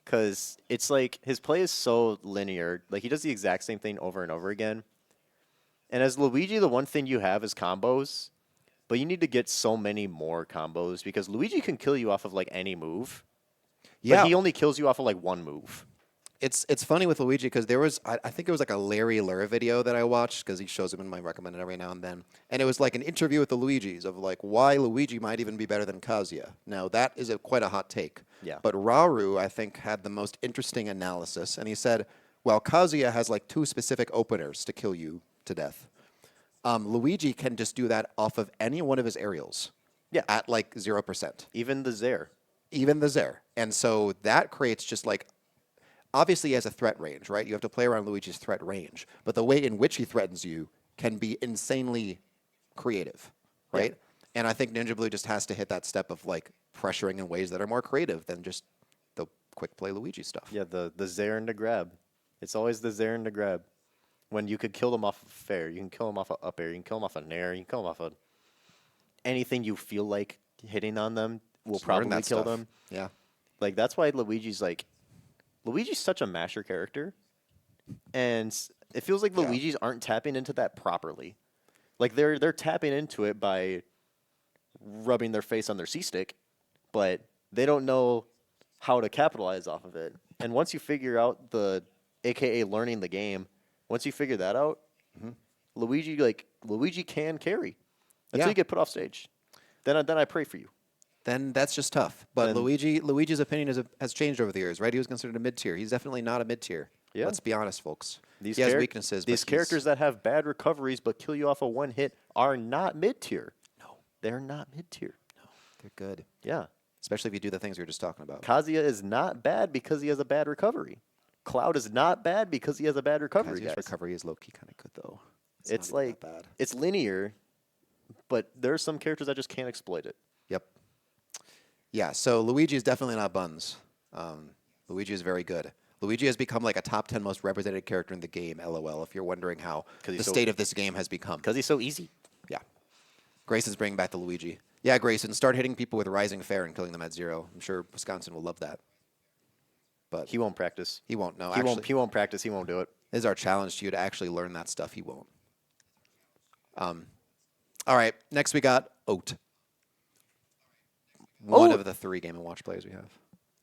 Because it's like his play is so linear. Like he does the exact same thing over and over again. And as Luigi, the one thing you have is combos, but you need to get so many more combos because Luigi can kill you off of like any move.
Yeah.
But he only kills you off of like one move.
It's funny with Luigi because there was I think it was like a Larry Lur video that I watched because he shows him in my recommended every now and then, and it was like an interview with the Luigis of like why Luigi might even be better than Kazuya. Now that is quite a hot take.
Yeah.
But Raru I think had the most interesting analysis, and he said, well, Kazuya has like 2 specific openers to kill you to death. Luigi can just do that off of any one of his aerials.
Yeah.
At like 0%.
Even the Zaire.
Even the Zaire. And so that creates just like, obviously he has a threat range, right? You have to play around Luigi's threat range. But the way in which he threatens you can be insanely creative, right?
Yeah.
And I think Ninja Blue just has to hit that step of like pressuring in ways that are more creative than just the quick play Luigi stuff.
Yeah, the Zaire and the grab. It's always the Zaire and the grab. When you could kill them off of fair, you can kill them off of up air, you can kill them off of nair, you can kill them off of anything you feel like hitting on them will
Just learn
probably
that
kill
stuff.
them.
Yeah.
Like that's why Luigi's such a masher character, and it feels like
Yeah.
Luigi's aren't tapping into that properly. Like they're tapping into it by rubbing their face on their C stick, but they don't know how to capitalize off of it. And once you figure out AKA learning the game, once you figure that out, Luigi can carry until
Yeah.
you get put off stage. Then I pray for you.
Then that's just tough. But
Then-
Luigi's opinion has changed over the years, right? He was considered a mid tier. He's definitely not a mid tier.
Yeah.
Let's be honest, folks.
These
he has
charac-
weaknesses.
These
but he's-
characters that have bad recoveries but kill you off of one hit are not mid tier.
No,
They're not mid tier.
they're good.
Yeah.
Especially if you do the things we were just talking about.
Kazuya is not bad because he has a bad recovery. Cloud is not bad because he has a bad recovery.
Kazuya's
Guys.
recovery is low-key kind of good, though.
It's
not even
like
that bad.
it's linear, but there are some characters that just can't exploit it.
Yep. Yeah, so Luigi is definitely not buns. Luigi is very good. Luigi has become like a top 10 most represented character in the game, LOL, if you're wondering how
'Cause
the
he's so-
state of this game has become.
Because he's so easy.
Yeah. Grayson's bringing back the Luigi. Yeah, Grayson, start hitting people with Rising Fair and killing them at 0. I'm sure Wisconsin will love that. But
He won't practice.
he won't know.
He
Actually,
won't. He won't practice. He won't do it.
this is our challenge to you to actually learn that stuff. He won't. All right, next we got Oat. One
Oat.
of the 3 Game & Watch players we have.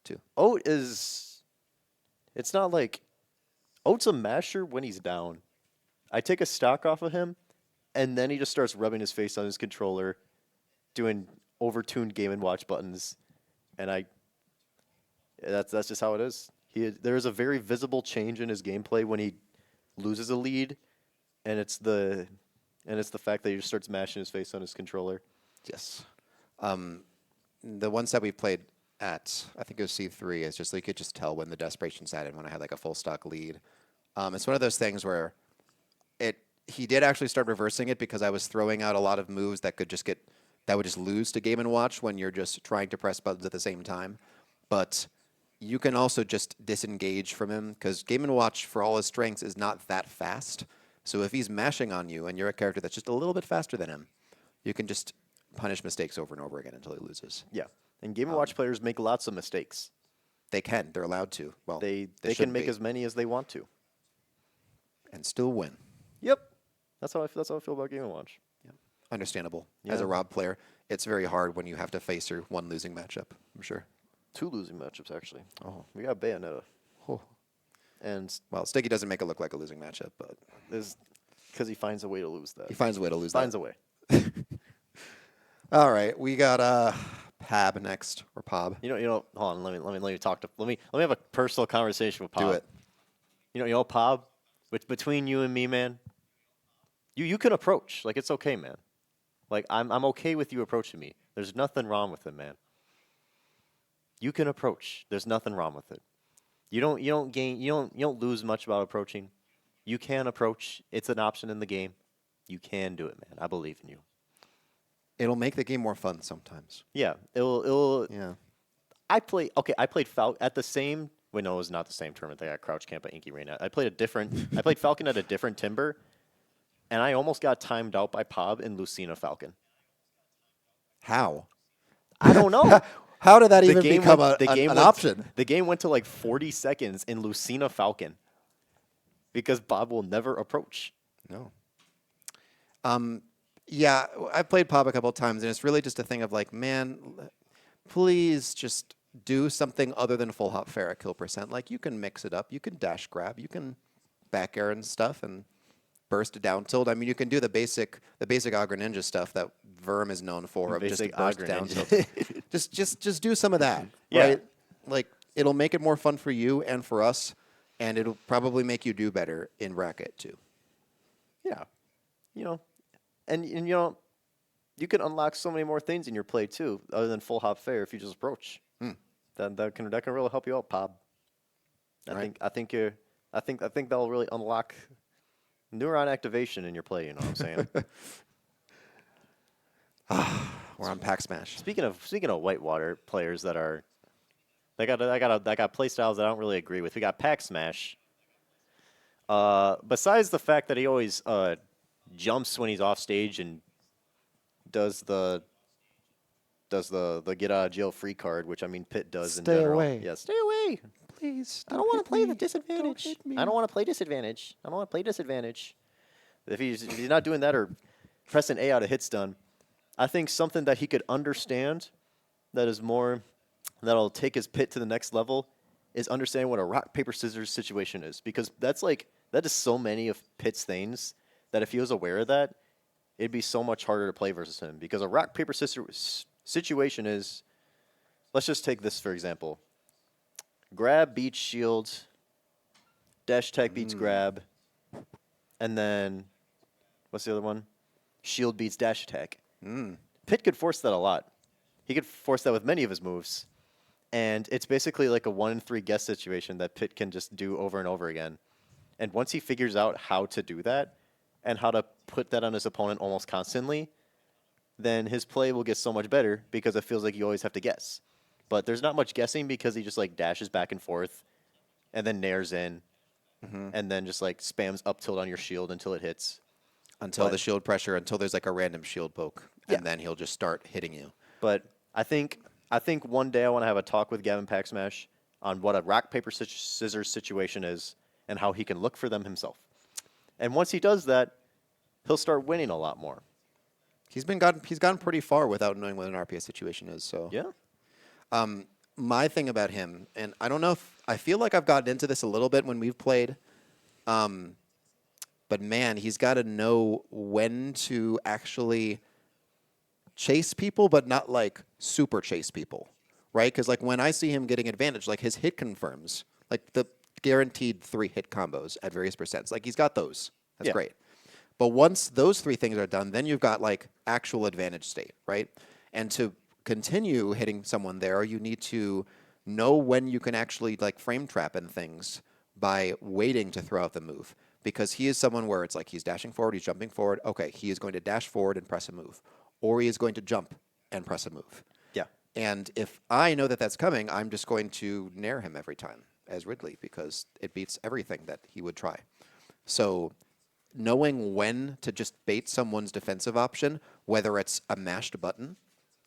2.
Oat is. It's not like. Oat's a masher when he's down. I take a stock off of him, and then he just starts rubbing his face on his controller, doing overtuned Game & Watch buttons, and that's just how it is. There is a very visible change in his gameplay when he loses a lead, and it's the fact that he just starts mashing his face on his controller.
Yes. The ones that we played at, I think it was C3, is just like you could just tell when the desperation set in when I had like a full stock lead. It's one of those things where he did actually start reversing it because I was throwing out a lot of moves that would just lose to Game & Watch when you're just trying to press buttons at the same time. But you can also just disengage from him because Game & Watch, for all his strengths, is not that fast. So if he's mashing on you and you're a character that's just a little bit faster than him, you can just punish mistakes over and over again until he loses.
Yeah. And Game & Watch players make lots of mistakes.
They can. They're allowed to. Well,
They
should
can make
be,
as many as they want to.
and still win.
Yep. That's how I feel about Game & Watch.
Understandable.
Yeah.
As a Rob player, it's very hard when you have to face your one losing matchup, I'm sure.
2 losing matchups, actually.
Oh.
We got Bayonetta.
Oh.
And
Well, Sticky doesn't make it look like a losing matchup, but
because he finds a way to lose that.
he finds a way to lose
finds
that.
a way.
All right, we got Pab next, or Pob.
You know. Hold on. Let me talk to. Let me have a personal conversation with Pob.
Do it.
You know, Pob. Between you and me, man. You can approach. Like, it's okay, man. Like, I'm okay with you approaching me. There's nothing wrong with it, man. You can approach. There's nothing wrong with it. You don't lose much about approaching. You can approach. It's an option in the game. You can do it, man. I believe in you.
It'll make the game more fun sometimes.
Yeah. It'll
Yeah.
I played Falcon at the same. Wait, no, it was not the same tournament. They got Crouch Camp at Inky Rain. I played Falcon at a different Timber, and I almost got timed out by Pob in Lucina Falcon.
How?
I don't know.
How did that even become an option?
The game went to like 40 seconds in Lucina Falcon because Bob will never approach.
No. Yeah, I've played Pob a couple of times, and it's really just a thing of like, man, please just do something other than full hop Farah kill percent. Like, you can mix it up. You can dash grab. You can back air and stuff and burst down tilt. I mean, you can do the basic Agra Ninja stuff that Verm is known for, of just
Basic
burst
Agra
down
Ninja.
tilt. just do some of that,
Yeah.
right? Like, it'll make it more fun for you and for us, and it'll probably make you do better in bracket too.
Yeah. You know, and you know, you can unlock so many more things in your play too, other than full hop fair if you just approach. That can really help you out, Pob. I think that'll really unlock neuron activation in your play. You know what I'm saying?
We're on Pack Smash.
Speaking of Whitewater players that got play styles that I don't really agree with. We got Pack Smash. Besides the fact that he always jumps when he's off stage and does the get out of jail free card, which I mean Pitt does in general.
Stay away.
Yeah, stay away.
Please.
I don't want to play the disadvantage.
Don't hit me.
I don't want to play disadvantage. I don't want to play disadvantage. If he's not doing that or pressing A out of hit stun, I think something that he could understand that'll take his Pit to the next level is understanding what a rock paper scissors situation is, because that is so many of Pitt's things that if he was aware of that, it'd be so much harder to play versus him, because a rock paper scissors situation is, let's just take this for example. Grab beats shield, dash tech beats grab, and then what's the other one? Shield beats dash attack. Pitt could force that a lot. He could force that with many of his moves, and it's basically like a 1-in-3 guess situation that Pitt can just do over and over again. And once he figures out how to do that and how to put that on his opponent almost constantly, then his play will get so much better because it feels like you always have to guess. But there's not much guessing because he just like dashes back and forth and then nairs in and then just like spams up tilt on your shield until it hits.
Until the shield pressure, until there's like a random shield poke,
Yeah.
and then he'll just start hitting you.
But I think one day I want to have a talk with Gavin Pack Smash on what a rock paper scissors situation is and how he can look for them himself. And once he does that, he'll start winning a lot more.
He's gone pretty far without knowing what an RPS situation is. So
Yeah.
My thing about him, and I don't know if I feel like I've gotten into this a little bit when we've played, but man, he's got to know when to actually chase people, but not like super chase people, right? Because like when I see him getting advantage, like his hit confirms, like the guaranteed 3 hit combos at various percents, like he's got those. That's
Yeah.
great. But once those three things are done, then you've got like actual advantage state, right? And to continue hitting someone there, you need to know when you can actually like frame trap and things by waiting to throw out the move. Because he is someone where it's like he's dashing forward, he's jumping forward. Okay, he is going to dash forward and press a move. Or he is going to jump and press a move.
Yeah.
And if I know that that's coming, I'm just going to nair him every time as Ridley because it beats everything that he would try. So knowing when to just bait someone's defensive option, whether it's a mashed button,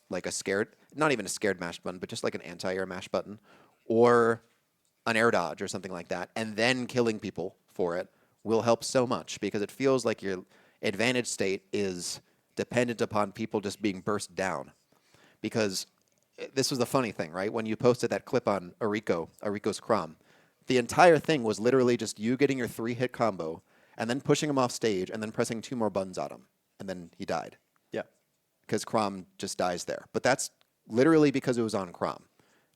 like a scared, not even a scared mashed button, but just like an anti-air mashed button, or an air dodge or something like that, and then killing people for it will help so much because it feels like your advantage state is dependent upon people just being burst down. Because this was the funny thing, right? When you posted that clip on Arico's Crom, the entire thing was literally just you getting your 3-hit combo and then pushing him off stage and then pressing 2 more buttons on him. And then he died.
Yeah.
Because Crom just dies there. But that's literally because it was on Crom.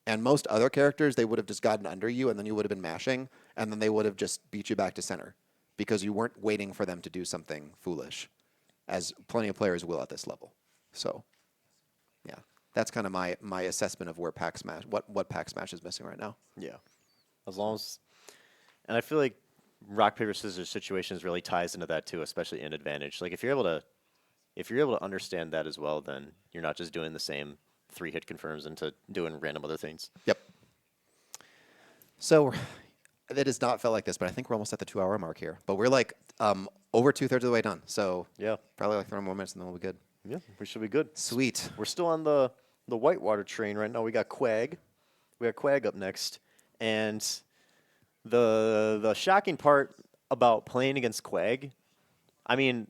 And most other characters, they would have just gotten under you and then you would have been mashing and then they would have just beat you back to center because you weren't waiting for them to do something foolish, as plenty of players will at this level. So, yeah. That's kind of my assessment of where Pack Smash, what Pack Smash is missing right now.
Yeah. As long as, and I feel like rock paper scissors situations really ties into that too, especially in advantage. Like if you're able to understand that as well, then you're not just doing the same 3-hit confirms into doing random other things.
Yep. So it has not felt like this, but I think we're almost at the 2-hour mark here. But we're like over 2/3 of the way done. So
yeah,
probably like 3 more minutes and then we'll be good.
Yeah, we should be good.
Sweet.
We're still on the whitewater train right now. We got Quag. We got Quag up next. And the shocking part about playing against Quag, I mean,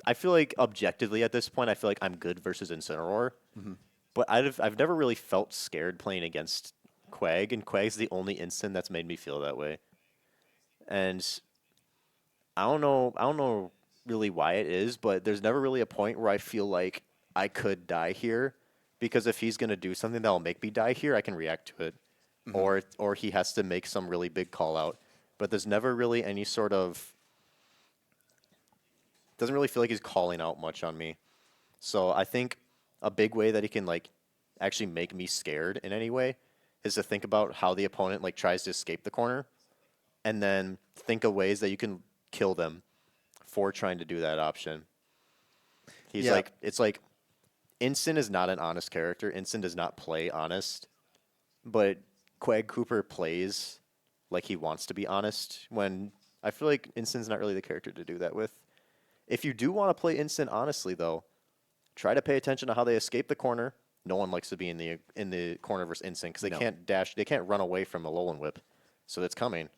I feel like objectively at this point, I feel like I'm good versus Incineroar. Mm-hmm. But I've never really felt scared playing against Quag, and Quag's the only instant that's made me feel that way. And I don't know really why it is, but there's never really a point where I feel like I could die here, because if he's going to do something that will make me die here, I can react to it. Mm-hmm. Or he has to make some really big call out. But there's never really any sort of, doesn't really feel like he's calling out much on me. So I think a big way that he can like actually make me scared in any way is to think about how the opponent like tries to escape the corner, and then think of ways that you can kill them for trying to do that option. He's like, it's like, Instant is not an honest character. Instant does not play honest, but Quag Cooper plays like he wants to be honest, when I feel like Instant's not really the character to do that with. If you do want to play Instant honestly, though, try to pay attention to how they escape the corner. No one likes to be in the corner versus Instant because they can't dash, they can't run away from the Alolan Whip, so it's coming.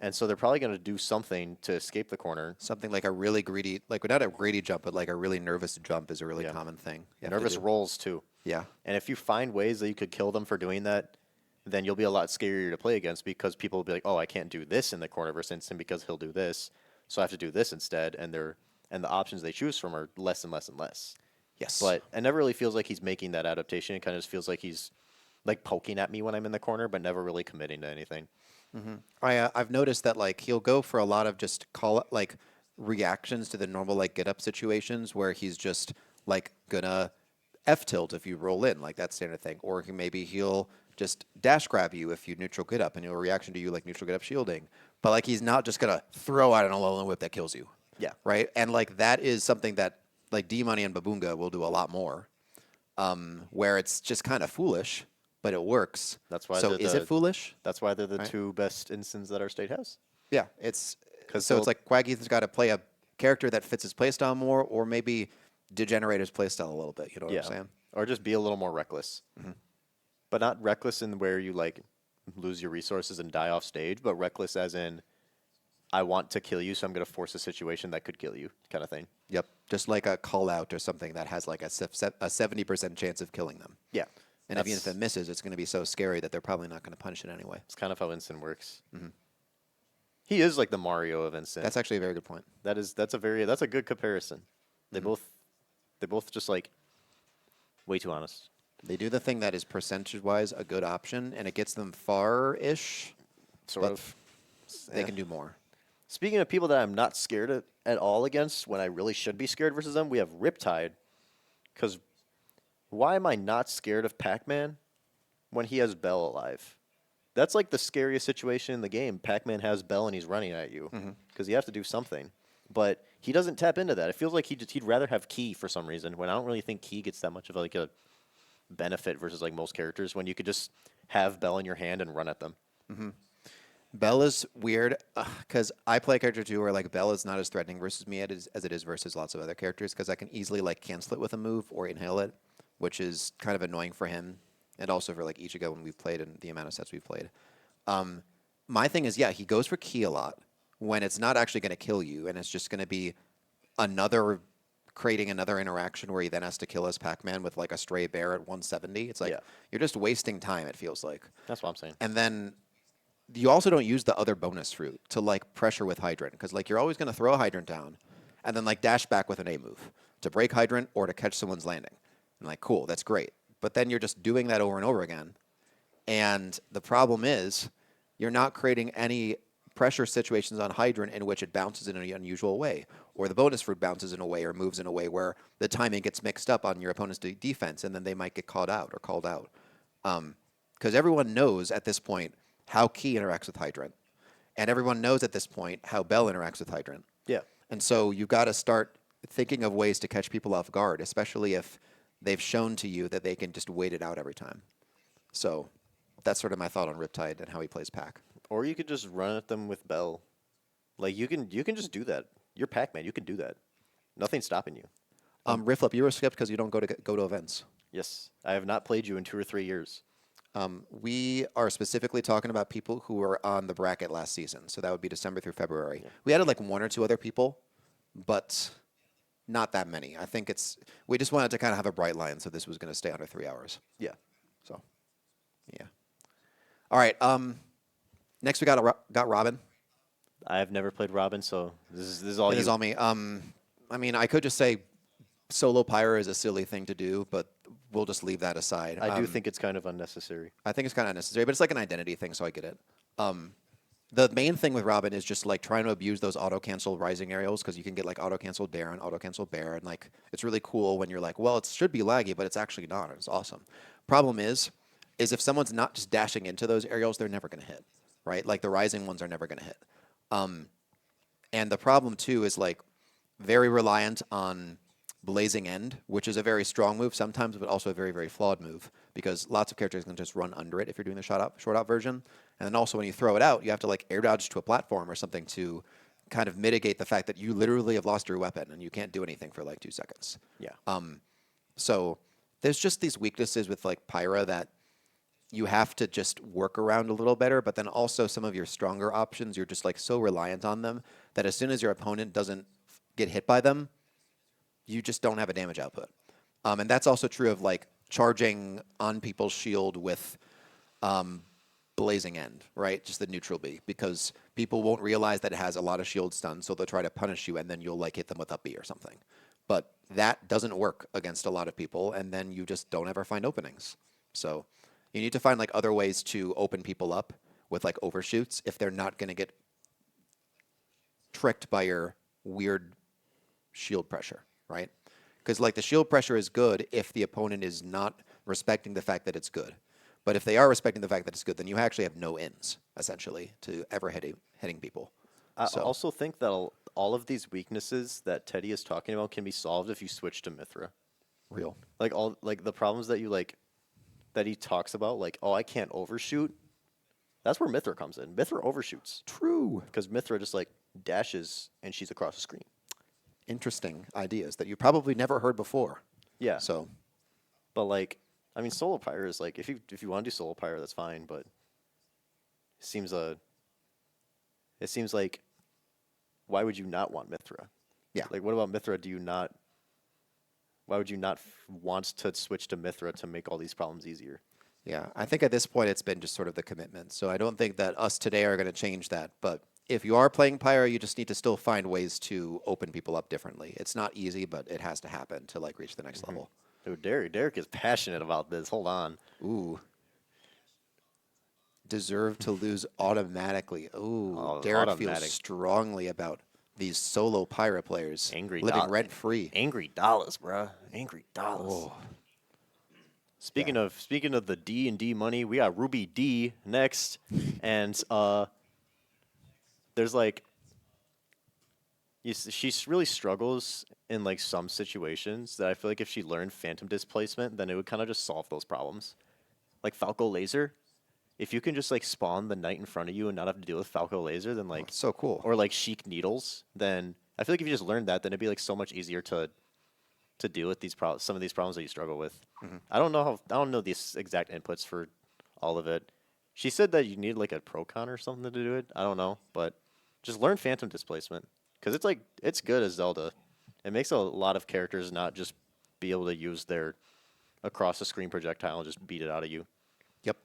And so they're probably going to do something to escape the corner.
Something like a really greedy, like not a greedy jump, but like a really nervous jump is a really common thing.
Nervous rolls, too.
Yeah.
And if you find ways that you could kill them for doing that, then you'll be a lot scarier to play against, because people will be like, oh, I can't do this in the corner versus Instant because he'll do this, so I have to do this instead. And the options they choose from are less and less and less.
Yes.
But it never really feels like he's making that adaptation. It kind of just feels like he's like poking at me when I'm in the corner, but never really committing to anything.
Mm-hmm. I've noticed that like he'll go for a lot of just like reactions to the normal like get up situations where he's just like gonna F tilt if you roll in, like that standard thing, or he'll just dash grab you if you neutral get up, and he'll reaction to you like neutral get up shielding. But like he's not just gonna throw out an Alolan Whip that kills you.
Yeah.
Right. And like that is something that like D-Money and BABOONGA will do a lot more, where it's just kind of foolish. But it works.
That's why.
So is it foolish?
That's why they're the two best instants that our state has.
Yeah, it's like Quaggy's got to play a character that fits his playstyle more, or maybe degenerate his playstyle a little bit. You know what I'm saying?
Or just be a little more reckless, but not reckless in where you like lose your resources and die off stage, but reckless as in, I want to kill you, so I'm going to force a situation that could kill you, kind of thing.
Yep, just like a call out or something that has like a 70% chance of killing them.
Yeah.
And even if it misses, it's going to be so scary that they're probably not going to punish it anyway.
It's kind of how Instant works. Mm-hmm. He is like the Mario of Instant.
That's actually a very good point.
That's a good comparison. They both just like way too honest.
They do the thing that is percentage-wise a good option, and it gets them far-ish.
Sort of.
They can do more.
Speaking of people that I'm not scared at all against when I really should be scared versus them, we have Riptide. Because why am I not scared of Pac-Man when he has Bell alive? That's like the scariest situation in the game. Pac-Man has Bell and he's running at you because you have to do something. But he doesn't tap into that. It feels like he'd rather have Key for some reason, when I don't really think Key gets that much of like a benefit versus like most characters, when you could just have Bell in your hand and run at them.
Bell is weird because I play a character too where like Bell is not as threatening versus me as it is versus lots of other characters because I can easily like cancel it with a move or inhale it, which is kind of annoying for him and also for like Ichigo when we've played and the amount of sets we've played. My thing is, yeah, he goes for Key a lot when it's not actually going to kill you and it's just going to be creating another interaction where he then has to kill his Pac-Man with like a stray bear at 170. It's like you're just wasting time, it feels like.
That's what I'm saying.
And then you also don't use the other bonus fruit to like pressure with Hydrant because like you're always going to throw a Hydrant down and then like dash back with an A move to break Hydrant or to catch someone's landing. And like, cool, that's great. But then you're just doing that over and over again. And the problem is you're not creating any pressure situations on Hydrant in which it bounces in an unusual way or the bonus fruit bounces in a way or moves in a way where the timing gets mixed up on your opponent's defense and then they might get caught out or called out. Because everyone knows at this point how Key interacts with Hydrant. And everyone knows at this point how Bell interacts with Hydrant.
Yeah.
And so you've got to start thinking of ways to catch people off guard, especially if they've shown to you that they can just wait it out every time. So that's sort of my thought on Riptide and how he plays Pac.
Or you could just run at them with Bell. Like you can just do that. You're Pac-Man. You can do that. Nothing's stopping you.
Rifflip, you were skipped because you don't go to events.
Yes. I have not played you in 2 or 3 years.
We are specifically talking about people who were on the bracket last season. So that would be December through February. Yeah. We added like 1 or 2 other people, but not that many. I think we just wanted to kind of have a bright line, so this was going to stay under 3 hours.
Yeah.
So, yeah. All right. Next we got Robin.
I have never played Robin, so this is all you.
It is all me. I mean, I could just say solo pyro is a silly thing to do, but we'll just leave that aside.
I do think it's kind of unnecessary.
I think it's kind of unnecessary, but it's like an identity thing, so I get it. The main thing with Robin is just like trying to abuse those auto-cancel rising aerials because you can get like auto-cancel bear and auto-cancel bear, and like it's really cool when you're like, well, it should be laggy, but it's actually not. It's awesome. Problem is if someone's not just dashing into those aerials, they're never going to hit, right? Like the rising ones are never going to hit. And the problem too is like very reliant on Blazing End, which is a very strong move sometimes, but also a very, very flawed move because lots of characters can just run under it if you're doing the short out version. And then also when you throw it out, you have to like air dodge to a platform or something to kind of mitigate the fact that you literally have lost your weapon and you can't do anything for like 2 seconds.
Yeah.
So there's just these weaknesses with like Pyra that you have to just work around a little better, but then also some of your stronger options, you're just like so reliant on them that as soon as your opponent doesn't get hit by them, you just don't have a damage output. And that's also true of like charging on people's shield with Blazing End, right? Just the neutral B, because people won't realize that it has a lot of shield stun, so they'll try to punish you, and then you'll like hit them with up B or something. But that doesn't work against a lot of people, and then you just don't ever find openings. So you need to find like other ways to open people up with like overshoots if they're not going to get tricked by your weird shield pressure, right? Because like the shield pressure is good if the opponent is not respecting the fact that it's good. But if they are respecting the fact that it's good, then you actually have no ins, essentially, to ever hitting people.
I also think that all of these weaknesses that Teddy is talking about can be solved if you switch to Mithra.
Real.
Like the problems that you like that he talks about, like, oh, I can't overshoot. That's where Mithra comes in. Mithra overshoots.
True.
Because Mithra just like dashes and she's across the screen.
Interesting ideas that you probably never heard before.
Yeah.
So,
but like, I mean, solo pyre is like if you want to do solo pyre, that's fine. But it seems like why would you not want Mithra?
Yeah.
Like, what about Mithra? Why would you not want to switch to Mithra to make all these problems easier?
Yeah, I think at this point it's been just sort of the commitment. So I don't think that us today are going to change that. But if you are playing Pyro, you just need to still find ways to open people up differently. It's not easy, but it has to happen to like reach the next level.
Dude, Derek is passionate about this. Hold on.
Ooh. deserve to lose automatically. Ooh,
Oh,
Derek
automatic.
feels strongly about these solo pirate players
Angry
living
doll-
rent free.
Angry dollars, bruh. Angry dollars.
Oh.
Speaking of the D&D money, we got Ruby D next, and there's like she really struggles in like some situations that I feel like if she learned Phantom Displacement, then it would kind of just solve those problems. Like Falco Laser, if you can just like spawn the knight in front of you and not have to deal with Falco Laser, then like
So cool.
or like Chic Needles, then I feel like if you just learned that, then it'd be like so much easier to deal with these some of these problems that you struggle with. I don't know the exact inputs for all of it. She said that you need like a Procon or something to do it. I don't know, but just learn Phantom Displacement because it's good as Zelda. It makes a lot of characters not just be able to use their across the screen projectile and just beat it out of you.
Yep.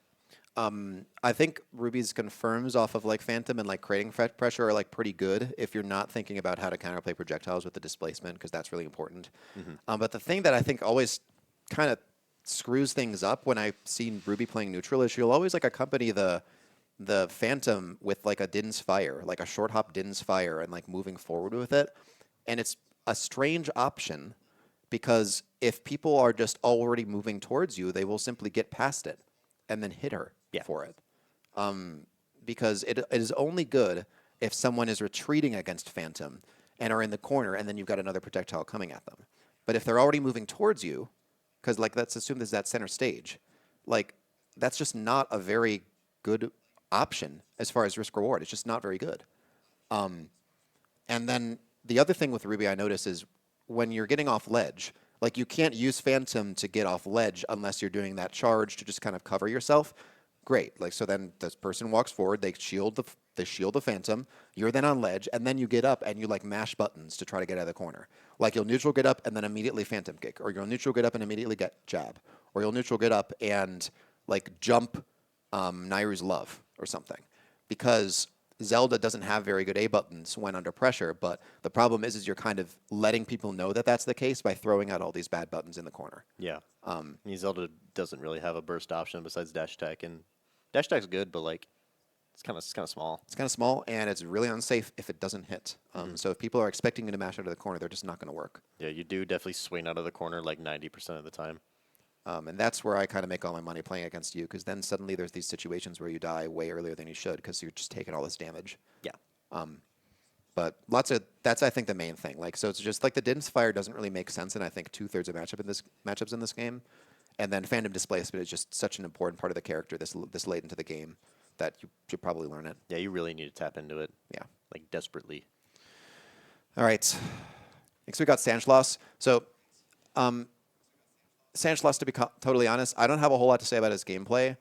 I think Ruby's confirms off of like Phantom and like creating pressure are like pretty good if you're not thinking about how to counterplay projectiles with the displacement because that's really important. But the thing that I think always kind of screws things up when I've seen Ruby playing neutral is she'll always like accompany the Phantom with like a Din's Fire, like a short hop Din's Fire and like moving forward with it. And it's a strange option because if people are just already moving towards you, they will simply get past it and then hit her for it. Because it is only good if someone is retreating against Phantom and are in the corner and then you've got another projectile coming at them. But if they're already moving towards you, because like let's assume there's that center stage, like that's just not a very good option as far as risk reward. It's just not very good. And then the other thing with Ruby I notice is when you're getting off ledge, like you can't use Phantom to get off ledge unless you're doing that charge to just kind of cover yourself. Great. Like so then this person walks forward, they shield the Phantom, you're then on ledge, and then you get up and you like mash buttons to try to get out of the corner. Like you'll neutral get up and then immediately Phantom kick, or you'll neutral get up and immediately get jab, or you'll neutral get up and like jump Nairu's Love or something. Because Zelda doesn't have very good A buttons when under pressure, but the problem is you're kind of letting people know that that's the case by throwing out all these bad buttons in the corner.
Yeah. Zelda doesn't really have a burst option besides dash attack, and dash attack's good, but like it's kind of small.
It's kind of small, and it's really unsafe if it doesn't hit. So if people are expecting you to mash out of the corner, they're just not going to work.
Yeah, you do definitely swing out of the corner like 90% of the time.
And that's where I kind of make all my money playing against you, because then suddenly there's these situations where you die way earlier than you should because you're just taking all this damage.
Yeah.
But that's I think the main thing. Like so, it's just like the Din's Fire doesn't really make sense in I think 2/3 of matchups in this game, and then Phantom Displacement is just such an important part of the character this late into the game that you should probably learn it.
Yeah, you really need to tap into it.
Yeah.
Like desperately.
All right. Next we got Sanchloss. So, Sanchloss, to be totally honest, I don't have a whole lot to say about his gameplay,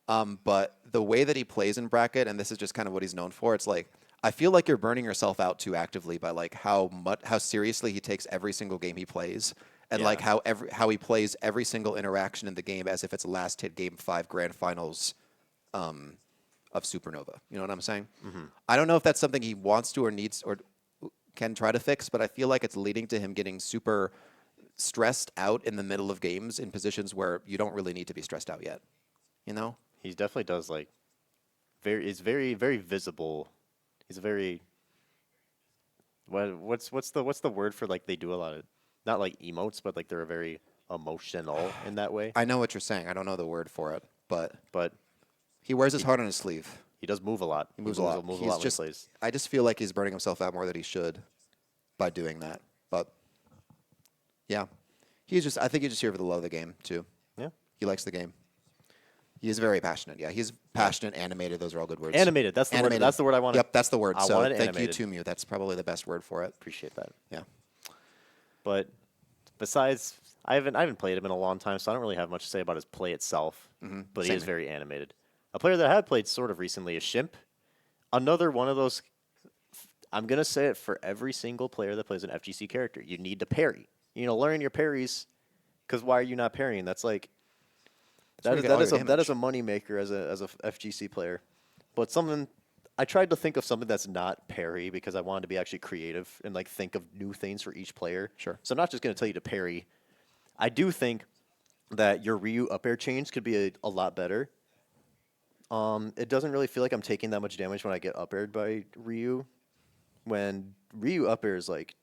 but the way that he plays in bracket, and this is just kind of what he's known for, it's like I feel like you're burning yourself out too actively by like how seriously he takes every single game he plays, and like how he plays every single interaction in the game as if it's a last hit game 5 grand finals of Supernova. You know what I'm saying? I don't know if that's something he wants to or needs or can try to fix, but I feel like it's leading to him getting super stressed out in the middle of games in positions where you don't really need to be stressed out yet. You know?
He definitely does like is very very visible. He's a very what's the word for like they do a lot of not like emotes, but like they're very emotional in that way.
I know what you're saying. I don't know the word for it, but
But
he wears his heart on his sleeve.
he does move a lot.
He moves a lot.
Moves a
He's
lot
just,
when he plays.
I just feel like he's burning himself out more than he should by doing that. But yeah, I think he's just here for the love of the game too.
Yeah.
He likes the game. He is very passionate. Yeah, he's passionate, animated. Those are all good words.
Animated. That's the word. That's the word I wanted.
Yep, that's the word.
I
So
wanted
thank
animated.
you, Tumu. That's probably the best word for it.
Appreciate that.
Yeah.
But besides, I haven't played him in a long time, so I don't really have much to say about his play itself. But he
Same
is
here.
very animated. A player that I had played sort of recently is Shimp. Another one of those. I'm gonna say it for every single player that plays an FGC character. You need to parry. You know, learn your parries. Because why are you not parrying? That's like
where you get all your
that
damage.
is a moneymaker as a FGC player. But something I tried to think of something that's not parry because I wanted to be actually creative and like think of new things for each player.
Sure.
So I'm not just going to tell you to parry. I do think that your Ryu up air chains could be a lot better. It doesn't really feel like I'm taking that much damage when I get up aired by Ryu. When Ryu up airs, like,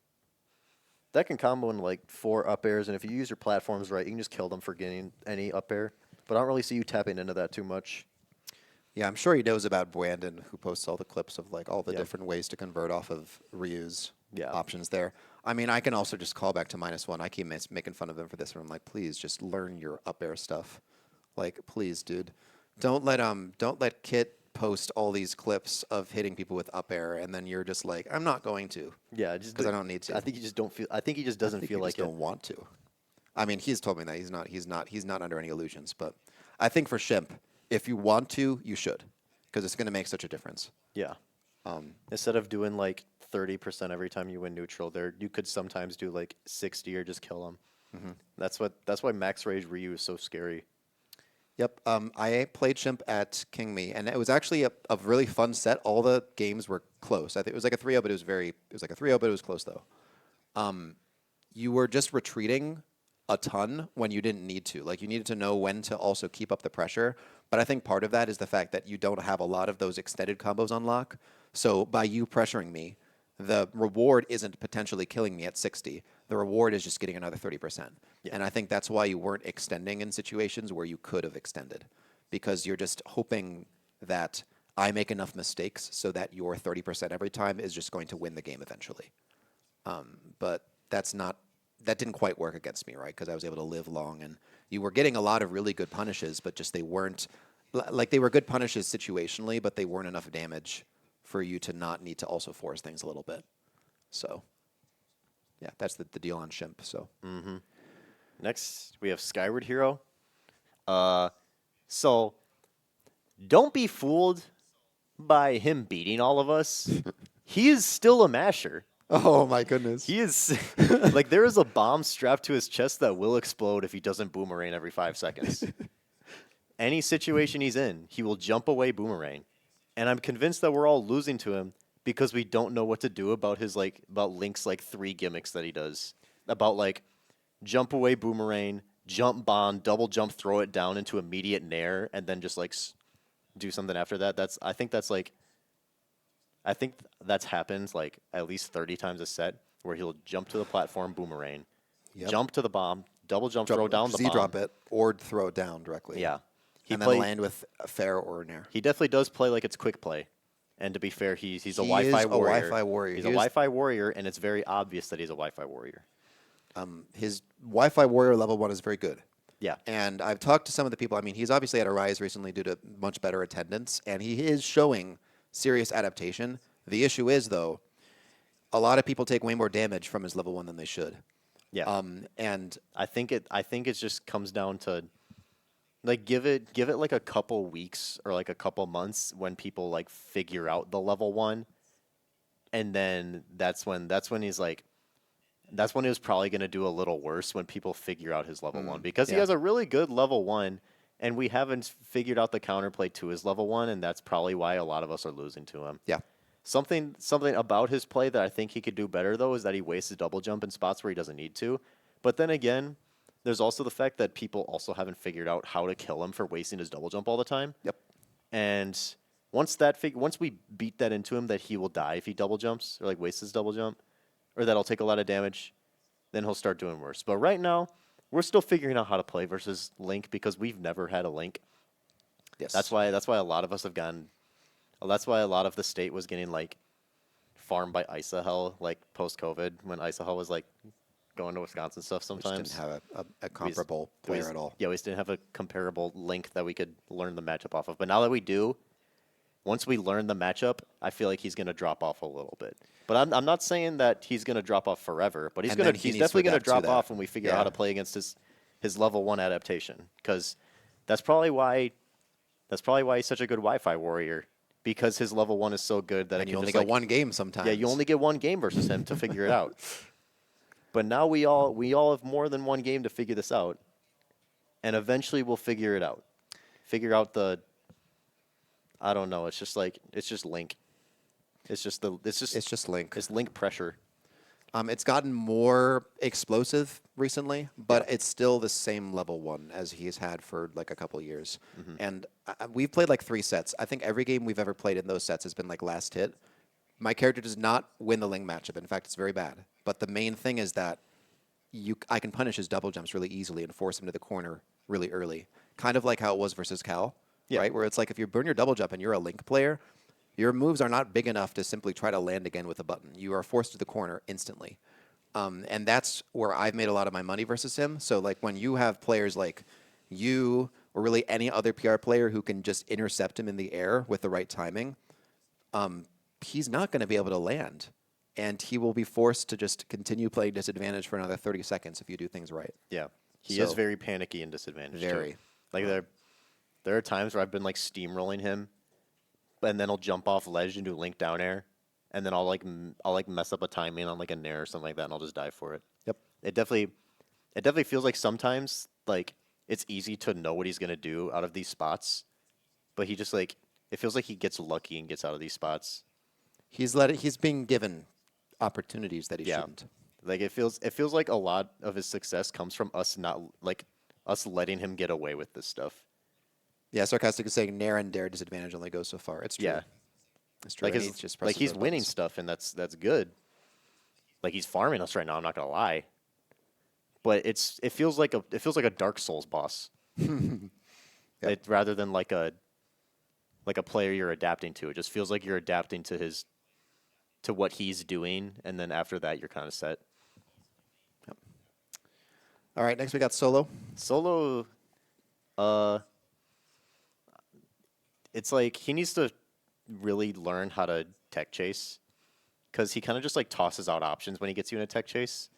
that can combo in like 4 up airs, and if you use your platforms right, you can just kill them for getting any up air. But I don't really see you tapping into that too much.
Yeah, I'm sure he knows about Brandon, who posts all the clips of like all the
Yeah.
different ways to convert off of Ryu's
Yeah.
options there. I mean, I can also just call back to -1. I keep making fun of him for this, and I'm like, please just learn your up air stuff. Like, please, dude, don't let Kit post all these clips of hitting people with up air, and then you're just like, I'm not going to.
Yeah, just
because I don't need to.
I think you just don't feel. I think he just doesn't feel like
don't want to. I mean, he's told me that he's not under any illusions. But I think for Shimp, if you want to, you should, because it's going to make such a difference.
Yeah. Instead of doing like 30% every time you win neutral, there you could sometimes do like 60 or just kill him. That's why Max Rage Ryu is so scary.
Yep. I played Shimp at King Me, and it was actually a really fun set. All the games were close. I think it was like a 3-0, but it was like a 3-0, but it was close though. You were just retreating a ton when you didn't need to. Like, you needed to know when to also keep up the pressure. But I think part of that is the fact that you don't have a lot of those extended combos on lock. So by you pressuring me, the reward isn't potentially killing me at 60. The reward is just getting another 30%.
Yeah.
And I think that's why you weren't extending in situations where you could have extended, because you're just hoping that I make enough mistakes so that your 30% every time is just going to win the game eventually. But that didn't quite work against me, right? Because I was able to live long, and you were getting a lot of really good punishes, but just they weren't, like, they were good punishes situationally, but they weren't enough damage for you to not need to also force things a little bit. So, yeah, that's the deal on Shimp. So,
Next, we have Skyward Hero. So, don't be fooled by him beating all of us. He is still a masher.
oh my goodness,
He is like, there is a bomb strapped to his chest that will explode if he doesn't boomerang every 5 seconds. Any situation he's in, he will jump away boomerang. And I'm convinced that we're all losing to him because we don't know what to do about his about Link's like 3 gimmicks that he does. About like jump away boomerang, jump bond, double jump, throw it down into immediate nair, and then just like do something after that. I think that's happened like at least 30 times a set, where he'll jump to the platform, boomerang, jump to the bomb, double jump, throw down the bomb.
Z-drop it or throw it down directly.
Yeah.
And then land with a fair or a nair.
He definitely does play like it's quick play. And to be fair, he's a
He
Wi-Fi
is a
warrior.
Wi-Fi warrior.
He's
He
a
was-
Wi-Fi warrior, and it's very obvious that he's a Wi-Fi warrior.
His Wi-Fi warrior level 1 is very good.
Yeah.
And I've talked to some of the people. I mean, he's obviously had a rise recently due to much better attendance, and he is showing serious adaptation. The issue is, though, a lot of people take way more damage from his level 1 than they should.
Yeah.
And
I think it just comes down to like give it like a couple weeks or like a couple months when people like figure out the level 1, and then that's when he was probably going to do a little worse, when people figure out his level 1, because he
yeah.
has a really good level 1, and we haven't figured out the counterplay to his level 1, and that's probably why a lot of us are losing to him.
yeah,
Something about his play that I think he could do better, though, is that he wastes a double jump in spots where he doesn't need to. But then again, there's also the fact that people also haven't figured out how to kill him for wasting his double jump all the time.
yep.
And once we beat that into him, that he will die if he double jumps or like wastes his double jump, or that'll take a lot of damage, then he'll start doing worse. But right now, we're still figuring out how to play versus Link, because we've never had a Link.
Yes.
That's why a lot of us have gotten. That's why a lot of the state was getting like farmed by Isahel, like post COVID, when Isahel was like going to Wisconsin stuff sometimes.
Just didn't have a comparable player at all.
Yeah, we just didn't have a comparable Link that we could learn the matchup off of. But now that we do, once we learn the matchup, I feel like he's going to drop off a little bit. But I'm not saying that he's going to drop off forever, but he's
And then he
he's
needs to
definitely going to
adapt to
drop
that.
off when we figure out how to play against his level 1 adaptation. Because that's probably why he's such a good Wi-Fi warrior, because his level 1 is so good that
And
it
you
can
only
just,
get one game sometimes.
Yeah, you only get one game versus him to figure it out. But now we all have more than one game to figure this out, and eventually we'll figure it out. Figure out I don't know. It's just Link. It's just Link.
It's just Link.
It's Link pressure.
It's gotten more explosive recently, but it's still the same level 1 as he's had for like a couple years. And we've played like 3 sets. I think every game we've ever played in those sets has been like last hit. My character does not win the Ling matchup. In fact, it's very bad. But the main thing is that I can punish his double jumps really easily and force him to the corner really early. Kind of like how it was versus Cal, right? Where it's like if you burn your double jump and you're a Link player, your moves are not big enough to simply try to land again with a button. You are forced to the corner instantly. And that's where I've made a lot of my money versus him. So like when you have players like you or really any other PR player who can just intercept him in the air with the right timing, he's not going to be able to land. And he will be forced to just continue playing disadvantage for another 30 seconds if you do things right.
Yeah. He is very panicky and disadvantaged.
Very.
Too. Like there are times where I've been like steamrolling him, and then he'll jump off ledge and do link down air, and then I'll mess up a timing on like a nair or something like that, and I'll just die for it.
Yep.
It definitely feels like sometimes like it's easy to know what he's gonna do out of these spots, but he just like it feels like he gets lucky and gets out of these spots.
He's being given opportunities that he shouldn't.
Like it feels like a lot of his success comes from us us letting him get away with this stuff.
Yeah, Sarcastic is saying Nair and Dare disadvantage only goes so far. It's true.
Yeah.
It's true.
Like, he's winning stuff, and that's good. Like he's farming us right now. I'm not gonna lie, but it feels like a Dark Souls boss, rather than like a player you're adapting to. It just feels like you're adapting to what he's doing, and then after that you're kind of set.
Yep. All right, next we got Solo.
Solo, it's like he needs to really learn how to tech chase, because he kind of just like tosses out options when he gets you in a tech chase,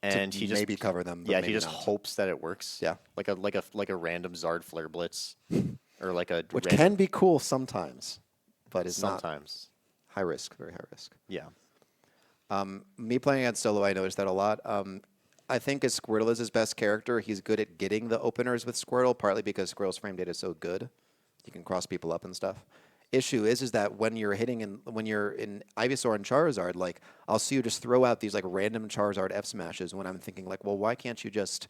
and he just
maybe cover them. But
yeah,
maybe
he just
not.
hopes that it works.
Yeah,
like a random Zard flare blitz, or like a
which can be cool sometimes, but it's
sometimes
not high risk, very high risk.
Yeah.
Me playing against Solo, I noticed that a lot. I think as Squirtle is his best character, he's good at getting the openers with Squirtle, partly because Squirtle's frame data is so good. You can cross people up and stuff. Issue is that when you're when you're in Ivysaur and Charizard, like I'll see you just throw out these like random Charizard F smashes when I'm thinking like, well, why can't you just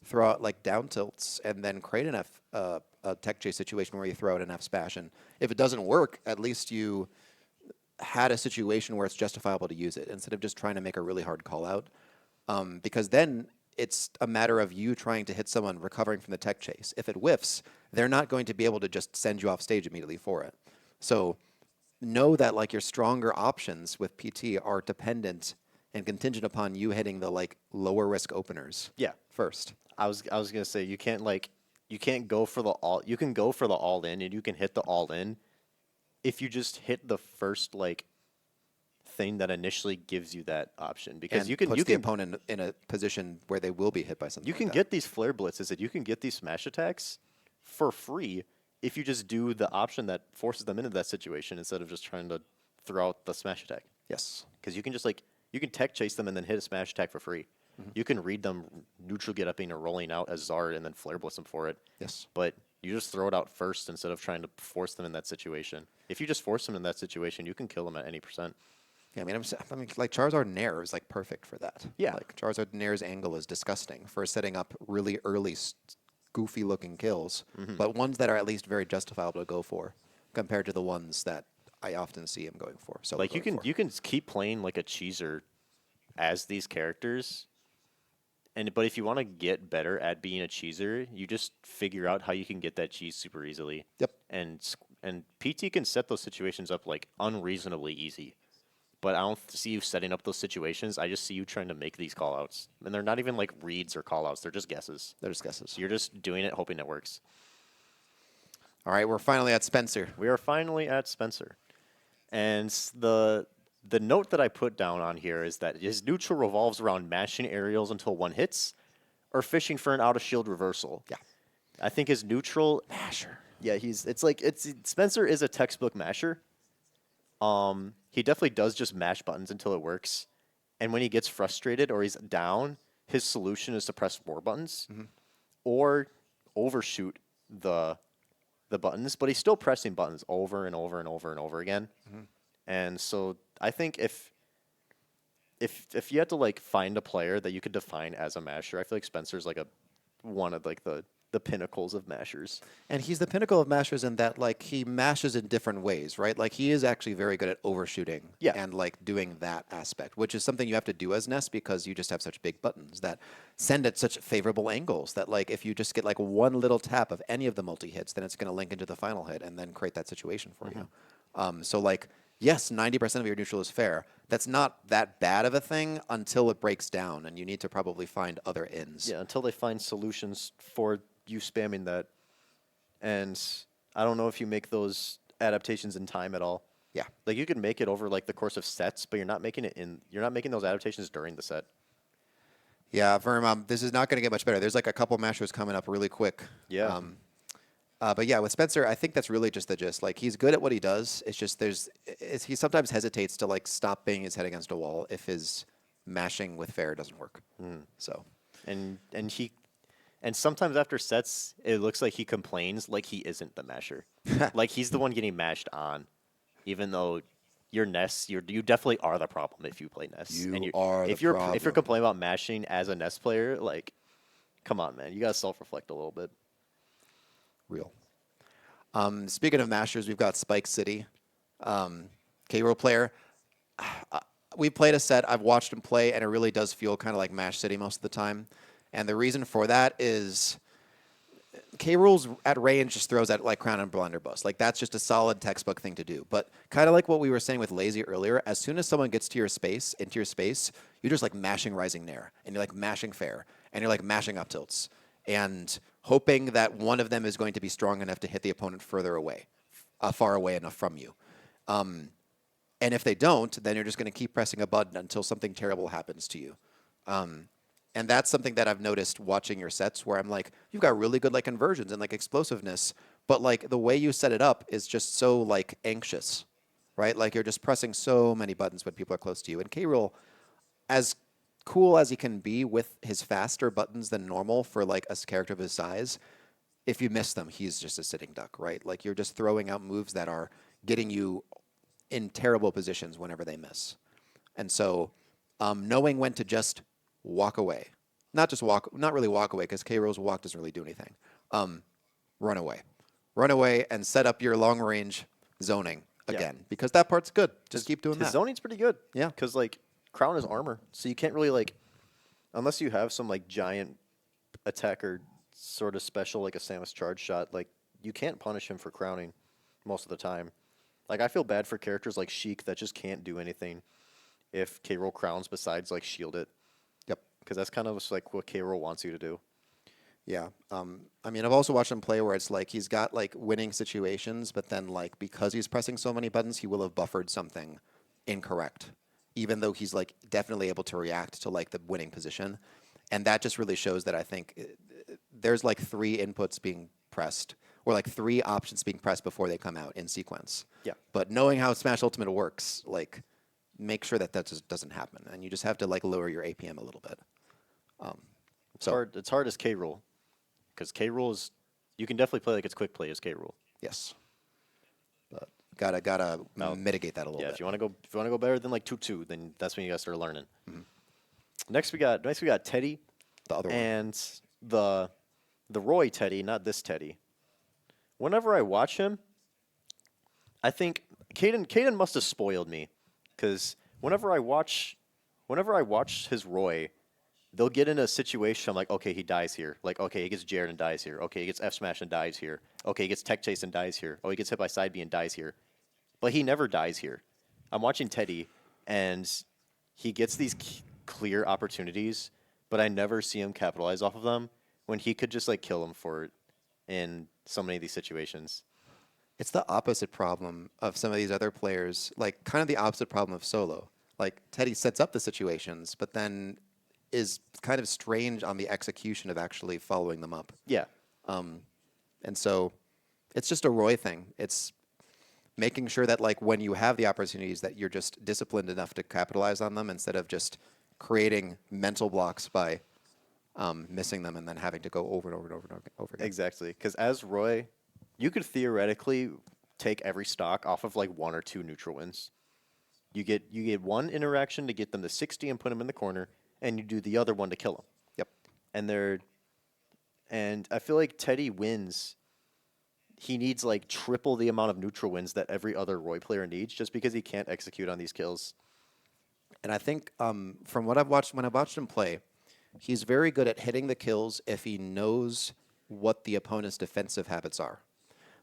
throw out like down tilts and then create an a tech chase situation where you throw out an F smash, and if it doesn't work, at least you had a situation where it's justifiable to use it instead of just trying to make a really hard call out. Because then it's a matter of you trying to hit someone recovering from the tech chase. If it whiffs, they're not going to be able to just send you off stage immediately for it. So know that like your stronger options with PT are dependent and contingent upon you hitting the like lower risk openers.
Yeah.
First.
I was gonna say you can't go for the all. You can go for the all in, and you can hit the all in if you just hit the first like thing that initially gives you that option, because
you can the opponent in a position where they will be hit by something.
You can get these flare blitzes, and you can get these smash attacks for free if you just do the option that forces them into that situation instead of just trying to throw out the smash attack.
Yes,
because you can just you can tech chase them and then hit a smash attack for free. You can read them neutral get upping or rolling out as Zard and then flare blitz them for it.
Yes,
but you just throw it out first instead of trying to force them in that situation. If you just force them in that situation, you can kill them at any percent.
Yeah, I mean, like Charizard Nair is like perfect for that.
Yeah,
like Charizard Nair's angle is disgusting for setting up really early, goofy looking kills, but ones that are at least very justifiable to go for, compared to the ones that I often see him going for. So
like you can keep playing like a cheeser as these characters, but if you want to get better at being a cheeser, you just figure out how you can get that cheese super easily.
Yep.
And PT can set those situations up like unreasonably easy. But I don't see you setting up those situations. I just see you trying to make these callouts. And they're not even like reads or callouts. They're just guesses.
They're just guesses.
You're just doing it, hoping it works.
All right, we're finally at Spencer.
We are finally at Spencer. And the note that I put down on here is that his neutral revolves around mashing aerials until one hits or fishing for an out-of-shield reversal.
Yeah.
I think his neutral...
Masher.
Yeah, Spencer is a textbook masher. He definitely does just mash buttons until it works. And when he gets frustrated or he's down, his solution is to press more buttons or overshoot the buttons, but he's still pressing buttons over and over and over and over again. And so I think if if you had to like find a player that you could define as a masher, I feel like Spencer's like one of like the pinnacles of mashers.
And he's the pinnacle of mashers in that, like, he mashes in different ways, right? Like, he is actually very good at overshooting and, like, doing that aspect, which is something you have to do as Ness because you just have such big buttons that send at such favorable angles that, like, if you just get, like, one little tap of any of the multi-hits, then it's going to link into the final hit and then create that situation for you. So, like, yes, 90% of your neutral is fair. That's not that bad of a thing until it breaks down, and you need to probably find other ins.
Yeah, until they find solutions for you spamming that. And I don't know if you make those adaptations in time at all.
Yeah.
Like you can make it over like the course of sets, but you're not making those adaptations during the set.
Yeah, Verm, this is not going to get much better. There's like a couple mashers coming up really quick.
Yeah.
But yeah, with Spencer, I think that's really just the gist. Like, he's good at what he does. It's just he sometimes hesitates to, like, stop banging his head against a wall if his mashing with fair doesn't work. So.
And sometimes after sets, it looks like he complains like he isn't the masher. Like he's the one getting mashed on, even though you're Ness. You definitely are the problem if you play Ness. If you're complaining about mashing as a Ness player, like, come on, man, you gotta self-reflect a little bit.
Real. Speaking of mashers, we've got Spike City, K-Roll player. We played a set. I've watched him play, and it really does feel kind of like Mash City most of the time. And the reason for that is K-Rool's at range just throws out like Crown and Blunderbuss. Like, that's just a solid textbook thing to do. But kind of like what we were saying with Lazy earlier, as soon as someone gets to your space, you're just like mashing Rising Nair, and you're like mashing Fair, and you're like mashing up tilts, and hoping that one of them is going to be strong enough to hit the opponent further away, far away enough from you. And if they don't, then you're just going to keep pressing a button until something terrible happens to you. And that's something that I've noticed watching your sets where I'm like, you've got really good like conversions and like explosiveness, but like the way you set it up is just so like anxious, right? Like you're just pressing so many buttons when people are close to you. And K-Rool, as cool as he can be with his faster buttons than normal for like a character of his size, if you miss them, he's just a sitting duck, right? Like you're just throwing out moves that are getting you in terrible positions whenever they miss. And so knowing when to just walk away. Not really walk away, because K-Rool's walk doesn't really do anything. Run away. Run away and set up your long range zoning again, because that part's good. Just keep doing that.
His zoning's pretty good.
Yeah.
Because, like, Crown is armor, so you can't really, like, unless you have some, like, giant attacker sort of special, like a Samus charge shot, like, you can't punish him for crowning most of the time. Like, I feel bad for characters like Sheik that just can't do anything if K-Rool crowns besides, like, shield it.
Yep.
Because that's kind of just like what K-Rool wants you to do.
Yeah. I mean, I've also watched him play where it's like he's got like winning situations, but then like because he's pressing so many buttons, he will have buffered something incorrect, even though he's like definitely able to react to like the winning position. And that just really shows that I think there's like 3 inputs being pressed, or like 3 options being pressed before they come out in sequence.
Yeah.
But knowing how Smash Ultimate works, like, make sure that just doesn't happen, and you just have to like lower your APM a little bit.
It's hard as K-Rool, because K-Rool is, you can definitely play like it's quick play as K-Rool.
Yes, but gotta mitigate that a little bit.
Yeah, if you want to go better than like 2-2, then that's when you gotta start learning. Next we got Teddy,
The other one.
and the Roy Teddy, not this Teddy. Whenever I watch him, I think Kaden must have spoiled me. Because whenever I watch his Roy, they'll get in a situation, I'm like, okay, he dies here. Like, okay, he gets Jared and dies here. Okay, he gets F smash and dies here. Okay, he gets tech chase and dies here. Oh, he gets hit by side B and dies here. But he never dies here. I'm watching Teddy, and he gets these clear opportunities, but I never see him capitalize off of them when he could just like kill him for it in so many of these situations.
It's the opposite problem of some of these other players, like kind of the opposite problem of Solo. Like Teddy sets up the situations, but then is kind of strange on the execution of actually following them up.
Yeah.
And so it's just a Roy thing. It's making sure that like when you have the opportunities that you're just disciplined enough to capitalize on them instead of just creating mental blocks by missing them and then having to go over and over and over and over again.
Exactly. Because as Roy, you could theoretically take every stock off of like 1 or 2 neutral wins. You get one interaction to get them to 60 and put them in the corner, and you do the other one to kill them.
Yep.
And I feel like Teddy wins. He needs like triple the amount of neutral wins that every other Roy player needs, just because he can't execute on these kills.
And I think from what I've watched, when I've watched him play, he's very good at hitting the kills if he knows what the opponent's defensive habits are.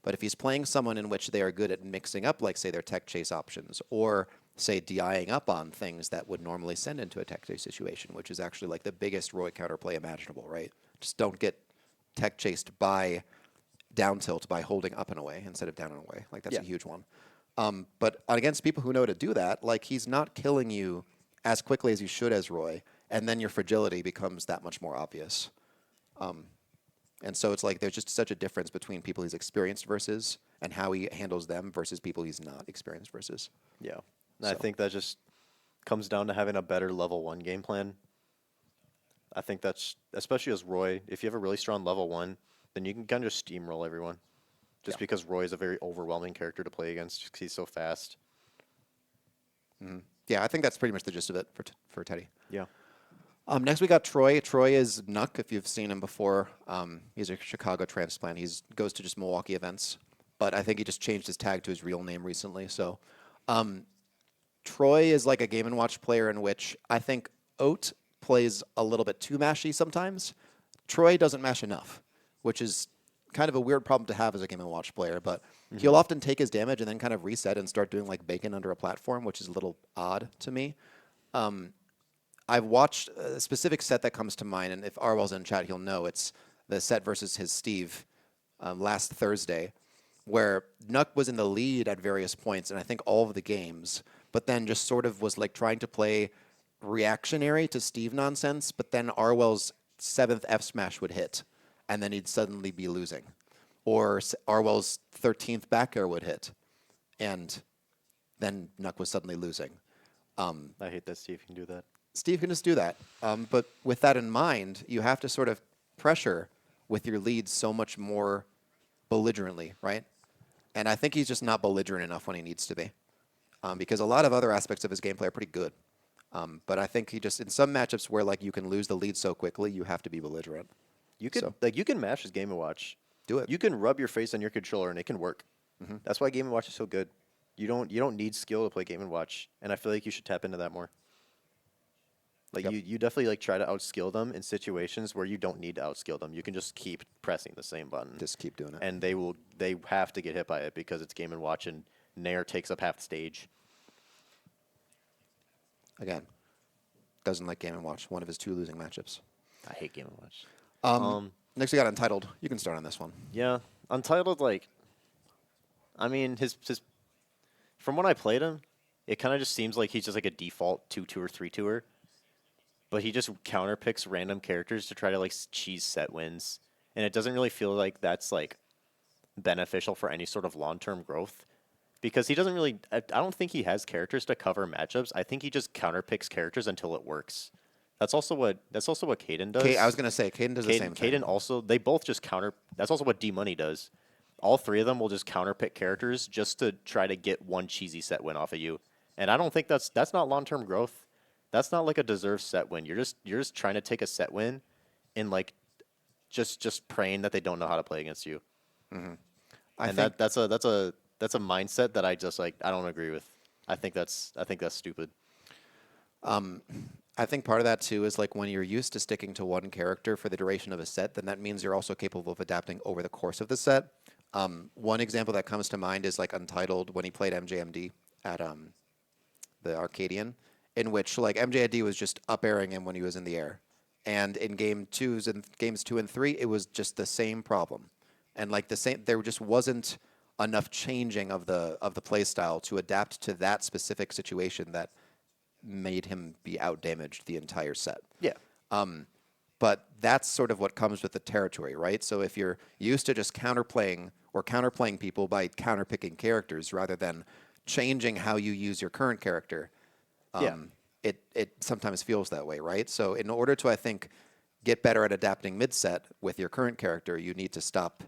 But if he's playing someone in which they are good at mixing up, like, say, their tech chase options, or, say, DIing up on things that would normally send into a tech chase situation, which is actually like the biggest Roy counterplay imaginable, right? Just don't get tech chased by down tilt by holding up and away instead of down and away. Like, that's a huge one. But against people who know to do that, like, he's not killing you as quickly as you should as Roy, and then your fragility becomes that much more obvious. And so it's like there's just such a difference between people he's experienced versus and how he handles them versus people he's not experienced versus.
Yeah. And I think that just comes down to having a better level 1 game plan. I think that's, especially as Roy, if you have a really strong level 1, then you can kind of just steamroll everyone. Just because Roy is a very overwhelming character to play against just 'cause he's so fast.
Mm-hmm. Yeah, I think that's pretty much the gist of it for Teddy.
Yeah.
Next we got Troy. Troy is Nuck, if you've seen him before. He's a Chicago transplant. He goes to just Milwaukee events. But I think he just changed his tag to his real name recently. So Troy is like a Game & Watch player in which I think Oat plays a little bit too mashy sometimes. Troy doesn't mash enough, which is kind of a weird problem to have as a Game & Watch player. But he'll often take his damage and then kind of reset and start doing like bacon under a platform, which is a little odd to me. I've watched a specific set that comes to mind, and if Arwell's in chat, he'll know. It's the set versus his Steve last Thursday, where Nuck was in the lead at various points, and I think all of the games, but then just sort of was like trying to play reactionary to Steve nonsense, but then Arwell's 7th F smash would hit, and then he'd suddenly be losing. Or Arwell's 13th back air would hit, and then Nuck was suddenly losing.
I hate that Steve can do that.
Steve can just do that. But with that in mind, you have to sort of pressure with your leads so much more belligerently, right? And I think he's just not belligerent enough when he needs to be. Because a lot of other aspects of his gameplay are pretty good. But I think he just, in some matchups where like you can lose the lead so quickly, you have to be belligerent.
You could you can mash his Game & Watch.
Do it.
You can rub your face on your controller and it can work. That's why Game & Watch is so good. You don't need skill to play Game & Watch, and I feel like you should tap into that more. Like you definitely like try to outskill them in situations where you don't need to outskill them. You can just keep pressing the same button.
Just keep doing it.
And they have to get hit by it because it's Game & Watch and Nair takes up half the stage.
Again, doesn't like Game & Watch. One of his 2 losing matchups.
I hate Game & Watch.
Next we got Untitled. You can start on this one.
Yeah, Untitled, like, I mean, his from when I played him, it kind of just seems like he's just like a default 2-2 or 3-2er. But he just counter picks random characters to try to like cheese set wins, and it doesn't really feel like that's like beneficial for any sort of long-term growth, because he doesn't really. I don't think he has characters to cover matchups. I think he just counter picks characters until it works. That's also what Kaden does.
I was gonna say Kaden does the same thing.
Kaden also, they both just counter. That's also what D-Money does. All 3 of them will just counter pick characters just to try to get one cheesy set win off of you, and I don't think that's not long-term growth. That's not like a deserved set win. You're just trying to take a set win, and like just praying that they don't know how to play against you. And that's a mindset that I just like I don't agree with. I think that's stupid.
I think part of that too is like when you're used to sticking to one character for the duration of a set, then that means you're also capable of adapting over the course of the set. One example that comes to mind is like Untitled when he played MJMD at the Arcadian, in which like MJD was just up airing him when he was in the air. And in games 2 and 3, it was just the same problem. And like there just wasn't enough changing of the play style to adapt to that specific situation that made him be out damaged the entire set.
Yeah.
But that's sort of what comes with the territory, right? So if you're used to just counterplaying people by counterpicking characters rather than changing how you use your current character, it sometimes feels that way, right? So in order to, I think, get better at adapting mid-set with your current character, you need to stop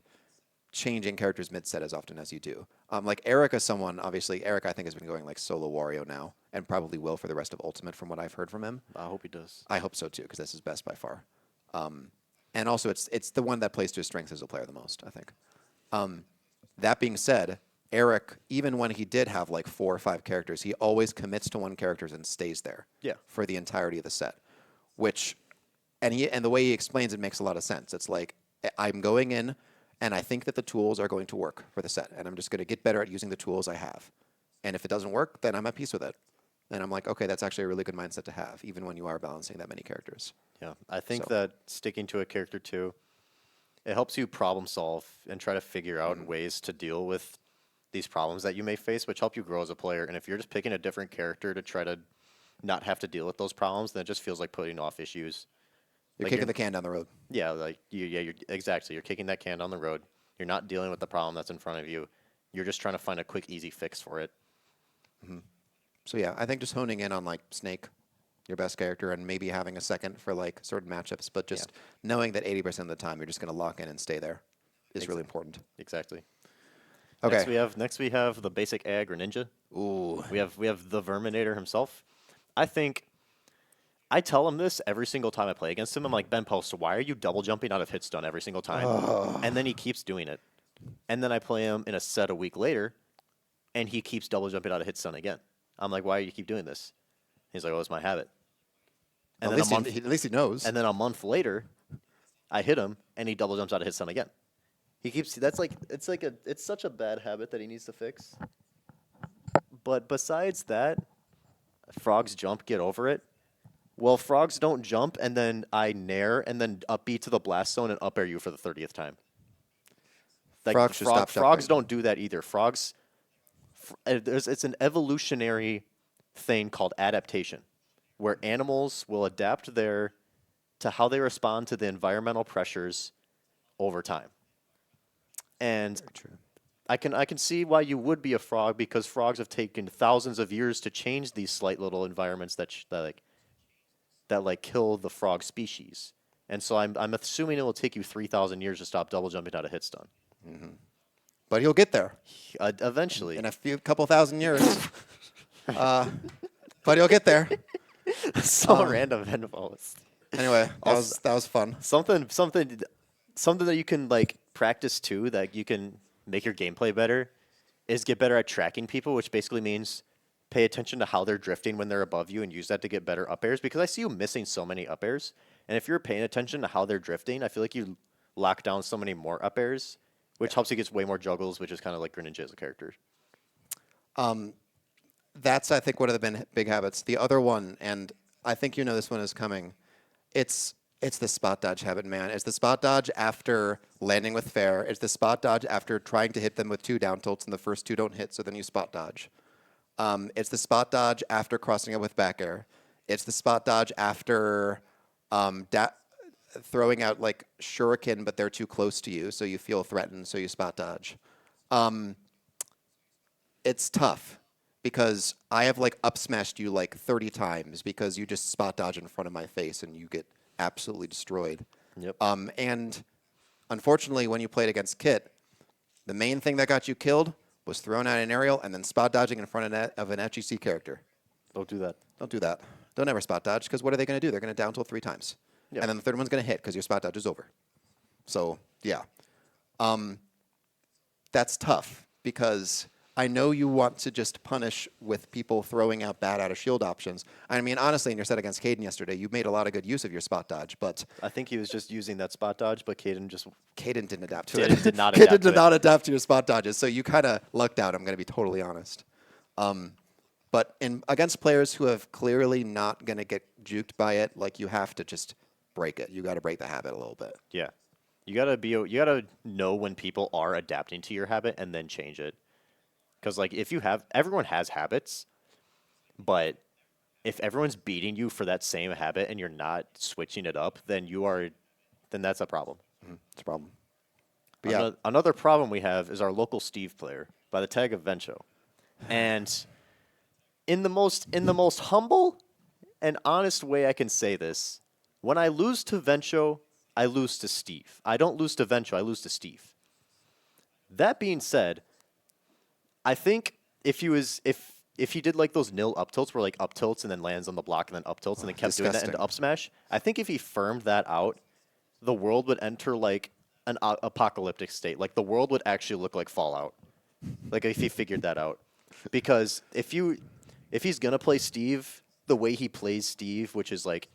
changing characters mid-set as often as you do. Like Eric is someone, obviously, Eric I think has been going like solo Wario now, and probably will for the rest of Ultimate from what I've heard from him.
I hope he does.
I hope so too, because that's his best by far. And also, it's the one that plays to his strengths as a player the most, I think. That being said, Eric, even when he did have like 4 or 5 characters, he always commits to one character and stays there for the entirety of the set. Which, and the way he explains it makes a lot of sense. It's like, I'm going in, and I think that the tools are going to work for the set, and I'm just going to get better at using the tools I have. And if it doesn't work, then I'm at peace with it. And I'm like, okay, that's actually a really good mindset to have, even when you are balancing that many characters.
Yeah, I think that sticking to a character too, it helps you problem solve and try to figure out ways to deal with these problems that you may face, which help you grow as a player. And if you're just picking a different character to try to not have to deal with those problems, then it just feels like putting off issues.
You're
Like
kicking the can down the road.
Yeah, like you're exactly. You're kicking that can down the road. You're not dealing with the problem that's in front of you. You're just trying to find a quick, easy fix for it.
So yeah, I think just honing in on like Snake, your best character, and maybe having a second for like certain matchups, but just knowing that 80% of the time you're just going to lock in and stay there is really important.
Exactly.
Okay.
Next we have the basic ag or ninja.
Ooh.
We have the Verminator himself. I think I tell him this every single time I play against him. I'm like, Ben Post, why are you double jumping out of hit stun every single time? And then he keeps doing it. And then I play him in a set a week later, and he keeps double jumping out of hit stun again. I'm like, why do you keep doing this? He's like, oh, it's my habit. And
At least he knows.
And then a month later, I hit him, and he double jumps out of hit stun again. He keeps. It's such a bad habit that he needs to fix. But besides that, frogs jump, get over it. Well, frogs don't jump, and then I nair, and then up B to the blast zone and up air you for the 30th time. Like,
Frogs should stop
frogs
jumping.
don't do that either. Frogs, it's an evolutionary thing called adaptation, where animals will adapt to how they respond to the environmental pressures over time. And I can see why you would be a frog, because frogs have taken thousands of years to change these slight little environments that kill the frog species. And so I'm assuming it will take you 3,000 years to stop double jumping out of hit stun.
But he'll get there
Eventually.
in a couple thousand years. But he'll get there.
So random infos.
Anyway, that was fun.
Something that you can like practice too, that you can make your gameplay better, is get better at tracking people, which basically means pay attention to how they're drifting when they're above you and use that to get better up airs, because I see you missing so many up airs. And if you're paying attention to how they're drifting, I feel like you lock down so many more up airs, which helps you get way more juggles, which is kind of like Greninja as a character.
That's, I think, one of the big habits. The other one, and I think you know this one is coming, it's the spot dodge habit, man. It's the spot dodge after landing with fair. It's the spot dodge after trying to hit them with 2 down tilts and the first 2 don't hit, so then you spot dodge. It's the spot dodge after crossing up with back air. It's the spot dodge after throwing out like shuriken, but they're too close to you, so you feel threatened, so you spot dodge. It's tough because I have like up smashed you like 30 times because you just spot dodge in front of my face and you get absolutely destroyed.
Yep.
And unfortunately, when you played against Kit, the main thing that got you killed was throwing out an aerial and then spot dodging in front of an FGC character.
Don't do that.
Don't do that. Don't ever spot dodge, because what are they going to do? They're going to down tilt 3 times.
Yeah.
And then the third one's going to hit because your spot dodge is over. So, yeah. That's tough because I know you want to just punish with people throwing out bad out of shield options. I mean, honestly, in your set against Kaden yesterday, you made a lot of good use of your spot dodge, but
I think he was just using that spot dodge, but Kaden
didn't adapt to it.
did not
Kaden
adapt to
did
it.
not adapt to your spot dodges, so you kind of lucked out, I'm going to be totally honest. But against players who have clearly not going to get juked by it, like, you have to just break it. You got to break the habit a little bit.
Yeah. You gotta know when people are adapting to your habit and then change it. Because like everyone has habits, but if everyone's beating you for that same habit and you're not switching it up, then that's a problem.
It's a problem. But yeah,
Another problem we have is our local Steve player by the tag of Vencho. And in the most humble and honest way I can say this, when I lose to Vencho, I lose to Steve. I don't lose to Vencho, I lose to Steve. That being said, I think if he did like those nil up tilts where like up tilts and then lands on the block and then up tilts and then kept doing that into up smash, I think if he firmed that out, the world would enter like an apocalyptic state. Like the world would actually look like Fallout. Like if he figured that out. Because if he's gonna play Steve the way he plays Steve, which is like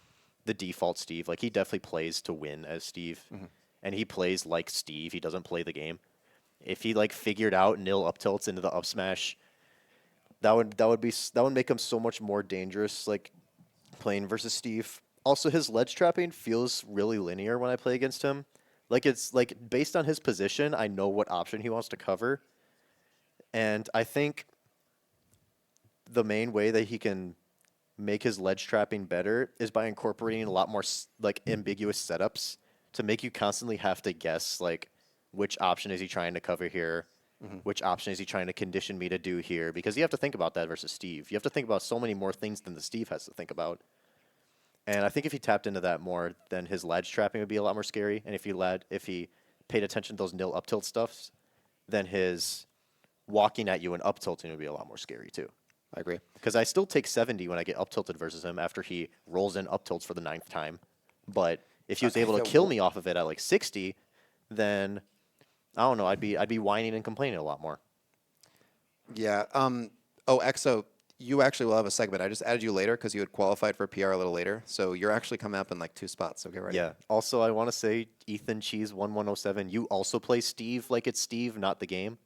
the default Steve, like he definitely plays to win as Steve. And he plays like Steve. He doesn't play the game. If he like figured out nil up tilts into the up smash, that would make him so much more dangerous, like playing versus Steve. Also, his ledge trapping feels really linear when I play against him. Like it's like based on his position, I know what option he wants to cover, and I think the main way that he can make his ledge trapping better is by incorporating a lot more like ambiguous setups to make you constantly have to guess like which option is he trying to cover here, which option is he trying to condition me to do here, because you have to think about that versus Steve. You have to think about so many more things than the Steve has to think about. And I think if he tapped into that more, then his ledge trapping would be a lot more scary. And if he paid attention to those nil up tilt stuffs, then his walking at you and up tilting would be a lot more scary too.
I agree.
Because I still take 70 when I get up tilted versus him after he rolls in up tilts for the 9th time. But if he was able to kill me off of it at like 60, then I don't know. I'd be whining and complaining a lot more.
Yeah. Oh, Exo, you actually will have a segment. I just added you later because you had qualified for PR a little later. So you're actually coming up in like 2 spots. So get ready.
Yeah. Also, I want to say, Ethan Cheese 1107. You also play Steve like it's Steve, not the game.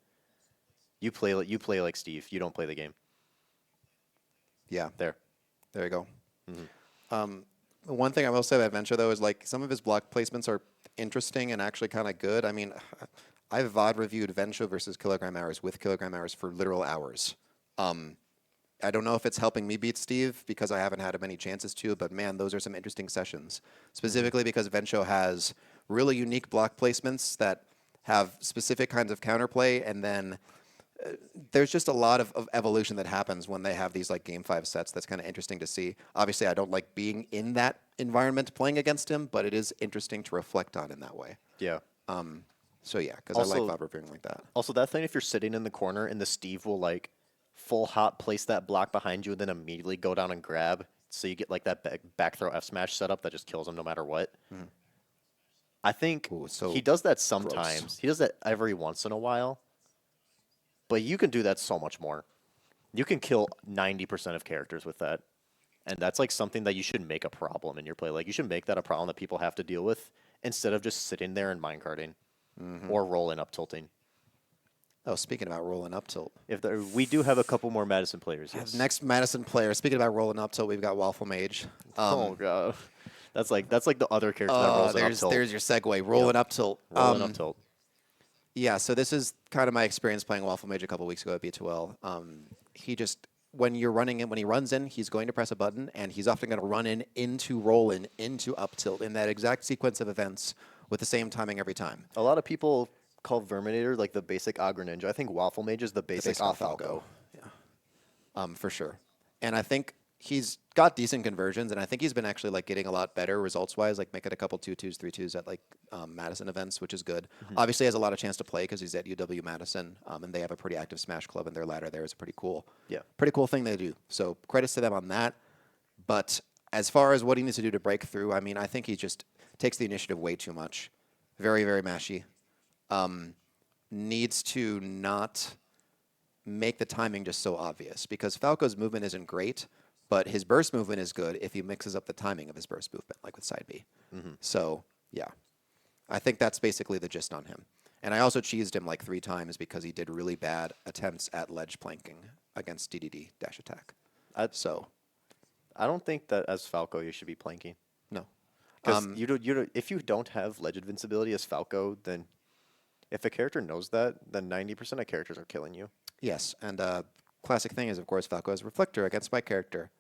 You play like Steve. You don't play the game.
Yeah.
There
you go. One thing I will say about Venture, though, is like some of his block placements are interesting and actually kind of good. I mean, I've VOD reviewed Venture versus Kilogram Hours with Kilogram Hours for literal hours. I don't know if it's helping me beat Steve because I haven't had many chances to, but man, those are some interesting sessions. Specifically because Venture has really unique block placements that have specific kinds of counterplay, and then there's just a lot of evolution that happens when they have these like Game 5 sets that's kind of interesting to see. Obviously, I don't like being in that environment playing against him, but it is interesting to reflect on in that way.
Yeah.
So yeah, because I like VOD reviewing like that.
Also, that thing if you're sitting in the corner and the Steve will like full hop place that block behind you and then immediately go down and grab, so you get like that back throw F smash setup that just kills him no matter what. I think he does that sometimes. Gross. He does that every once in a while. But you can do that so much more. You can kill 90% of characters with that. And that's like something that you should make a problem in your play. Like you should make that a problem that people have to deal with instead of just sitting there and minecarting or rolling up tilting.
Oh, speaking about rolling up tilt.
We do have a couple more Madison players. Yes.
Next Madison player. Speaking about rolling up tilt, we've got Waffle Mage.
Oh god. That's like the other character that rolls up tilt.
There's your segue. Rolling up tilt.
Rolling up tilt.
Yeah, so this is kind of my experience playing Waffle Mage a couple weeks ago at B2L. He just, when he runs in, he's going to press a button, and he's often going to run into roll in, into up tilt in that exact sequence of events with the same timing every time.
A lot of people call Verminator like the basic Agra Ninja. I think Waffle Mage is the basic Falco.
Yeah, for sure. And I think he's got decent conversions, and I think he's been actually like getting a lot better results-wise, like making a couple 2-2s, 3-2s at like Madison events, which is good. Obviously, he has a lot of chance to play because he's at UW Madison, and they have a pretty active Smash club, and their ladder there is a pretty cool thing they do. So credits to them on that. But as far as what he needs to do to break through, I mean, I think he just takes the initiative way too much. Very, very mashy. Needs to not make the timing just so obvious, because Falco's movement isn't great, but his burst movement is good if he mixes up the timing of his burst movement, like with side B. So, yeah. I think that's basically the gist on him. And I also cheesed him like 3 times because he did really bad attempts at ledge planking against DDD dash attack.
I don't think that as Falco you should be planking.
No.
Because if you don't have ledge invincibility as Falco, then if a character knows that, then 90% of characters are killing you.
Yes, and classic thing is, of course, Falco has Reflector against my character.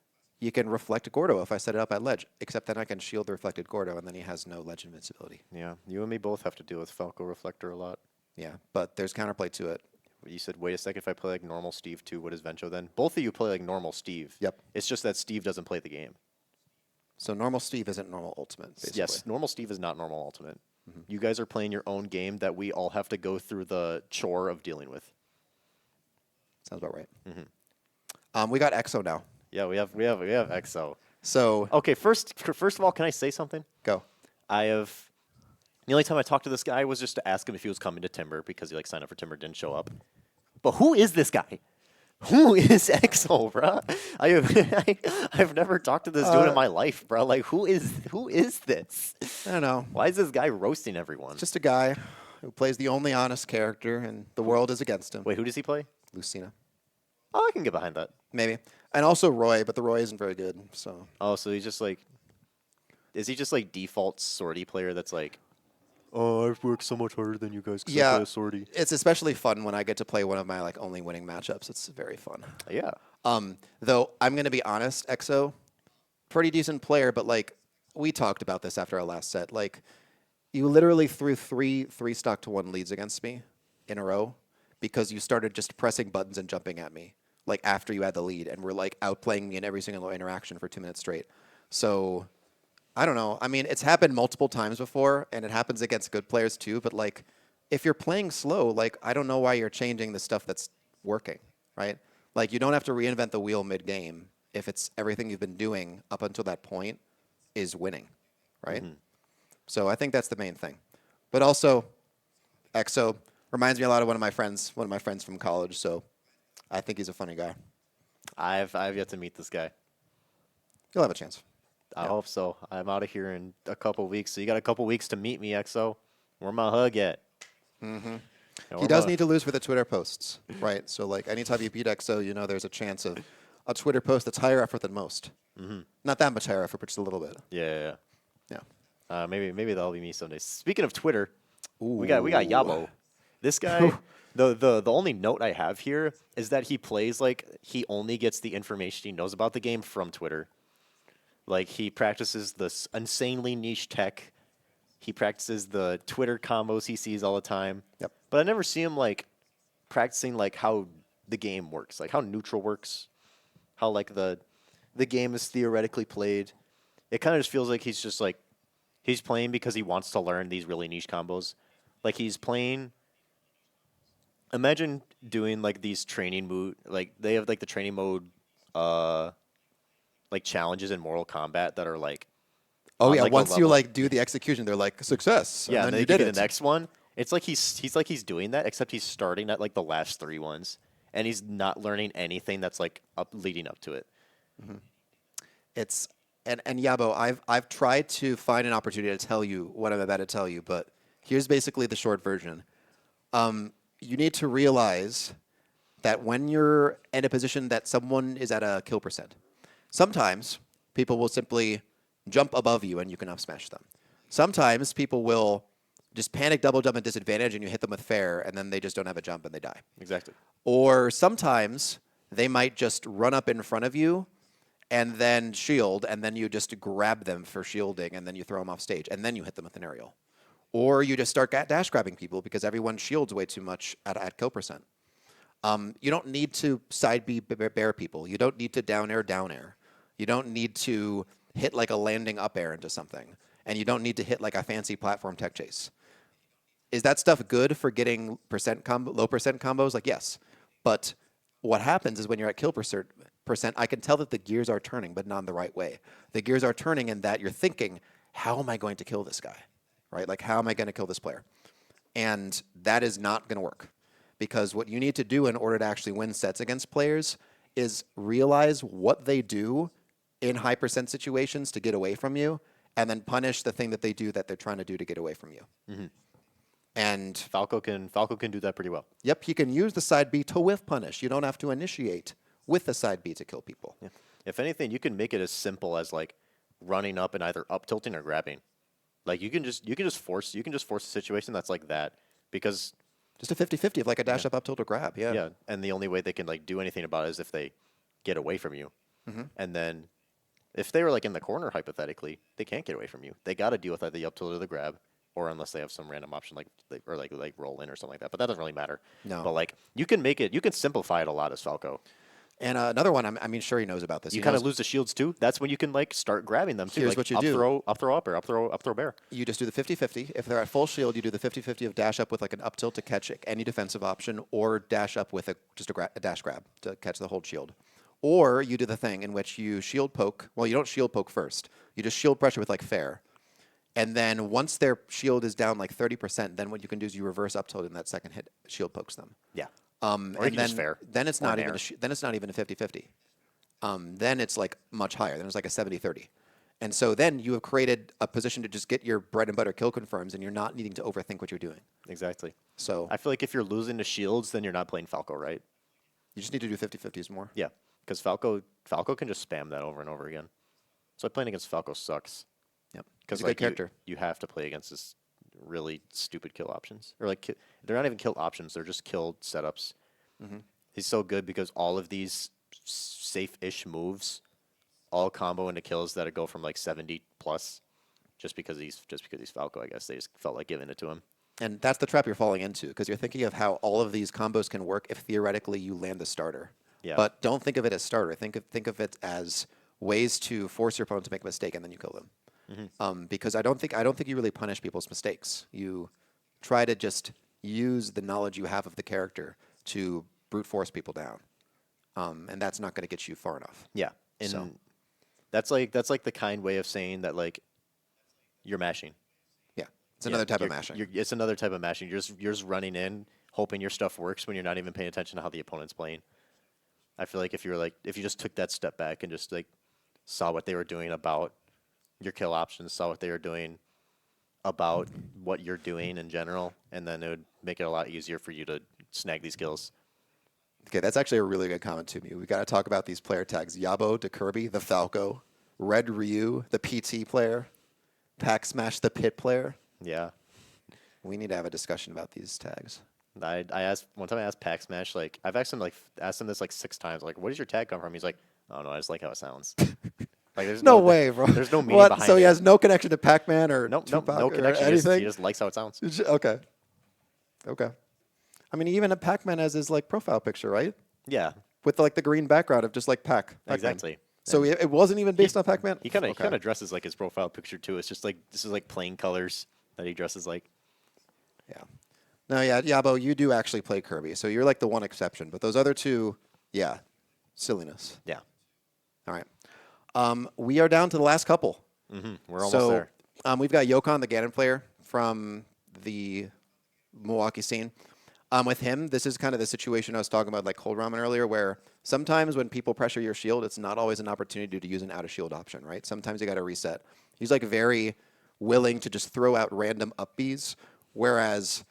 You can reflect Gordo if I set it up at ledge, except then I can shield the reflected Gordo, and then he has no ledge invincibility.
Yeah, you and me both have to deal with Falco Reflector a lot.
Yeah, but there's counterplay to it.
You said, wait a second, if I play like normal Steve too, what is Vencho then? Both of you play like normal Steve.
Yep.
It's just that Steve doesn't play the game.
So normal Steve isn't normal ultimate, basically.
Yes, normal Steve is not normal ultimate. You guys are playing your own game that we all have to go through the chore of dealing with.
Sounds about right. We got EXO now.
Yeah, we have EXO.
So
Okay, first of all, can I say something?
go.
The only time I talked to this guy was just to ask him if he was coming to Timber because he like signed up for Timber, didn't show up. But who is this guy? Who is EXO, bro? I've never talked to this dude in my life, bro. Like, who is this?
I don't know.
Why is this guy roasting everyone?
Just a guy who plays the only honest character, and the world is against him.
Wait, who does he play?
Lucina.
Oh, I can get behind that.
Maybe. And also Roy, but the Roy isn't very good. So
Oh, so he's just like, is he just like default sortie player that's like, oh, I've worked so much harder than you guys because I play a sortie.
It's especially fun when I get to play one of my like only winning matchups. It's very fun.
Yeah.
Though I'm gonna be honest, EXO, pretty decent player, but like we talked about this after our last set. Like you literally threw three stock to 1 leads against me in a row because you started just pressing buttons and jumping at me like after you had the lead and were like outplaying me in every single interaction for 2 minutes straight. So I don't know. I mean, it's happened multiple times before, and it happens against good players too. But like, if you're playing slow, like I don't know why you're changing the stuff that's working, right? Like you don't have to reinvent the wheel mid-game if it's everything you've been doing up until that point is winning, right? So I think that's the main thing. But also, EXO reminds me a lot of one of my friends from college. So I think he's a funny guy.
I've yet to meet this guy.
You'll have a chance.
I hope so. I'm out of here in a couple weeks, so you got a couple weeks to meet me, EXO. Where my hug at?
He does need to lose for the Twitter posts, right? So like anytime you beat EXO, you know there's a chance of a Twitter post that's higher effort than most. Not that much higher effort, but just a little bit.
Yeah.
Yeah.
Maybe that'll be me someday. Speaking of Twitter, we got Yabo. This guy. The only note I have here is that he plays like he only gets the information he knows about the game from Twitter. Like, he practices this insanely niche tech. He practices the Twitter combos he sees all the time.
Yep.
But I never see him, like, practicing, like, how the game works. Like, how neutral works. How, like, the game is theoretically played. It kind of just feels like he's just, like, he's playing because he wants to learn these really niche combos. Like, he's playing... Imagine doing, like, these training mode... Like, they have, like, the training mode... like challenges in Mortal Kombat that are like,
oh yeah,
like
once you like do the execution, they're like success.
Yeah,
and then you
did
did
the next one. It's like he's doing that, except he's starting at like the last 3 ones, and he's not learning anything that's like leading up to it.
It's and Yabo, I've tried to find an opportunity to tell you what I'm about to tell you, but here's basically the short version. You need to realize that when you're in a position that someone is at a kill percent, sometimes people will simply jump above you and you can up smash them. Sometimes people will just panic double jump at disadvantage and you hit them with fair and then they just don't have a jump and they die.
Exactly.
Or sometimes they might just run up in front of you and then shield and then you just grab them for shielding and then you throw them off stage and then you hit them with an aerial. Or you just start dash grabbing people because everyone shields way too much at kill percent. You don't need to side B bear people. You don't need to down air. You don't need to hit like a landing up air into something. And you don't need to hit like a fancy platform tech chase. Is that stuff good for getting low percent combos? Like, yes. But what happens is when you're at kill percent, I can tell that the gears are turning, but not in the right way. The gears are turning in that you're thinking, how am I going to kill this guy? Right? Like, how am I going to kill this player? And that is not going to work. Because what you need to do in order to actually win sets against players is realize what they do in high percent situations to get away from you, and then punish the thing that they do that they're trying to do to get away from you. And
Falco can do that pretty well.
Yep, he can use the side B to whiff punish. You don't have to initiate with the side B to kill people.
Yeah. If anything, you can make it as simple as like running up and either up tilting or grabbing. Like you can just force a situation that's like that because.
Just a 50-50 of like a dash up tilt or grab, yeah.
Yeah, and the only way they can like do anything about it is if they get away from you. And then if they were like in the corner hypothetically, they can't get away from you. They got to deal with either the up tilt or the grab, or unless they have some random option like roll in or something like that. But that doesn't really matter.
No.
But like you can simplify it a lot as Falco.
And another one, I mean, sure he knows about this.
You
He
kind of
knows
lose the shields too. That's when you can like start grabbing them too.
Here's
like,
what you
up
do.
throw, up throw up, or up throw bear.
you just do the 50-50. If they're at full shield, you do the 50-50 of dash up with like an up tilt to catch any defensive option, or dash up with a dash grab to catch the hold shield. Or you do the thing in which you shield poke. Well, you don't shield poke first. You just shield pressure with like fair. And then once their shield is down like 30%, then what you can do is you reverse up tilt in that second hit, shield pokes them.
Yeah.
Or
you
and
can
then,
just fair.
then it's
Or
not
an
even
air.
then it's not even a 50-50. Then it's like much higher. Then it's like a 70-30. And so then you have created a position to just get your bread and butter kill confirms, and you're not needing to overthink what you're doing.
Exactly.
So
I feel like if you're losing to shields, then you're not playing Falco, right?
you just need to do 50-50s more.
Yeah, because Falco can just spam that over and over again. So playing against Falco sucks.
Yep.
Because
He's a good character.
You have to play against this really stupid kill options, or like they're not even kill options; they're just kill setups. He's so good because all of these safe-ish moves all combo into kills that go from like 70 plus, just because he's Falco. I guess they just felt like giving it to him.
And that's the trap you're falling into, because you're thinking of how all of these combos can work if theoretically you land the starter.
Yeah.
But don't think of it as starter. Think of it as ways to force your opponent to make a mistake, and then you kill them. Because I don't think you really punish people's mistakes. You try to just use the knowledge you have of the character to brute force people down, and that's not going to get you far enough.
Yeah, and
So.
that's like the kind way of saying that like you're mashing.
Yeah, it's another type of
You're-
mashing.
It's another type of mashing. You're just running in, hoping your stuff works when you're not even paying attention to how the opponent's playing. I feel like if you just took that step back and just like saw what they were doing about your kill options, saw what they were doing about what you're doing in general, and then it would make it a lot easier for you to snag these kills.
Okay, that's actually a really good comment to me. We got to talk about these player tags: Yabo, DeKirby, the Falco, Red Ryu, the PT player, Pack Smash, the Pit player.
Yeah.
We need to have a discussion about these tags.
I asked one time. I asked Pack Smash, like I've asked him this like 6 times. Like, where does your tag come from? He's like, oh no, I just like how it sounds. Like, there's
No way, bro.
There's no meaning
What?
behind
So
it.
he has no connection to Pac-Man or
Nope,
Tupac
no
or
connection.
anything?
He just likes how it sounds.
Okay. Okay. I mean, even a Pac-Man has his like profile picture, right?
Yeah,
With like the green background of just like Pac-Man.
exactly.
So it wasn't even based on Pac-Man.
He kind
Okay.
of dresses like his profile picture too. It's just like this is like plain colors that he dresses like.
Yeah. No, yeah, Yabo, you do actually play Kirby, so you're like the one exception. But those other two, yeah, silliness.
Yeah.
All right. We are down to the last couple.
We're almost
So
there.
we've got Yokon, the Ganon player from the Milwaukee scene. With him, this is kind of the situation I was talking about, like Coldramen earlier, where sometimes when people pressure your shield, it's not always an opportunity to use an out-of-shield option, right? Sometimes you got to reset. He's like very willing to just throw out random up Bs, whereas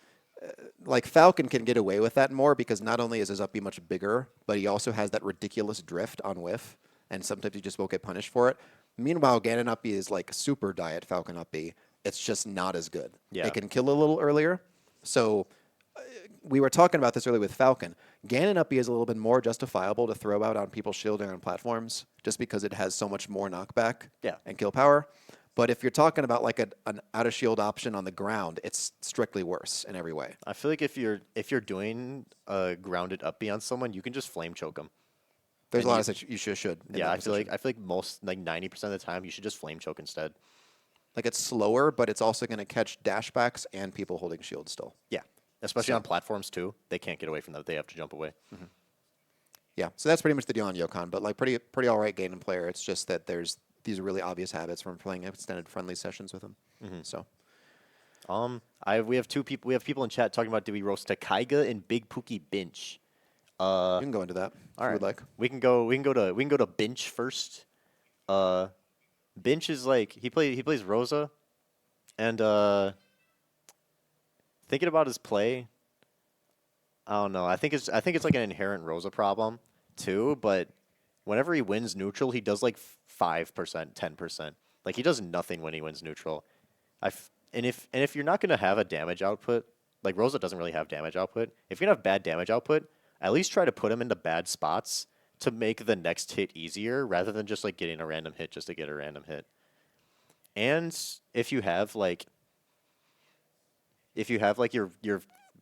like Falcon can get away with that more because not only is his up B much bigger, but he also has that ridiculous drift on whiff, and sometimes you just won't get punished for it. Meanwhile, Ganon up B is like super diet Falcon up B. It's just not as good.
Yeah.
It can kill a little earlier. So we were talking about this earlier with Falcon. Ganon up B is a little bit more justifiable to throw out on people's shielding on platforms just because it has so much more knockback
Yeah.
and kill power. But if you're talking about like an out-of-shield option on the ground, it's strictly worse in every way.
I feel like if you're doing a grounded up B on someone, you can just flame choke them.
There's
And
a lot of such you should. in
Yeah,
that
I feel
position.
like most like 90% of the time you should just flame choke instead.
Like it's slower, but it's also going to catch dashbacks and people holding shields still.
Yeah, especially
So-
on platforms too. They can't get away from that. They have to jump away.
Yeah, so that's pretty much the deal on Yokon, but like pretty all right Ganon player. It's just that there's these really obvious habits from playing extended friendly sessions with him. So
We have people in chat talking about do we roast Takaiga and Big Pookie Binch.
you can go into that if you would like.
We can go to Binch first. Binch is like he plays Rosa, and thinking about his play, I don't know. I think it's like an inherent Rosa problem too. But whenever he wins neutral, he does like 5%, 10%. Like he does nothing when he wins neutral. And if you're not gonna have a damage output, like Rosa doesn't really have damage output. If you're gonna have bad damage output, at least try to put him into bad spots to make the next hit easier, rather than just like getting a random hit just to get a random hit. And if you have like your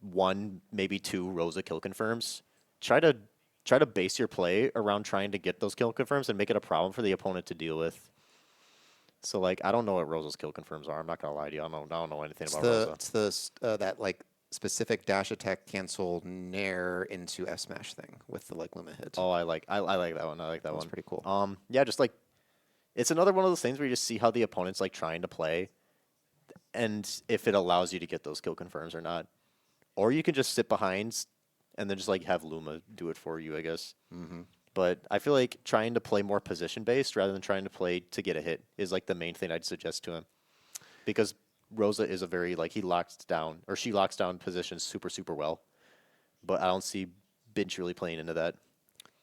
1, maybe 2 Rosa kill confirms, try to try to base your play around trying to get those kill confirms and make it a problem for the opponent to deal with. So, like, I don't know what Rosa's kill confirms are. I'm not going to lie to you. I don't know anything about Rosa.
It's the that like specific dash attack cancel nair into F smash thing with the like Luma hit.
Oh, I like that one. I like that one.
That's pretty cool.
Yeah, just like it's another one of those things where you just see how the opponent's like trying to play, and if it allows you to get those kill confirms or not, or you can just sit behind and then just like have Luma do it for you, I guess.
Mm-hmm.
But I feel like trying to play more position based rather than trying to play to get a hit is like the main thing I'd suggest to him, because Rosa is a very like she locks down positions super well, but I don't see Binch really playing into that.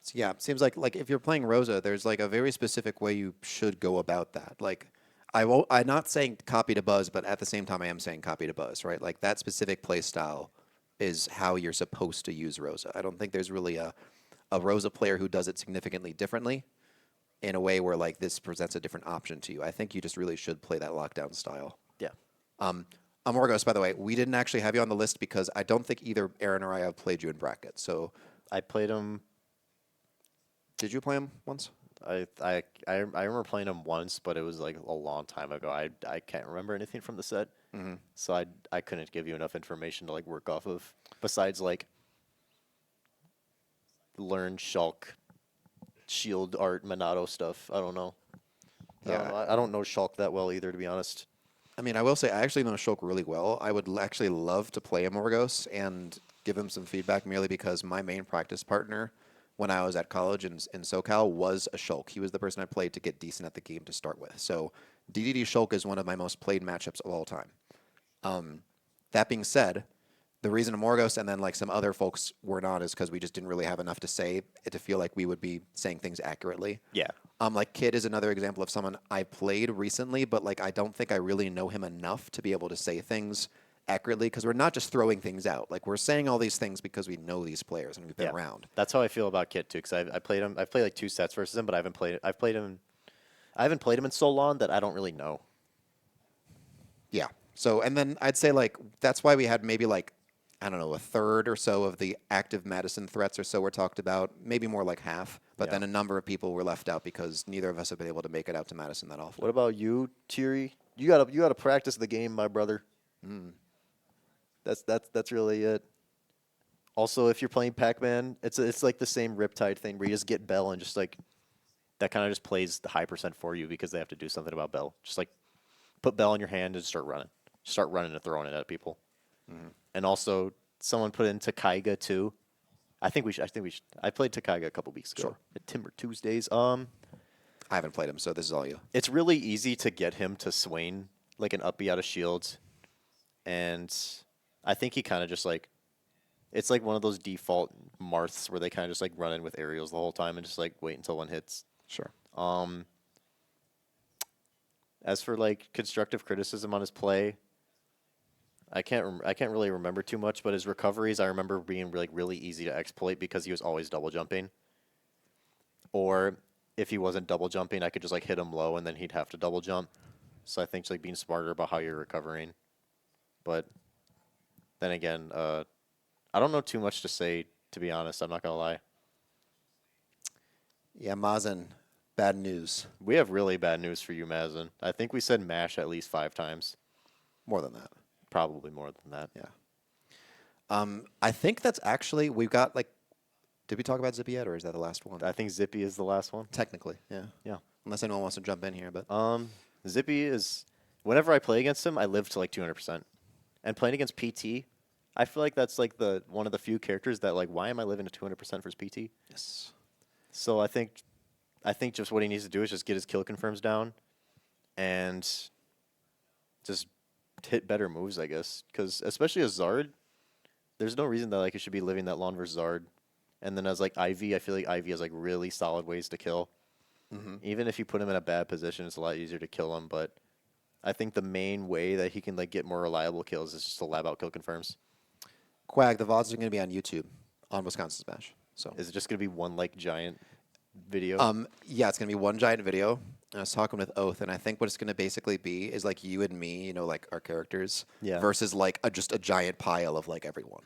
So yeah, it seems like if you're playing Rosa, there's like a very specific way you should go about that. Like I'm not saying copy to Buzz, but at the same time I am saying copy to Buzz, right? Like that specific play style is how you're supposed to use Rosa. I don't think there's really a Rosa player who does it significantly differently in a way where like this presents a different option to you. I think you just really should play that lockdown style.
Yeah.
Amorgos, by the way, we didn't actually have you on the list because I don't think either Aaron or I have played you in bracket. So
I played him.
Did you play him once?
I remember playing him once, but it was like a long time ago. I can't remember anything from the set, so I couldn't give you enough information to like work off of. Besides like learn Shulk, shield art, Monado stuff. I don't know.
Yeah.
I don't know Shulk that well either, to be honest.
I mean, I will say I actually know Shulk really well. I would actually love to play Amorgos and give him some feedback merely because my main practice partner when I was at college in SoCal was a Shulk. He was the person I played to get decent at the game to start with. So DDD Shulk is one of my most played matchups of all time. That being said, the reason Amorgos and then like some other folks were not is because we just didn't really have enough to say to feel like we would be saying things accurately.
Yeah.
Like Kid is another example of someone I played recently, but like I don't think I really know him enough to be able to say things accurately because we're not just throwing things out. Like we're saying all these things because we know these players and we've been around.
That's how I feel about Kid too, because I played him. I've played like 2 sets versus him, but I haven't played him in so long that I don't really know.
Yeah. So and then I'd say like that's why we had maybe like I don't know, a third or so of the active Madison threats or so were talked about, maybe more like half, but then a number of people were left out because neither of us have been able to make it out to Madison that often.
What about you, Thierry? You gotta practice the game, my brother. That's really it. Also, if you're playing Pac-Man, it's like the same Riptide thing where you just get Bell and just like that kind of just plays the high percent for you because they have to do something about Bell. Just like put Bell in your hand and start running. Start running and throwing it at people. And also, someone put in Takaiga too. I think we should. I played Takaiga a couple weeks ago at Timber Tuesdays.
I haven't played him, so this is all you.
It's really easy to get him to Swain like an up B out of shields, and I think he kind of just like it's like one of those default Marths where they kind of just like run in with aerials the whole time and just like wait until one hits.
Sure.
As for like constructive criticism on his play, I can't really remember too much, but his recoveries I remember being like really easy to exploit because he was always double jumping. Or if he wasn't double jumping, I could just like hit him low and then he'd have to double jump. So I think just like being smarter about how you're recovering. But then again, I don't know too much to say, to be honest. I'm not gonna lie.
Yeah, Mazen, bad news.
We have really bad news for you, Mazen. I think we said MASH at least 5 times.
More than that.
Probably more than that.
Yeah. I think that's actually, we've got like, did we talk about Zippy yet, or is that the last one?
I think Zippy is the last one.
Technically, yeah.
Yeah.
Unless anyone wants to jump in here, but.
Zippy is, whenever I play against him, I live to like 200%. And playing against PT, I feel like that's like one of the few characters that like, why am I living to 200% for his PT?
Yes.
So I think just what he needs to do is just get his kill confirms down and just hit better moves, I guess. Because especially as Zard, there's no reason that like he should be living that long versus Zard. And then as like Ivy, I feel like Ivy has like really solid ways to kill. Even if you put him in a bad position, it's a lot easier to kill him. But I think the main way that he can like get more reliable kills is just to lab out kill confirms.
Quag, the VODs are going to be on YouTube on Wisconsin Smash. So
is it just going to be one like giant video?
Yeah, it's going to be one giant video. I was talking with Oath, and I think what it's going to basically be is like you and me, you know, like our characters, versus like just a giant pile of like everyone.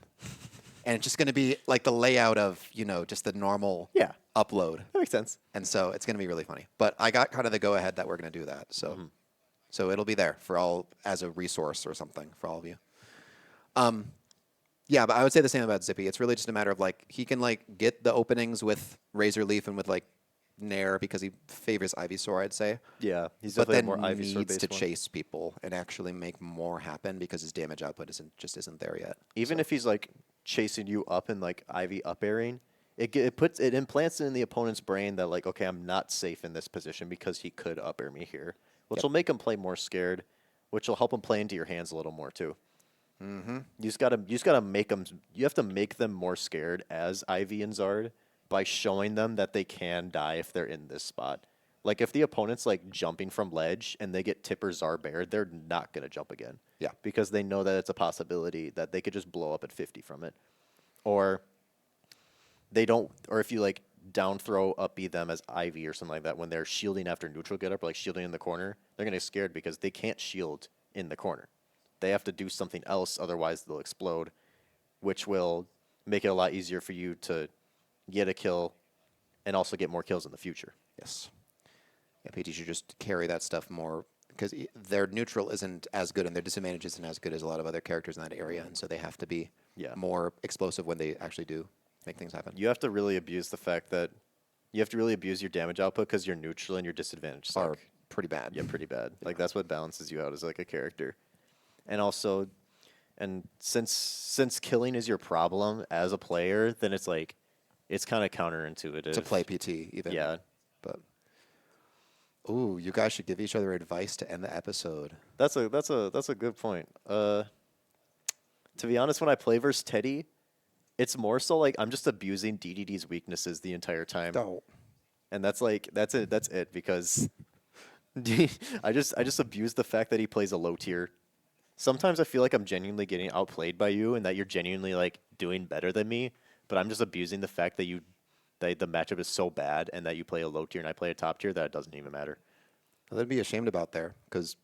and it's just going to be like the layout of just the normal
Yeah.
upload,
That makes sense.
and so it's going to be really funny. But I got kind of the go ahead that we're going to do that, so so it'll be there for all as a resource or something for all of you. Yeah, but I would say the same about Zippy. It's really just a matter of like he can like get the openings with Razor Leaf and with like Nair because he favors Ivysaur, I'd say.
Yeah, he's
But
definitely
then
a more Ivysaur
needs
based
to
one.
chase people and actually make more happen because his damage output isn't there yet.
Even if he's like chasing you up and like Ivy up airing, it implants it in the opponent's brain that like, okay, I'm not safe in this position because he could up air me here, which will make him play more scared, which will help him play into your hands a little more too. You just gotta make them. You have to make them more scared as Ivy and Zard by showing them that they can die if they're in this spot. Like if the opponent's like jumping from ledge and they get Tipper Zard Bear, they're not gonna jump again.
Yeah.
Because they know that it's a possibility that they could just blow up at 50 from it, or they don't. Or if you like down throw up B them as Ivy or something like that when they're shielding after neutral get up or like shielding in the corner, they're gonna get scared because they can't shield in the corner. They have to do something else, otherwise they'll explode, which will make it a lot easier for you to get a kill and also get more kills in the future.
Yes. Yeah, PT should just carry that stuff more because their neutral isn't as good and their disadvantage isn't as good as a lot of other characters in that area, and so they have to be more explosive when they actually do make things happen.
You have to really abuse the fact that you have to really abuse your damage output because your neutral and your disadvantage
Are
suck.
pretty bad.
Yeah, pretty bad. Like that's what balances you out as like a character. And also, and since killing is your problem as a player, then it's like it's kind of counterintuitive
To play PT even.
Yeah.
But ooh, you guys should give each other advice to end the episode.
That's a good point. To be honest, when I play versus Teddy, it's more so like I'm just abusing DDD's weaknesses the entire time.
Oh.
And that's it because I just abuse the fact that he plays a low tier. Sometimes I feel like I'm genuinely getting outplayed by you and that you're genuinely like doing better than me, but I'm just abusing the fact that the matchup is so bad and that you play a low tier and I play a top tier that it doesn't even matter.
Well, that'd be ashamed about there because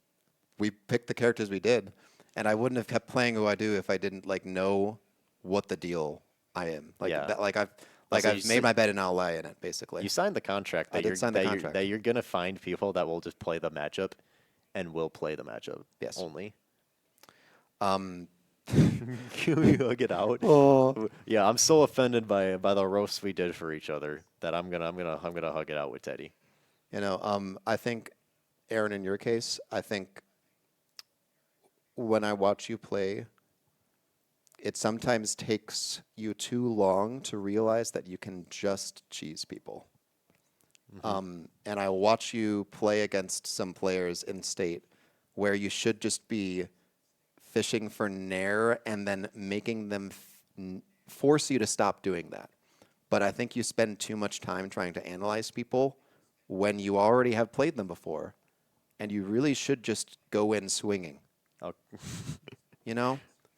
we picked the characters we did, and I wouldn't have kept playing who I do if I didn't like know what the deal I am. Like
Yeah.
that, like I've
Also,
I've made my bed and I'll lie in it basically.
You signed the contract
I
that
did
you're
sign the
that
contract.
you're gonna find people that will just play the matchup and will play the matchup.
Yes.
Only.
Um,
Can we hug it out?
Oh.
Yeah, I'm so offended by the roast we did for each other that I'm gonna hug it out with Teddy.
I think, Aaron, in your case, I think when I watch you play, it sometimes takes you too long to realize that you can just cheese people. And I watch you play against some players in state where you should just be fishing for Nair and then making them force you to stop doing that. But I think you spend too much time trying to analyze people when you already have played them before, and you really should just go in swinging.
Oh.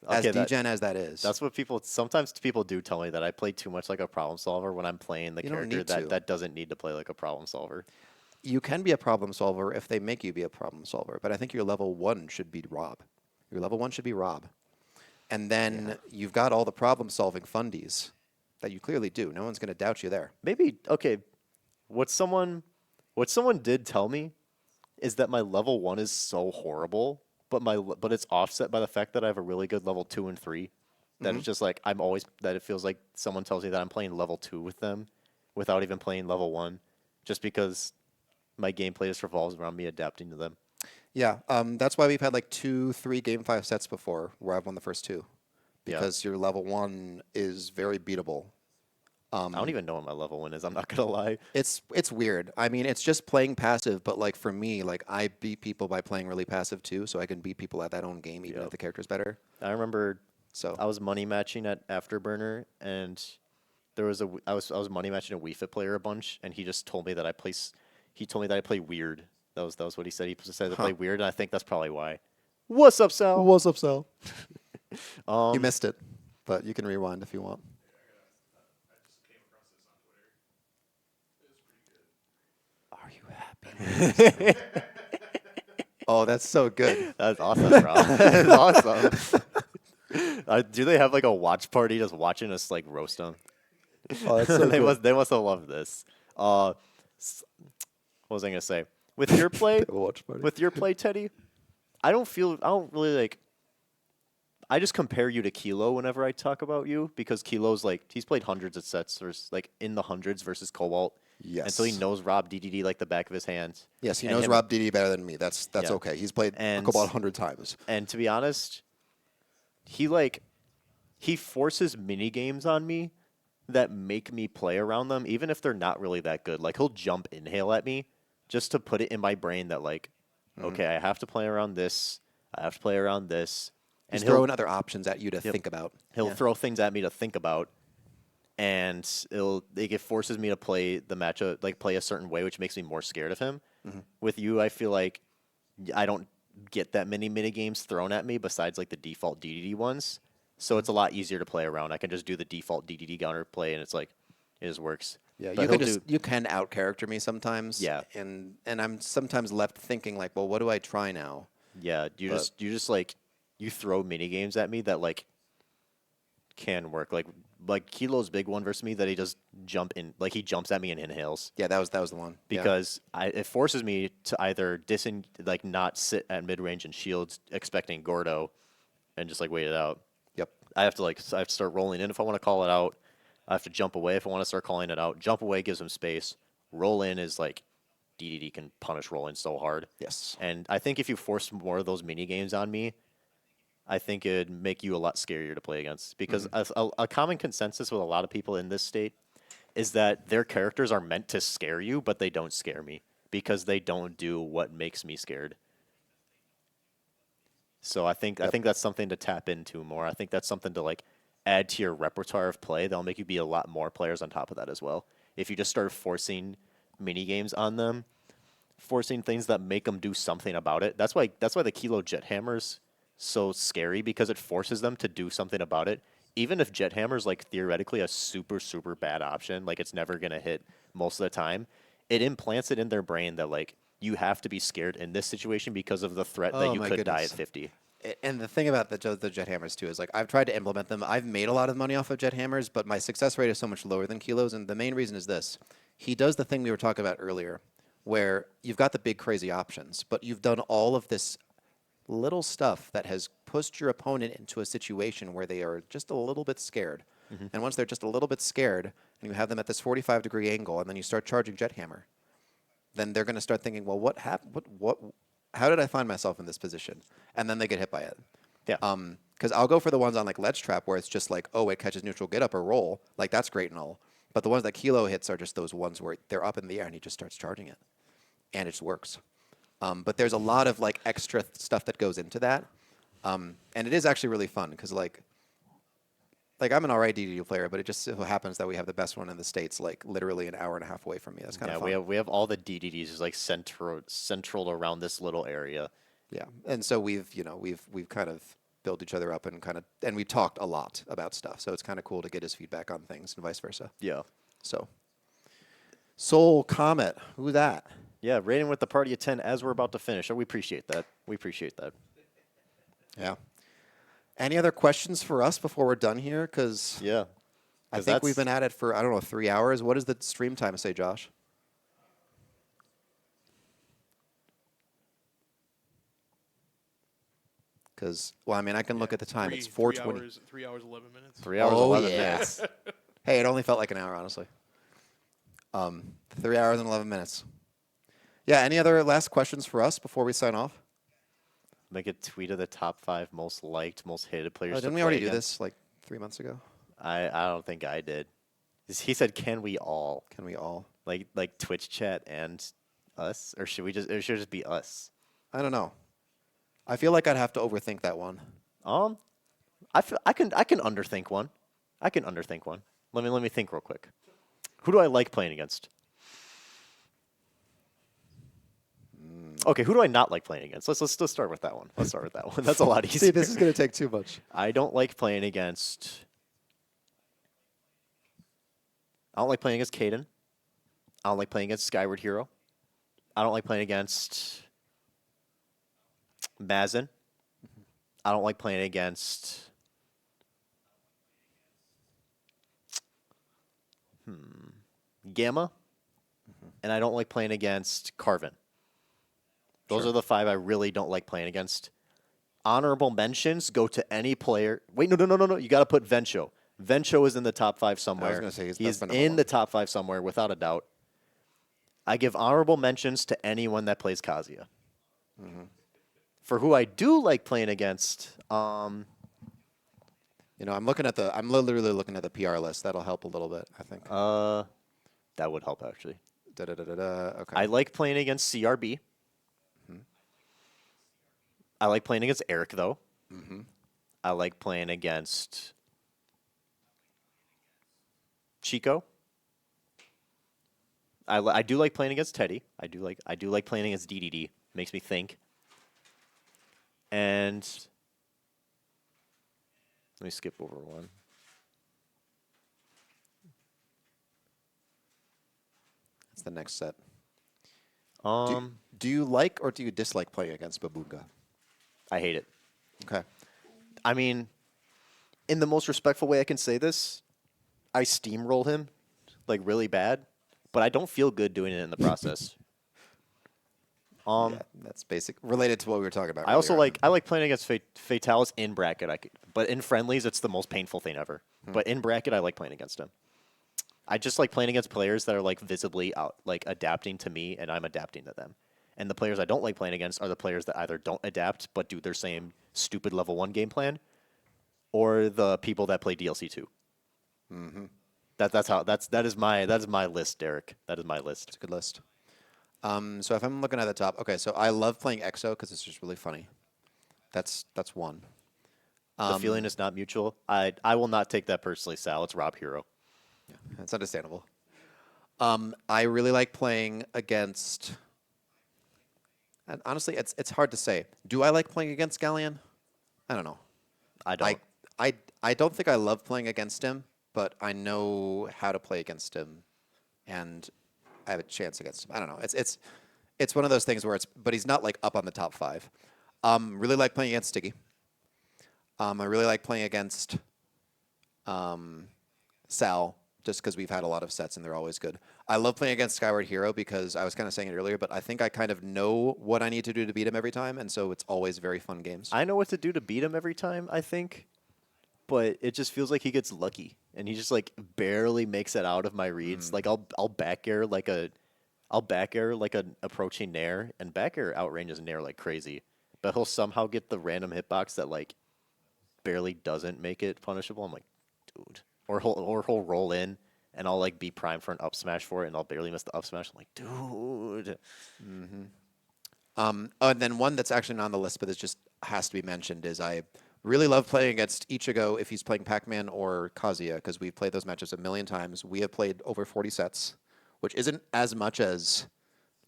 As
Okay,
degen as that is.
That's what sometimes people do tell me that I play too much like a problem solver when I'm playing the
You don't
character
need to.
that doesn't need to play like a problem solver.
You can be a problem solver if they make you be a problem solver, but I think your level 1 should be Rob. Your level 1 should be Rob. And then you've got all the problem solving fundies that you clearly do. No one's going to doubt you there.
Maybe okay. What someone did tell me is that my level 1 is so horrible, but it's offset by the fact that I have a really good level 2 and 3. That it's just like that it feels like someone tells me that I'm playing level 2 with them without even playing level 1, just because my gameplay just revolves around me adapting to them.
Yeah, that's why we've had like 2-3 Game 5 sets before where I've won the first 2. Because your level 1 is very beatable.
I don't even know what my level 1 is, I'm not going to lie.
It's weird. I mean, it's just playing passive, but like for me, like I beat people by playing really passive too, so I can beat people at that own game even if the character's better.
I remember
So
I was money matching at Afterburner, and I was money matching a Wii Fit player a bunch, and he just told me that I play weird. That was what he said. He said to play weird, and I think that's probably why. What's up, Sal?
What's up, Sal? You missed it, but you can rewind if you want. Are you happy? Oh, that's so good.
That's awesome, bro. That's awesome. Do they have like a watch party just watching us like roast them?
Oh, that's so
they
good.
must have loved this. What was I gonna say? With your play,
A watch party.
with your play, Teddy, I don't really like. I just compare you to Kilo whenever I talk about you because Kilo's like he's played hundreds of sets versus like in the hundreds versus Cobalt.
Yes.
And so he knows Rob DDD like the back of his hand.
Yes, he
And
knows
him-
Rob DD better than me. That's
Yeah.
okay. He's played
And-
Cobalt 100 times.
And to be honest, he forces mini games on me that make me play around them, even if they're not really that good. Like he'll jump inhale at me just to put it in my brain that like, okay, I have to play around this. I have to play around this.
He's
And
throwing other options at you to think about.
He'll throw things at me to think about, and it forces me to play the matchup, like play a certain way, which makes me more scared of him. With you, I feel like I don't get that many mini games thrown at me besides like the default DDD ones, so it's a lot easier to play around. I can just do the default DDD counter play, and it's like it just works.
Yeah,
But
you can out character me sometimes.
Yeah.
and I'm sometimes left thinking like, well, what do I try now?
Yeah, you just like you throw mini games at me that like can work. Like Kilo's big one versus me that he just he jumps at me and inhales
Yeah, that was the one. Yeah.
because it forces me to either not sit at mid range and shields expecting Gordo and just like wait it out.
Yep.
I have to start rolling in if I want to call it out. I have to jump away if I want to start calling it out. Jump away gives him space. Roll in is like DDD can punish roll in so hard.
Yes.
And I think if you force more of those mini games on me, I think it'd make you a lot scarier to play against because a common consensus with a lot of people in this state is that their characters are meant to scare you, but they don't scare me because they don't do what makes me scared. So I think that's something to tap into more. I think that's something to like add to your repertoire of play. That'll make you be a lot more players on top of that as well. If you just start forcing mini games on them, forcing things that make them do something about it. That's why the Kilo Jet Hammer's so scary because it forces them to do something about it. Even if Jet Hammer's like theoretically a super, super bad option, like it's never going to hit most of the time, it implants it in their brain that like you have to be scared in this situation because of the threat that
Oh
you
my
could die
goodness.
at 50.
And the thing about the jet hammers too is like I've tried to implement them. I've made a lot of money off of jet hammers, but my success rate is so much lower than Kilo's. And the main reason is this: he does the thing we were talking about earlier, where you've got the big crazy options, but you've done all of this little stuff that has pushed your opponent into a situation where they are just a little bit scared. And once they're just a little bit scared, and you have them at this 45-degree angle, and then you start charging jet hammer, then they're going to start thinking, well, what happened? How did I find myself in this position? And then they get hit by it.
Yeah.
Because I'll go for the ones on like ledge trap where it's just like, oh, it catches neutral, get up or roll. Like that's great and all. But the ones that Kilo hits are just those ones where they're up in the air and he just starts charging it, and it just works. But there's a lot of like extra stuff that goes into that, and it is actually really fun because like I'm an alright DDD player, but it just so happens that we have the best one in the States, like literally an hour and a half away from me. That's kind of fun.
we have all the DDDs like central around this little area.
Yeah, and so we've kind of built each other up and we talked a lot about stuff. So it's kind of cool to get his feedback on things and vice versa.
Yeah.
So, Soul Comet, who's that?
Yeah, rating with the party of 10 as we're about to finish. We appreciate that.
Yeah. Any other questions for us before we're done here? Because
Yeah.
I
'Cause
think we've
that's-
been at it for, I don't know, 3 hours. What does the stream time say, Josh? Because, well, I mean, I can look at the time. It's 4:20.
3 hours 11 minutes.
3 hours,
Oh,
11
yeah.
minutes.
Hey, it only felt like an hour, honestly. 3 hours and 11 minutes. Yeah, any other last questions for us before we sign off?
Make a tweet of the top 5 most liked, most hated players.
Oh,
to
didn't we
play
already do
against.
this like 3 months ago?
I don't think I did. He said, "Can we all
Can we all?
like Twitch chat and us, or should it just be us?"
I don't know. I feel like I'd have to overthink that one.
I can underthink one. I can underthink one. Let me think real quick. Who do I like playing against? Okay, who do I not like playing against? Let's start with that one. Let's start with that one. That's a lot easier.
See, this is going to take too much.
I don't like playing against. I don't like playing against Kaden. I don't like playing against Skyward Hero. I don't like playing against Mazen. I don't like playing against Gamma, and I don't like playing against Carvin. Those
Sure.
are the 5 I really don't like playing against. Honorable mentions go to any player. Wait, no. You got to put Vencho. Vencho is in the top 5 somewhere.
gonna say that's
he's
the number
in
one.
the top 5 somewhere, without a doubt. I give honorable mentions to anyone that plays Kazuya. For who I do like playing against,
I'm literally looking at the PR list. That'll help a little bit, I think.
that would help actually.
Okay.
I like playing against CRB. I like playing against Erictho. I like playing against CHICO. I do like playing against Teddy. I do like playing against DDD. Makes me think. And let me skip over one.
That's the next set.
Um,
Do you like or do you dislike playing against BABOONGA?
I hate it.
Okay.
I mean, in the most respectful way I can say this, I steamroll him like really bad, but I don't feel good doing it in the process.
Yeah, that's basic. Related to what we were talking about.
I also
earlier.
like playing against Fatalis in bracket. But in friendlies, it's the most painful thing ever. But in bracket, I like playing against him. I just like playing against players that are like visibly out, like adapting to me, and I'm adapting to them. And the players I don't like playing against are the players that either don't adapt but do their same stupid level 1 game plan, or the people that play DLC 2. That is my list, Derek. That is my list.
It's a good list. So if I'm looking at the top, okay, so I love playing EXO because it's just really funny. That's one.
The feeling is not mutual. I will not take that personally, Sal. It's Rob Hero.
That's understandable. I really like playing against. And honestly, it's hard to say. Do I like playing against Galleon? I don't know.
I don't.
I don't think I love playing against him, but I know how to play against him, and I have a chance against him. I don't know. It's one of those things where but he's not like up on the top 5. Really like playing against Stiggy. I really like playing against Sal, just because we've had a lot of sets and they're always good. I love playing against Skyward Hero because I was kind of saying it earlier, but I think I kind of know what I need to do to beat him every time, and so it's always very fun games.
I know what to do to beat him every time, I think, but it just feels like he gets lucky and he just like barely makes it out of my reads. Like I'll back air like an approaching Nair, and back air outranges Nair like crazy, but he'll somehow get the random hitbox that like barely doesn't make it punishable. I'm like, dude. Or he'll roll in and I'll like be primed for an up smash for it and I'll barely miss the up smash. I'm like, dude.
And then one that's actually not on the list, but it just has to be mentioned, is I really love playing against Ichigo if he's playing Pac-Man or Kazuya, because we've played those matches a million times. We have played over 40 sets, which isn't as much as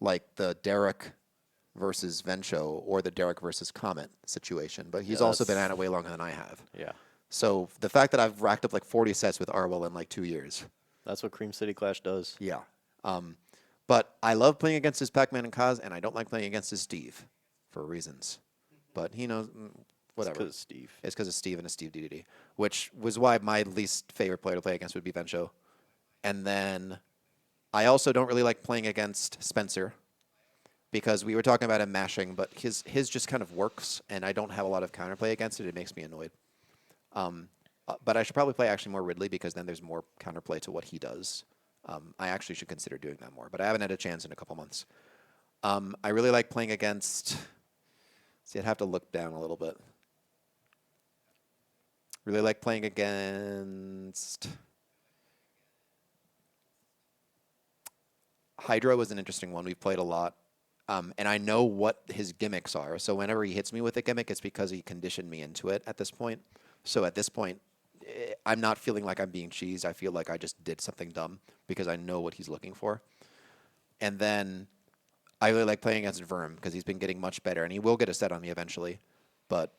like the Derek versus Vencho or the Derek versus Comet situation, but he's also been at it way longer than I have.
Yeah.
So the fact that I've racked up like 40 sets with Arwell in like 2 years.
That's what Cream City Clash does.
Yeah. But I love playing against his Pac-Man and Kaz, and I don't like playing against his Steve for reasons. But he knows, whatever.
Because Steve.
It's because of Steve and a Steve DDD, which was why my least favorite player to play against would be Vencho. And then I also don't really like playing against Spencer because we were talking about him mashing, but his just kind of works, and I don't have a lot of counterplay against it. It makes me annoyed. But I should probably play actually more Ridley because then there's more counterplay to what he does. I actually should consider doing that more, but I haven't had a chance in a couple months. I really like playing against. See, I'd have to look down a little bit. Really like playing against. Hydro was an interesting one. We've played a lot. And I know what his gimmicks are. So whenever he hits me with a gimmick, it's because he conditioned me into it at this point. So at this point, I'm not feeling like I'm being cheesed. I feel like I just did something dumb because I know what he's looking for. And then I really like playing against Verm because he's been getting much better, and he will get a set on me eventually. But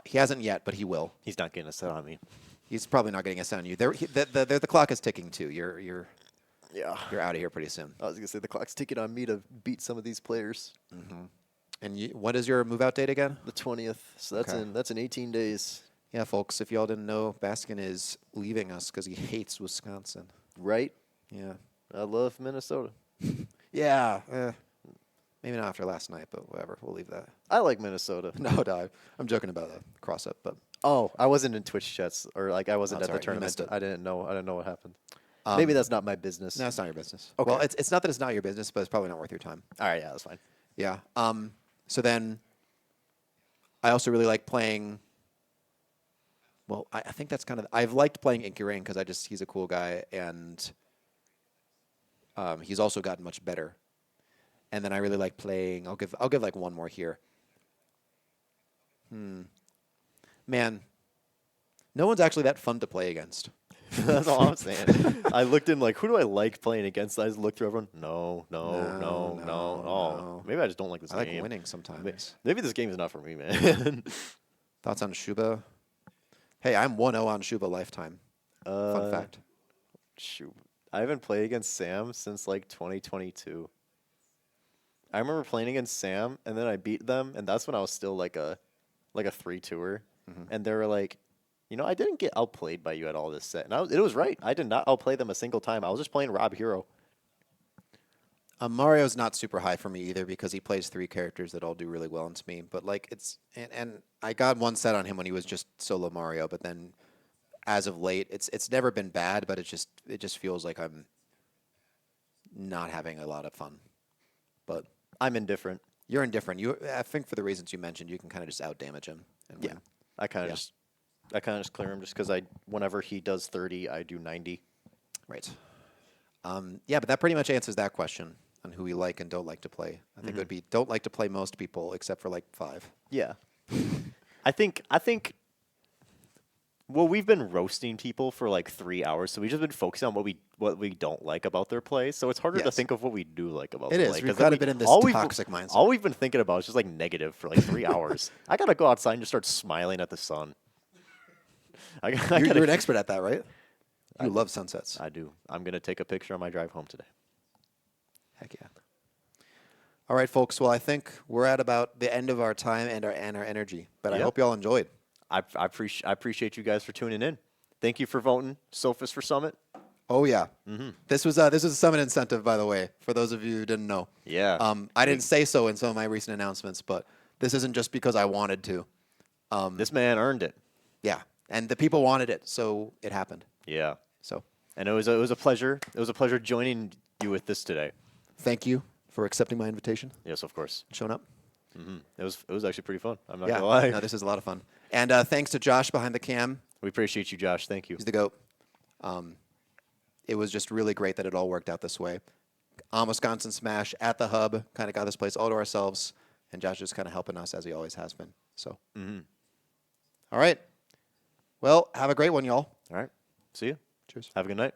he hasn't yet, but he will.
He's not getting a set on me.
He's probably not getting a set on you. The clock is ticking too. You're out of here pretty soon.
I was going to say the clock's ticking on me to beat some of these players.
And what is your move out date again?
The 20th. So that's in 18 days.
Yeah, folks, if y'all didn't know, Baskin is leaving us because he hates Wisconsin.
Right?
Yeah.
I love Minnesota.
Yeah. Maybe not after last night, but whatever. We'll leave that.
I like Minnesota.
No, I'm joking about the cross-up, but
Oh, I wasn't in Twitch chats, or like I wasn't
That's
at
all
the
right, you
tournament.
missed it.
I didn't know. what happened. Maybe that's not my business.
no, it's not your business.
Okay.
Well, it's not that it's not your business, but it's probably not worth your time.
All right, yeah, that's fine.
Yeah. So then I also really like playing. Well, I think that's kind of. I've liked playing Inky Rain because he's a cool guy, and he's also gotten much better. And then I really like playing. I'll give like one more here. Man, no one's actually that fun to play against.
That's all I'm saying. I looked in like, who do I like playing against? I just looked through everyone. No. Oh, maybe I just don't like this
I
game.
like winning sometimes.
Maybe this game is not for me, man.
Thoughts on Shuba? Hey, I'm 1-0 on Shuba lifetime. Fun fact.
Shoot, I haven't played against Sam since like 2022. I remember playing against Sam, and then I beat them, and that's when I was still like a 3-2er, and they were like, I didn't get outplayed by you at all this set, and it was right. I did not outplay them a single time. I was just playing Rob Hero.
Mario's not super high for me either because he plays 3 characters that all do really well into me. But like and I got one set on him when he was just solo Mario. But then, as of late, it's never been bad. But it just feels like I'm not having a lot of fun. But
I'm indifferent.
you're indifferent. I think for the reasons you mentioned, you can kind of just out damage him. And
Yeah,
win.
I kind of just clear him just because whenever he does 30, I do 90.
Right. Yeah, but that pretty much answers that question on who we like and don't like to play. I think it would be don't like to play most people except for like 5.
Yeah. I think well, we've been roasting people for like 3 hours, so we've just been focusing on what we don't like about their play. So it's harder to
Yes.
think of what we do like about
It
their
is.
play.
We've
'cause
kinda
then
been in this
all we've-
toxic mindset.
All we've been thinking about is just like negative for like 3 hours. I gotta go outside and just start smiling at the sun.
You're an expert at that, right? You love sunsets.
I do. I'm gonna take a picture on my drive home today.
Heck yeah. All right, folks. Well, I think we're at about the end of our time and our energy. But I
Yeah.
hope you all enjoyed.
I appreciate you guys for tuning in. Thank you for voting Sophist for Summit.
Oh yeah. This was a summit incentive, by the way, for those of you who didn't know.
Yeah.
I didn't say so in some of my recent announcements, but this isn't just because I wanted to.
This man earned it.
Yeah, and the people wanted it, so it happened.
Yeah.
So
And it was a pleasure. It was a pleasure joining you with this today.
thank you for accepting my invitation,
Yes, of course.
and showing up.
It was actually pretty fun. I'm not
Yeah,
gonna lie.
no, this is a lot of fun. And thanks to Josh behind the cam.
We appreciate you, Josh. Thank you.
He's the GOAT. It was just really great that it all worked out this way. Wisconsin Smash at the hub, kind of got this place all to ourselves, and Josh is kind of helping us as he always has been. So, all right. Well, have a great one, y'all.
All right. See you.
Cheers.
Have a good night.